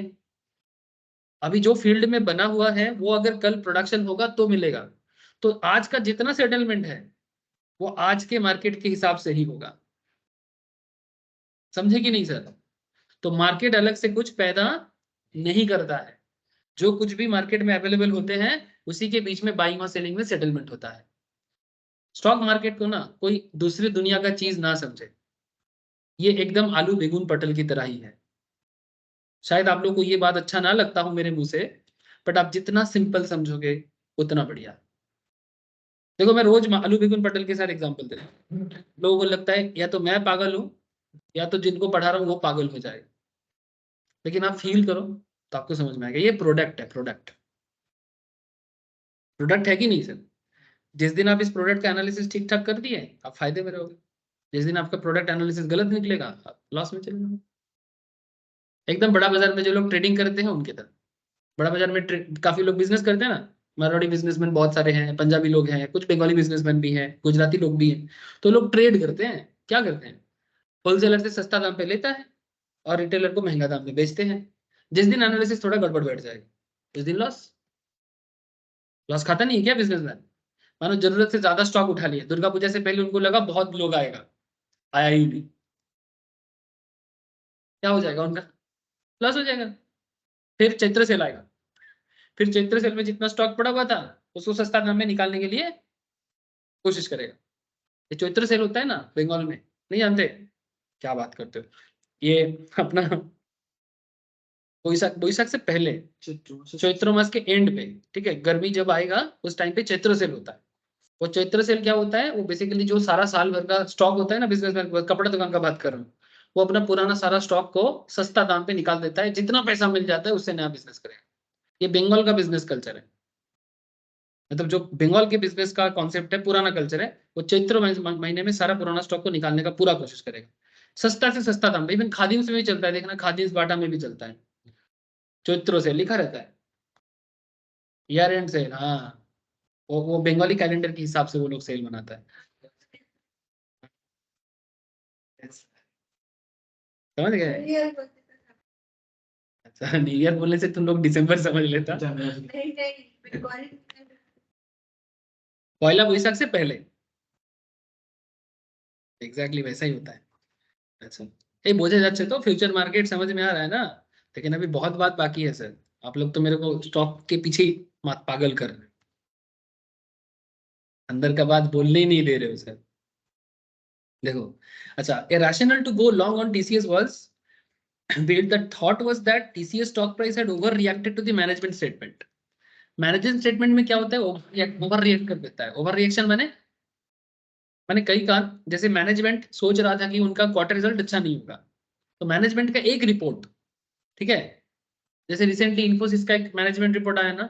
अभी जो फील्ड में बना हुआ है वो अगर कल प्रोडक्शन होगा तो मिलेगा। तो आज का जितना सेटलमेंट है वो आज के मार्केट के हिसाब से ही होगा, समझे कि नहीं सर? तो मार्केट अलग से कुछ पैदा नहीं करता है, जो कुछ भी मार्केट में अवेलेबल होते हैं उसी के बीच में बाइंग और सेलिंग में सेटलमेंट होता है। स्टॉक मार्केट को ना कोई दूसरी दुनिया का चीज ना समझे, ये एकदम आलू बेगुन पटल की तरह ही है। शायद आप लोग को ये बात अच्छा ना लगता हो मेरे मुंह से, बट आप जितना सिंपल समझोगे उतना बढ़िया। देखो मैं रोज आलू बेगुन पटल के साथ एग्जांपल दे रहा हूं, लोगों को लगता है या तो मैं पागल हूं या तो जिनको पढ़ा रहा हूँ वो पागल हो जाएगा, लेकिन आप फील करो तो आपको समझ में आएगा। ये प्रोडक्ट है, प्रोडक्ट, प्रोडक्ट है कि नहीं सर? जिस दिन आप इस प्रोडक्ट का एनालिसिस ठीक ठाक कर दिए आप फायदे में रहोगे, जिस दिन आपका प्रोडक्ट एनालिसिस गलत निकलेगा आप लॉस में चले जाओगे। एकदम बड़ा बाजार में जो लोग ट्रेडिंग करते हैं उनके तरह, बड़ा बाजार में काफी लोग बिजनेस करते हैं ना, मारवाड़ी बिजनेसमैन बहुत सारे हैं, पंजाबी लोग हैं, कुछ बंगाली बिजनेसमैन भी हैं, गुजराती लोग भी हैं। तो लोग ट्रेड करते हैं, क्या करते हैं, होलसेलर से सस्ता दाम पे लेता है और रिटेलर को महंगा दाम पे बेचते हैं। जिस दिन एनालिसिस थोड़ा गड़बड़ बैठ जाएगा उस दिन लॉस। लॉस खाता नहीं है क्या बिजनेसमैन? मानो जरूरत से ज्यादा स्टॉक उठा लिया, दुर्गा पूजा से पहले उनको लगा बहुत लोग आएगा, आया ही नहीं, क्या हो जाएगा उनका? लॉस हो जाएगा। फिर चैत्र सेल आएगा, फिर चैत्र सेल में जितना स्टॉक पड़ा हुआ था उसको सस्ता दाम में निकालने के लिए कोशिश करेगा। ये चैत्र सेल होता है ना बंगाल में, नहीं जानते? क्या बात करते हो, ये अपना बोईसाख, बोईसाख से पहले चैत्र मास के एंड पे, ठीक है, गर्मी जब आएगा उस टाइम पे चैत्र सेल होता है। वो चैत्र सेल क्या होता है, वो बेसिकली जो सारा साल भर का स्टॉक होता है ना, बिजनेसमैन, कपड़ा दुकान का बात कर रहा हूँ, वो अपना पुराना सारा स्टॉक को सस्ता दाम पे निकाल देता है, जितना पैसा मिल जाता है उससे नया बिजनेस करेगा। ये बंगाल का बिजनेस कल्चर है, मतलब जो बंगाल के बिजनेस का कॉन्सेप्ट है, पुराना कल्चर है, वो चैत्र महीने में सारा पुराना स्टॉक को निकालने का पूरा कोशिश करेगा, सस्ता से सस्ता दाम। इवन खादिम्स में भी चलता है, देखना खादिम्स बाटा में भी चलता है, चैत्रों से लिखा रहता है, ईयर एंड सेल। हाँ, वो बंगाली कैलेंडर के हिसाब से वो लोग सेल मनाता है, समझ गए? Real अच्छा, न्यू ईयर बोलने से तुम लोग दिसंबर समझ लेता। जनवरी। नहीं नहीं बिटकॉइन पहला वैशाख से पहले एग्जैक्टली वैसा ही होता है। अच्छा, ये बोझे जाच्छे तो फ्यूचर मार्केट समझ में आ रहा है ना, लेकिन अभी बहुत बात बाकी है सर। आप लोग तो मेरे को स्टॉक के पीछे ही मात पागल कर रहे हैं, अंदर का बात बोलने ही नहीं दे रहे हो सर। देखो, अच्छा, a rationale to go long on TCS was the thought was that TCS stock price had overreacted to the management statement. Management statement में क्या होता है, ओवर रिएक्ट कर देता है। ओवर रिएक्शन माने कई कार, जैसे मैनेजमेंट सोच रहा था कि उनका क्वार्टर रिजल्ट अच्छा नहीं होगा, तो मैनेजमेंट का एक रिपोर्ट, ठीक है, जैसे रिसेंटली इन्फोसिस का एक मैनेजमेंट रिपोर्ट आया ना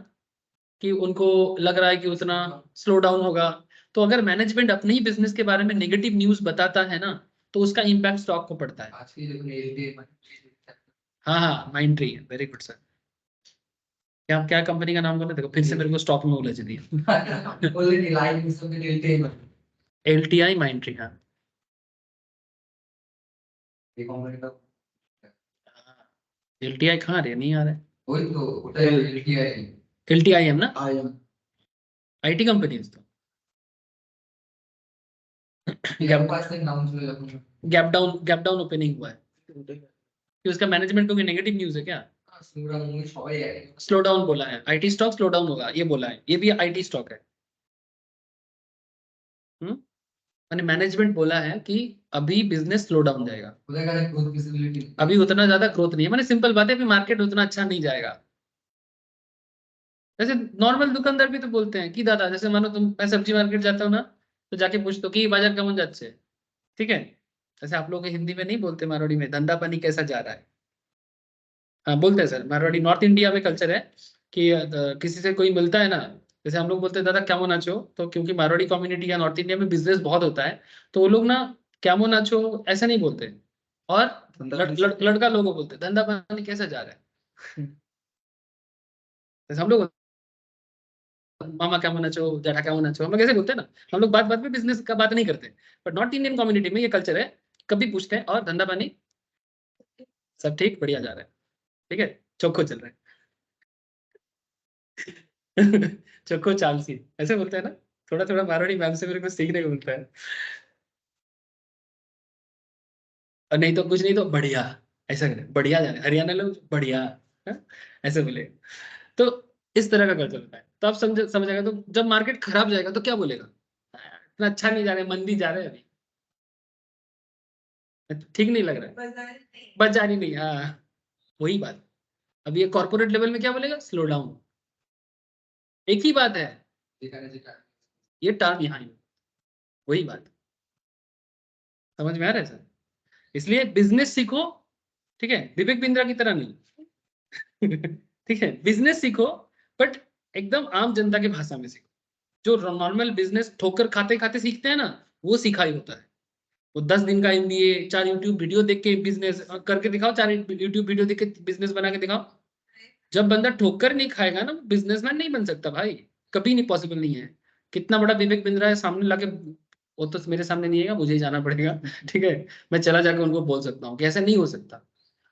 कि उनको लग रहा है कि उतना स्लो डाउन होगा, तो अगर मैनेजमेंट अपने ही बिजनेस के बारे में नेगेटिव न्यूज बताता है ना, तो उसका इम्पैक्ट स्टॉक को पड़ता है। आज की जो एलटी हाँ हाँ, mind tree, very good sir. क्या क्या कंपनी का नाम बोले, देखो फिर से मेरे को स्टॉक में उलझ दिया। बोले नहीं लाइव सब में एलटी LTI माइंड ट्री, हाँ। ये कंपनी का LTI कहाँ रहे, नहीं आ रहा है। वही तो उठा एलटी है LTIM ना, IM IT कंपनी तो ये पास तक नाम सुने लगूंगा गैप डाउन ओपनिंग हुआ है कि उसका मैनेजमेंट को भी नेगेटिव न्यूज है क्या, पूरा मूवी सबाई है स्लो डाउन बोला है, IT स्टॉक स्लो डाउन होगा ये बोला है, ये भी IT स्टॉक है। मैंने मैनेजमेंट बोला है कि अभी बिजनेस स्लो डाउन जाएगा, खुदा का ग्रोथ विजिबिलिटी अभी उतना ज्यादा ग्रोथ नहीं है, मैंने सिंपल बात है, अभी मार्केट उतना अच्छा नहीं जाएगा। जैसे नॉर्मल दुकानदार भी तो बोलते हैं कि दादा, जैसे मानो मैं सब्जी मार्केट जाता हूँ ना, तो जाके पूछता हूँ कि बाजार केमन जाच्छे, ठीक है, जैसे आप लोग हिंदी में नहीं बोलते, मारवाड़ी में धंधा पानी कैसा जा रहा है, हाँ बोलते हैं सर। मारवाड़ी नॉर्थ इंडिया में कल्चर है कि किसी से कोई मिलता है ना, जैसे हम लोग बोलते हैं दादा क्या नाचो, तो क्योंकि मारवाड़ी कम्युनिटी या नॉर्थ इंडिया में बिजनेस बहुत होता है, तो वो लोग ना क्या नाचो ऐसा नहीं बोलते, और लड़का लोगों बोलते धंधा पानी कैसा जा रहा है। जैसे हम लोग मामा क्या नाचो, जेठा क्या नाचो, हम लोग कैसे बोलते हैं ना, हम लोग बात बात में बिजनेस का बात नहीं करते, बट नॉर्थ इंडियन कम्युनिटी में ये कल्चर है, कभी पूछते हैं और धंधा पानी सब ठीक बढ़िया जा रहा है, ठीक है, चोखो चल रहा है। चोखो चालसी ऐसे बोलते हैं ना, थोड़ा थोड़ा मारवाड़ी मैम से मेरे को सीखने को मिलता है। और नहीं तो कुछ नहीं तो बढ़िया, ऐसा करें बढ़िया जाने, हरियाणा लोग बढ़िया, हाँ? ऐसे बोले, तो इस तरह का कल्चर होता है। तो आप समझेगा, तो जब मार्केट खराब जाएगा तो क्या बोलेगा, इतना अच्छा नहीं जा रहा है, मंदी जा रहा है अभी, ठीक नहीं लग रहा है, बाजार नहीं बाजार ही नहीं, हाँ वही बात। अब ये कॉर्पोरेट लेवल में क्या बोलेगा, स्लो डाउन, एक ही बात है, दिखाने दिखा ये टर्म यहाँ ही, वही बात समझ में आ रहा है सर। इसलिए बिजनेस सीखो, ठीक है, विवेक बिंद्रा की तरह नहीं। ठीक है, बिजनेस सीखो, बट एकदम आम जनता की भाषा में सीखो। जो नॉर्मल बिजनेस ठोकर खाते खाते सीखते हैं ना, वो सिखाई होता है। वो 10 दिन का MBA, 4 YouTube वीडियो देख के बिजनेस करके दिखाओ, 4 YouTube वीडियो देख के बिजनेस बना के दिखाओ। जब बंदा ठोकर नहीं खाएगा ना, बिजनेसमैन नहीं बन सकता भाई, कभी नहीं, पॉसिबल नहीं है। कितना बड़ा विवेक बिंद्रा है सामने लाके, वो तो मेरे सामने नहीं है, मुझे ही जाना पड़ेगा। ठीक है, मैं चला जाकर उनको बोल सकता हूँ कि ऐसा नहीं हो सकता।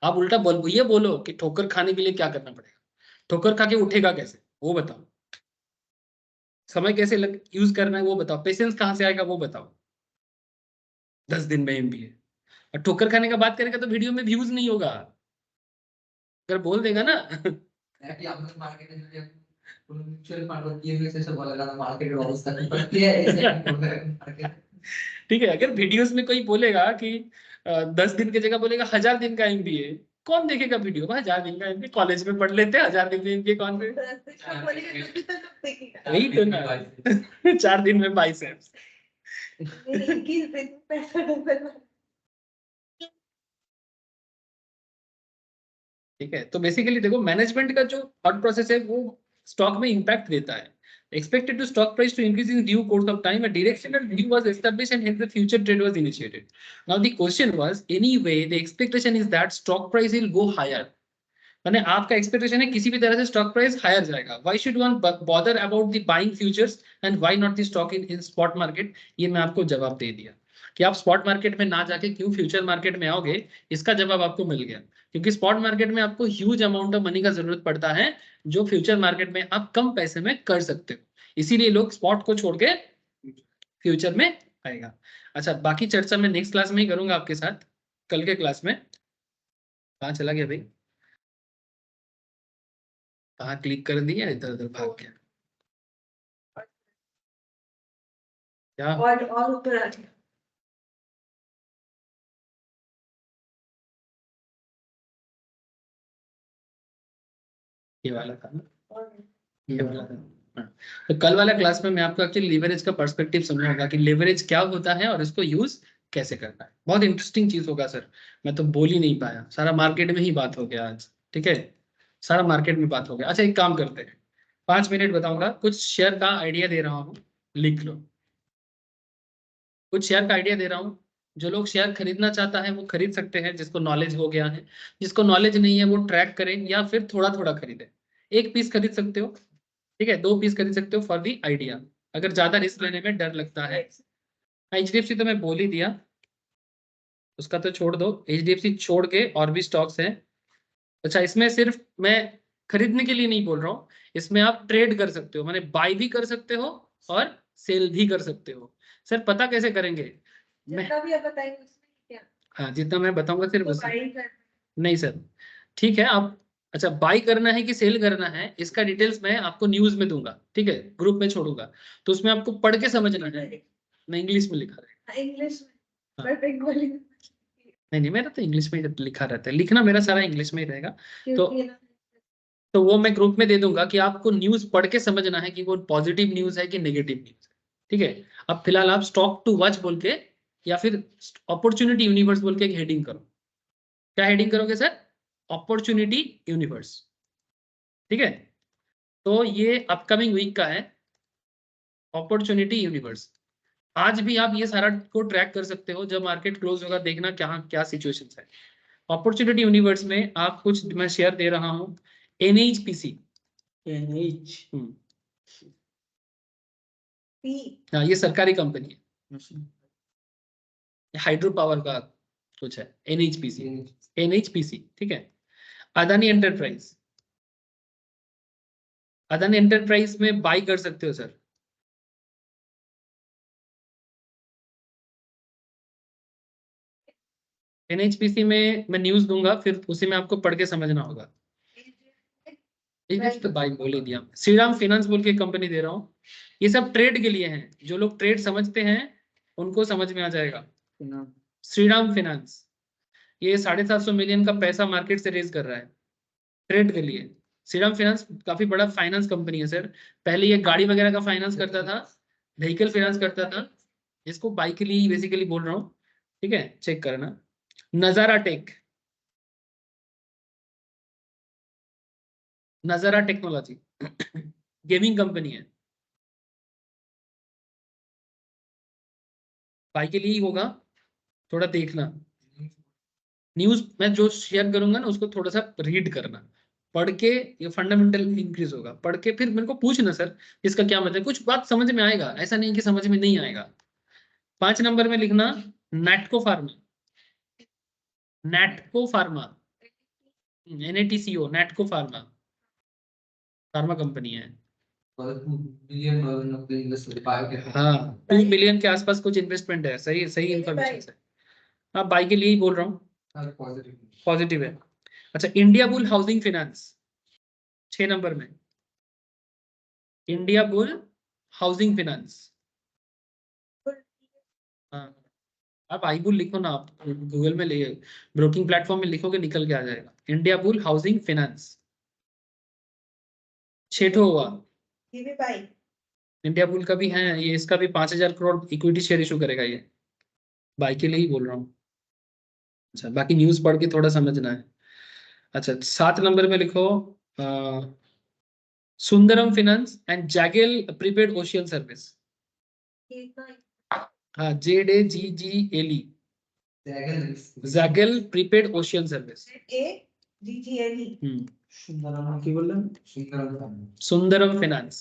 आप उल्टा ये बोलो कि ठोकर खाने के लिए क्या करना पड़ेगा, ठोकर खा के उठेगा कैसे वो बताओ, समय कैसे यूज करना है वो बताओ, पेशेंस कहाँ से आएगा वो बताओ। 10 दिन में MBA, और ठोकर खाने का बात करेगा तो वीडियो में व्यूज नहीं होगा, अगर बोल देगा ना। कि আমাদের মার্কেটে যদি কোন মিউচুয়াল ফান্ড বা PMS এসে বলে না মার্কেটের অবস্থা কি করতে है ऐसे बोले मार्केट ठीक है, अगर वीडियोस में कोई बोलेगा कि 10 दिन की जगह बोलेगा 1000 दिन का MBA, कौन देखेगा वीडियो में, 1000 दिन का MBA कॉलेज में पढ़ लेते हैं, 1000 दिन में MBA कौन से, बोलेगा तो लोग देखेगा वही तो ना। 4 दिन में बाइसेप्स। नहीं 21 दिन में पैसा डबल ठीक है, तो बेसिकली देखो मैनेजमेंट का जो थॉट प्रोसेस है वो स्टॉक में इंपैक्ट देता है। Expected to stock price to increase in due course of time, a directional view was established and hence the future trade was initiated. Now the question was, anyway the expectation is that stock price will go higher. माने आपका expectation है किसी भी तरह से stock price higher जाएगा, why should one bother about the buying futures and why not the stock in spot market? ये मैं आपको जवाब दे दिया कि आप स्पॉट मार्केट में ना जाके क्यों फ्यूचर मार्केट में आओगे, इसका जवाब आपको मिल गया क्योंकि स्पॉट मार्केट में आपको ह्यूज अमाउंट ऑफ मनी का जरूरत पड़ता है, जो फ्यूचर मार्केट में आप कम पैसे में कर सकते हो। इसीलिए लोग स्पॉट को छोड़ के फ्यूचर में आएगा। अच्छा, बाकी चर्चा मैं नेक्स्ट क्लास में ही करूंगा आपके साथ, कल के क्लास में। कहाँ चला गया भाई, कहाँ क्लिक कर दिया, इधर उधर भाग गया क्या? और ऊपर आ गया। ये वाला था ना, और ये वाला था। हाँ। तो कल वाला क्लास में मैं आपको एक्चुअली लिवरेज का पर्सपेक्टिव समझाऊंगा कि लिवरेज क्या होता है और इसको यूज कैसे करना है। बहुत इंटरेस्टिंग चीज होगा सर, मैं तो बोल ही नहीं पाया, सारा मार्केट में ही बात हो गया आज। ठीक है, सारा मार्केट में बात हो गया। अच्छा, एक काम करते हैं, 5 मिनट बताऊंगा, कुछ शेयर का आइडिया दे रहा हूँ, लिख लो। कुछ शेयर का आइडिया दे रहा हूँ, जो लोग शेयर खरीदना चाहता है वो खरीद सकते हैं, जिसको नॉलेज हो गया है। जिसको नॉलेज नहीं है वो ट्रैक करें या फिर थोड़ा थोड़ा खरीदे। 1 पीस खरीद सकते हो, ठीक है, 2 पीस खरीद सकते हो फॉर दी आइडिया, अगर ज्यादा रिस्क लेने में डर लगता है। HDFC तो मैं बोल ही दिया, उसका तो छोड़ दो। HDFC छोड़ के और भी स्टॉक्स हैं। अच्छा, इसमें सिर्फ मैं खरीदने के लिए नहीं बोल रहा हूँ, इसमें आप ट्रेड कर सकते हो, माने बाय भी कर सकते हो और सेल भी कर सकते हो। सर पता कैसे करेंगे? मैं जितना भी आप बताएंगे उसमें क्या हाँ, जितना मैं बताऊंगा सिर्फ तो उससे बाई कर नहीं सर। ठीक है, आप अच्छा बाय करना है कि सेल करना है, इसका डिटेल्स मैं आपको न्यूज में दूंगा, ठीक है, ग्रुप में छोड़ूंगा, तो उसमें आपको पढ़ के समझना है। नहीं, इंग्लिश में लिखा रहेगा। इंग्लिश में, हाँ। मैं बंगाली में नहीं, मेरा तो इंग्लिश में ही लिखा रहता है, लिखना मेरा सारा इंग्लिश में ही रहेगा। क्योंकि ना तो वो मैं ग्रुप में दे दूंगा कि आपको न्यूज पढ़ के समझना है कि वो पॉजिटिव न्यूज है कि नेगेटिव न्यूज है। ठीक है, अब फिलहाल आप स्टॉक टू वॉच बोल के या फिर अपॉर्चुनिटी यूनिवर्स बोल के एक हेडिंग करो। क्या हेडिंग करोगे सर? Opportunity universe. ठीक है, तो ये अपकमिंग वीक का है, अपॉर्चुनिटी यूनिवर्स। आज भी आप ये सारा को ट्रैक कर सकते हो, जब मार्केट क्लोज होगा देखना क्या क्या सिचुएशन है। अपॉर्चुनिटी यूनिवर्स में आप कुछ मैं शेयर दे रहा हूँ, NHPC। NH पी हाँ, ये सरकारी कंपनी है, हाइड्रो पावर का कुछ है, NHPC। ठीक है, अदानी एंटरप्राइज, अदानी एंटरप्राइज में बाई कर सकते हो सर। NHPC में मैं न्यूज दूंगा, फिर उसी में आपको पढ़ के समझना होगा। तो बाई बोल ही दिया। श्रीराम फाइनेंस बोल के कंपनी दे रहा हूँ, ये सब ट्रेड के लिए हैं, जो लोग ट्रेड समझते हैं उनको समझ में आ जाएगा। श्रीराम फाइनेंस ये 750 मिलियन का पैसा मार्केट से रेज कर रहा है ट्रेड के लिए। श्रीराम फाइनेंस काफी बड़ा फाइनेंस कंपनी है सर, पहले ये गाड़ी वगैरह का फाइनेंस करता था, व्हीकल फाइनेंस करता था, इसको बाइक के लिए बेसिकली बोल रहा हूँ। ठीक है, चेक करना। नजारा टेक, नजारा टेक्नोलॉजी गेमिंग कंपनी है, बाइक के लिए ही होगा, थोड़ा देखना। न्यूज मैं जो शेयर करूंगा ना उसको थोड़ा सा रीड करना, पढ़ के ये फंडामेंटल इंक्रीज होगा, पढ़ के फिर मेरे को पूछना सर इसका क्या मतलब, कुछ बात समझ में आएगा, ऐसा नहीं कि समझ में नहीं आएगा। 5 नंबर में लिखना नेटको pharma, नेटको pharma, NATCO, नेटको pharma, pharma company है। $2 billion हाँ, 2 बिलियन के आसपास कुछ इन्वेस्टमेंट है, सही सही इन्फॉर्मेशन है। हाँ, बाई के लिए ही बोल रहा हूँ, पॉजिटिव है। अच्छा, India bull housing finance 6 number में, इंडिया बुल हाउसिंग फाइनेंस। हाँ, आप आई बुल लिखो ना, आप गूगल में ले, ब्रोकिंग प्लेटफॉर्म में लिखोगे निकल के आ जाएगा, इंडिया बुल हाउसिंग फाइनेंस। 6 हुआ। ये भी बाई इंडिया बुल का भी है ये, इसका भी 5,000 करोड़ इक्विटी शेयर इशू करेगा ये, बाई के लिए ही बोल रहा हूँ। अच्छा, बाकी न्यूज पढ़ के थोड़ा समझना है। अच्छा, 7 नंबर में लिखो Sundaram finance and Zaggle prepaid ocean service. हाँ, JAGGLE, Zaggle prepaid ocean service. AGGLE Sundaram की बोल सुंदरम फाइनेंस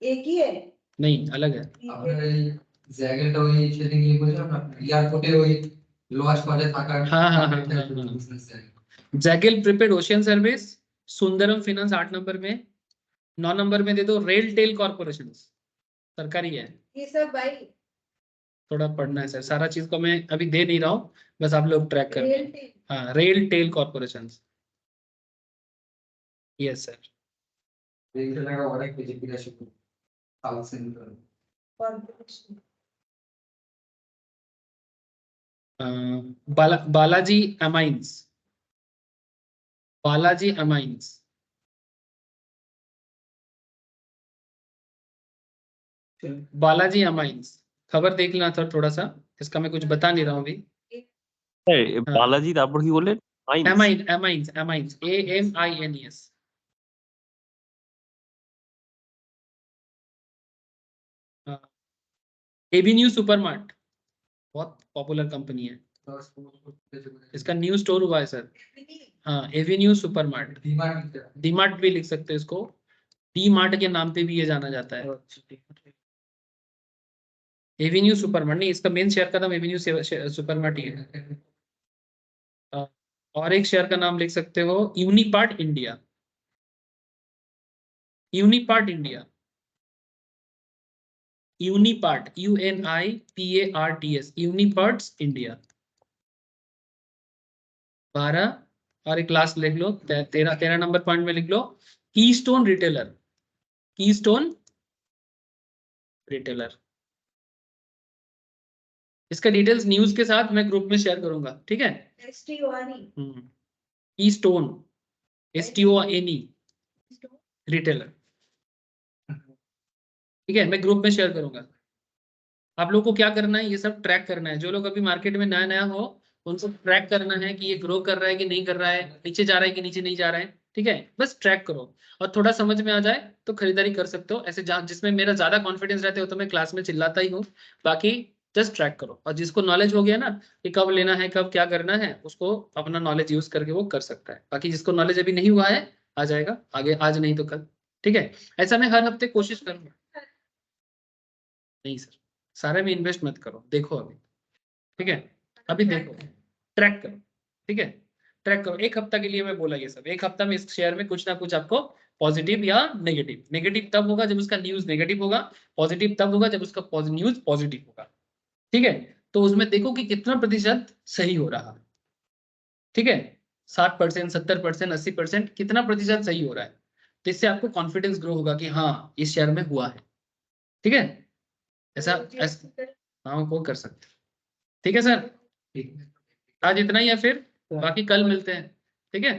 एक ही है नहीं, अलग है। আপনার এই জায়গাটা ওই সেদিন গিয়ে বলছিলাম না এয়ারপোর্টে ওই লঞ্চ করে থাকার हाँ, हाँ, हाँ, একটা हाँ, हाँ। business জায়গা। जैगिल prepaid ocean service, Sundaram finance 8 number में, 9 नंबर में दे दो रेल टेल कॉर्पोरेशन, सरकारी है। ये सब भाई थोड़ा पढ़ना है सर, सारा चीज को मैं अभी दे नहीं रहा हूँ, बस आप लोग ट्रैक कर रियल टेल हाँ, RailTel corporation, yes sir. Rail का और एक बीजेपी का शुरू south central corporation Balaji Amines, Balaji Amines, Balaji Amines, खबर देख लेना था थोड़ा सा, इसका मैं कुछ बता नहीं रहा हूँ अभी। हाँ। বালাজি তারপর কি বললেন? Mines. Amines amines amines AMINES, Avenue supermart, बहुत पॉपुलर कंपनी है, इसका न्यू स्टोर हुआ है सर। हाँ, एवेन्यू सुपरमार्ट, डीमार्ट भी लिख सकते हैं इसको, डी मार्ट के नाम पे भी ये जाना जाता है। एवेन्यू सुपरमार्ट नहीं, इसका मेन शेयर का नाम एवेन्यू सुपरमार्ट ही है। और एक शेयर का नाम लिख सकते हो Unipart India, Unipart India, Unipart UNIPARTS, Uniparts India 12। और एक लास्ट लिख लो 13 नंबर पॉइंट में लिख लो कीस्टोन रिटेलर, कीस्टोन रिटेलर। इसका डिटेल्स न्यूज के साथ मैं ग्रुप में शेयर करूंगा, ठीक है। STORE कीस्टोन STONE रिटेलर, ठीक है, मैं ग्रुप में शेयर करूंगा। आप लोग को क्या करना है, ये सब ट्रैक करना है। जो लोग अभी मार्केट में नया नया हो उनको ट्रैक करना है कि ये ग्रो कर रहा है कि नहीं कर रहा है, नीचे जा रहा है कि नीचे नहीं जा रहा है, ठीक है। बस ट्रैक करो और थोड़ा समझ में आ जाए तो खरीदारी कर सकते हो। ऐसे जहाँ जिसमें मेरा ज्यादा कॉन्फिडेंस रहता है तो मैं क्लास में चिल्लाता ही हूँ, बाकी जस्ट ट्रैक करो। और जिसको नॉलेज हो गया ना कि कब लेना है कब क्या करना है, उसको अपना नॉलेज यूज करके वो कर सकता है। बाकी जिसको नॉलेज अभी नहीं हुआ है आ जाएगा आगे, आज नहीं तो कल, ठीक है। ऐसा मैं हर हफ्ते कोशिश करूंगा। नहीं सर, सारे में इन्वेस्ट मत करो, देखो अभी, ठीक है, अभी देखो, ट्रैक करो, ठीक है, ट्रैक करो। एक हफ्ता के लिए मैं बोला ये सब, एक हफ्ता में इस शेयर में कुछ ना कुछ आपको पॉजिटिव या नेगेटिव, नेगेटिव तब होगा जब उसका न्यूज नेगेटिव होगा, पॉजिटिव तब होगा जब उसका न्यूज पॉजिटिव होगा, ठीक है। तो उसमें देखो कि कितना प्रतिशत सही हो रहा है, ठीक है, 60%, 70%, 80%, कितना प्रतिशत सही हो रहा है। तो इससे आपको कॉन्फिडेंस ग्रो होगा कि हाँ इस शेयर में हुआ है, ठीक है। ऐसा हाँ वो कर सकते हैं, ठीक है सर। आज इतना ही है, फिर बाकी कल मिलते हैं, ठीक है।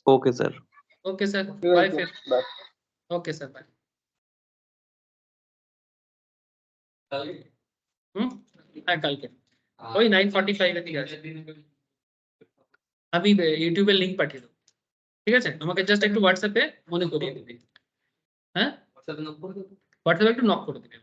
Okay sir. Okay sir, bye फिर। Okay sir, bye. हाँ कल के ওই 9:45 এর দিকে আছে, আমি ইউটিউবে লিংক পাঠিয়ে দেবো, ঠিক আছে। আমাকে জাস্ট একটু হোয়াটসঅ্যাপে মনে করিয়ে দিবি, হ্যাঁ হোয়াটসঅ্যাপে একটু নক করে দিবি।